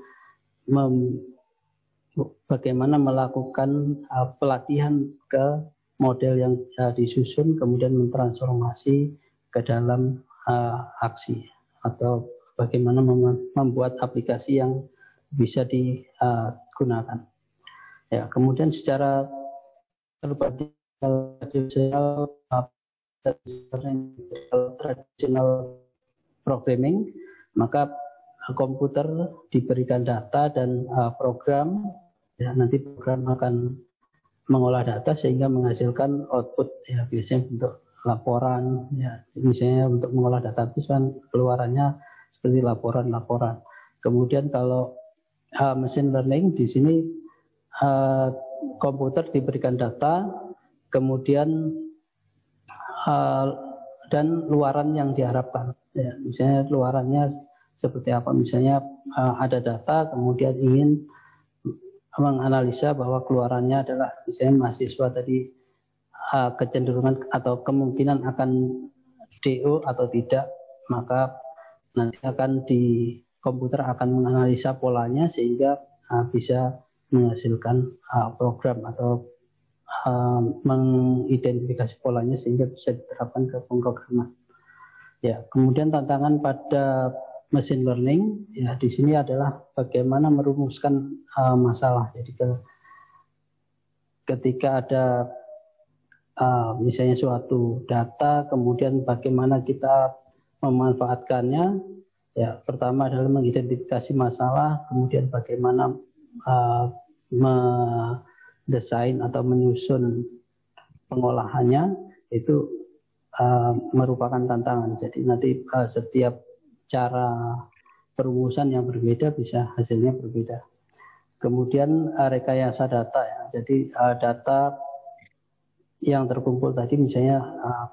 [SPEAKER 1] bagaimana melakukan pelatihan ke model yang disusun, kemudian mentransformasi ke dalam aksi, atau bagaimana membuat aplikasi yang bisa digunakan. Ya, kemudian secara tradisional programming, maka komputer diberikan data dan program, ya nanti program akan mengolah data sehingga menghasilkan output, ya biasanya untuk laporan, ya misalnya untuk mengolah database kan keluarannya seperti laporan-laporan. Kemudian kalau machine learning di sini komputer diberikan data, kemudian dan luaran yang diharapkan, ya misalnya luarannya seperti apa, misalnya ada data kemudian ingin menganalisa bahwa keluarannya adalah misalnya mahasiswa tadi kecenderungan atau kemungkinan akan DO atau tidak, maka nanti akan di komputer akan menganalisa polanya sehingga bisa menghasilkan program atau mengidentifikasi polanya sehingga bisa diterapkan ke pemrograman. Ya, kemudian tantangan pada machine learning, ya di sini adalah bagaimana merumuskan masalah. Jadi ketika ada misalnya suatu data, kemudian bagaimana kita memanfaatkannya. Ya, pertama adalah mengidentifikasi masalah, kemudian bagaimana mendesain atau menyusun pengolahannya, itu merupakan tantangan. Jadi nanti setiap cara perumusan yang berbeda bisa hasilnya berbeda. Kemudian rekayasa data, ya. Jadi data yang terkumpul tadi misalnya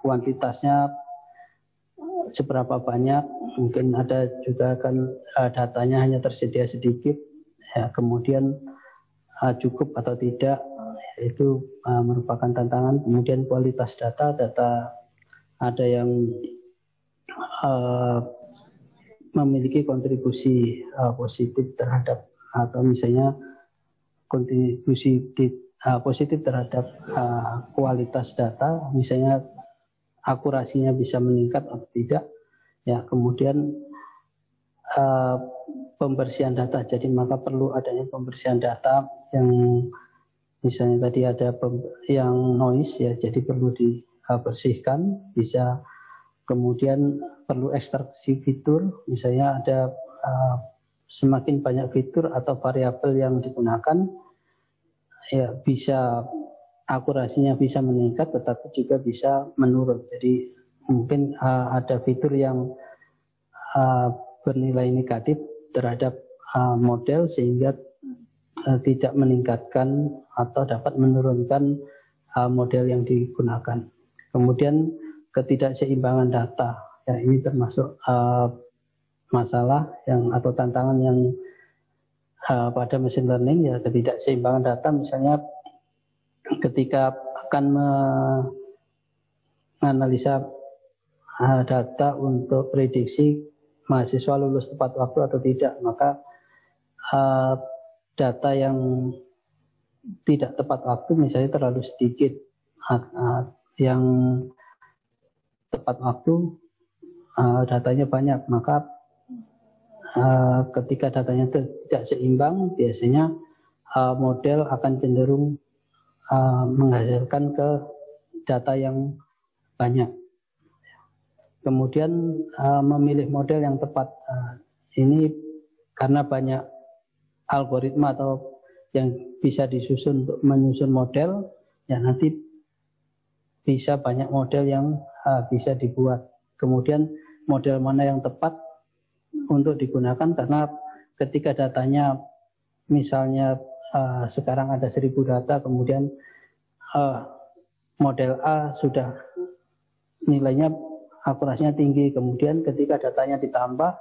[SPEAKER 1] kuantitasnya seberapa banyak, mungkin ada juga kan datanya hanya tersedia sedikit, ya kemudian cukup atau tidak, itu merupakan tantangan. Kemudian kualitas data ada yang memiliki kontribusi positif terhadap, atau misalnya kontribusi positif terhadap kualitas data, misalnya akurasinya bisa meningkat atau tidak. Ya, kemudian pembersihan data, jadi maka perlu adanya pembersihan data yang misalnya tadi ada yang noise ya, jadi perlu dibersihkan, bisa. Kemudian perlu ekstraksi fitur, misalnya ada semakin banyak fitur atau variabel yang digunakan, ya bisa akurasinya bisa meningkat, tetapi juga bisa menurun. Jadi mungkin ada fitur yang bernilai negatif terhadap model sehingga tidak meningkatkan atau dapat menurunkan model yang digunakan. Kemudian ketidakseimbangan data, ya ini termasuk masalah yang atau tantangan yang pada machine learning, ya ketidakseimbangan data. Misalnya ketika akan menganalisa data untuk prediksi mahasiswa lulus tepat waktu atau tidak, maka data yang tidak tepat waktu misalnya terlalu sedikit, yang tepat waktu datanya banyak, maka ketika datanya tidak seimbang, biasanya model akan cenderung menghasilkan ke data yang banyak. Kemudian memilih model yang tepat, ini karena banyak algoritma atau yang bisa disusun untuk menyusun model, ya nanti bisa banyak model yang bisa dibuat. Kemudian model mana yang tepat untuk digunakan, karena ketika datanya misalnya sekarang ada 1000 data, kemudian model A sudah nilainya akurasinya tinggi, kemudian ketika datanya ditambah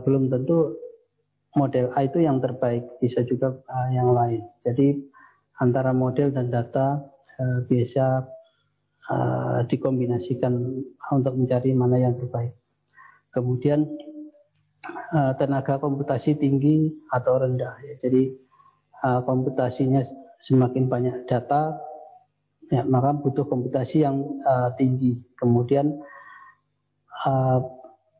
[SPEAKER 1] belum tentu model A itu yang terbaik, bisa juga yang lain. Jadi antara model dan data biasa dikombinasikan untuk mencari mana yang terbaik. Kemudian tenaga komputasi tinggi atau rendah, ya. Jadi komputasinya semakin banyak data, ya, maka butuh komputasi yang tinggi. Kemudian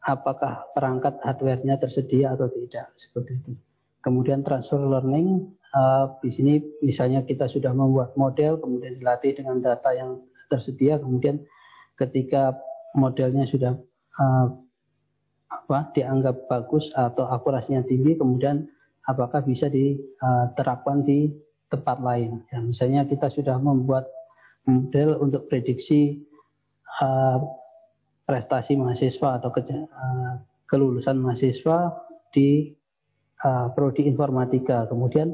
[SPEAKER 1] apakah perangkat hardware-nya tersedia atau tidak, seperti itu. Kemudian transfer learning, di sini misalnya kita sudah membuat model, kemudian dilatih dengan data yang tersedia, kemudian ketika modelnya sudah dianggap bagus atau akurasinya tinggi, kemudian apakah bisa diterapkan di tempat lain. Ya, misalnya kita sudah membuat model untuk prediksi prestasi mahasiswa atau kelulusan mahasiswa di prodi informatika. Kemudian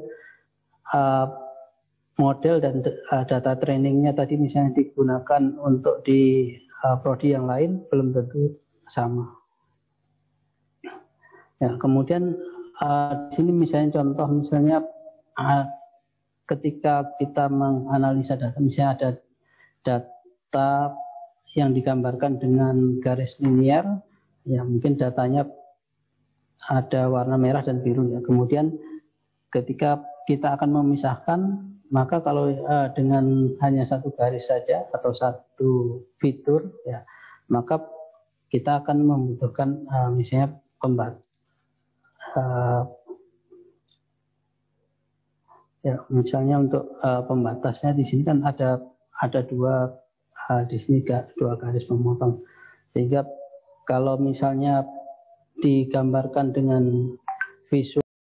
[SPEAKER 1] model dan data trainingnya tadi misalnya digunakan untuk di prodi yang lain, belum tentu sama. Ya, kemudian di sini misalnya contoh, misalnya ketika kita menganalisa data, misalnya ada data yang digambarkan dengan garis linear, ya mungkin datanya ada warna merah dan biru, ya. Kemudian ketika kita akan memisahkan, maka kalau dengan hanya satu garis saja atau satu fitur, ya maka kita akan membutuhkan misalnya ya misalnya untuk pembatasnya di sini kan ada dua di sini dua garis memotong, sehingga kalau misalnya digambarkan dengan visual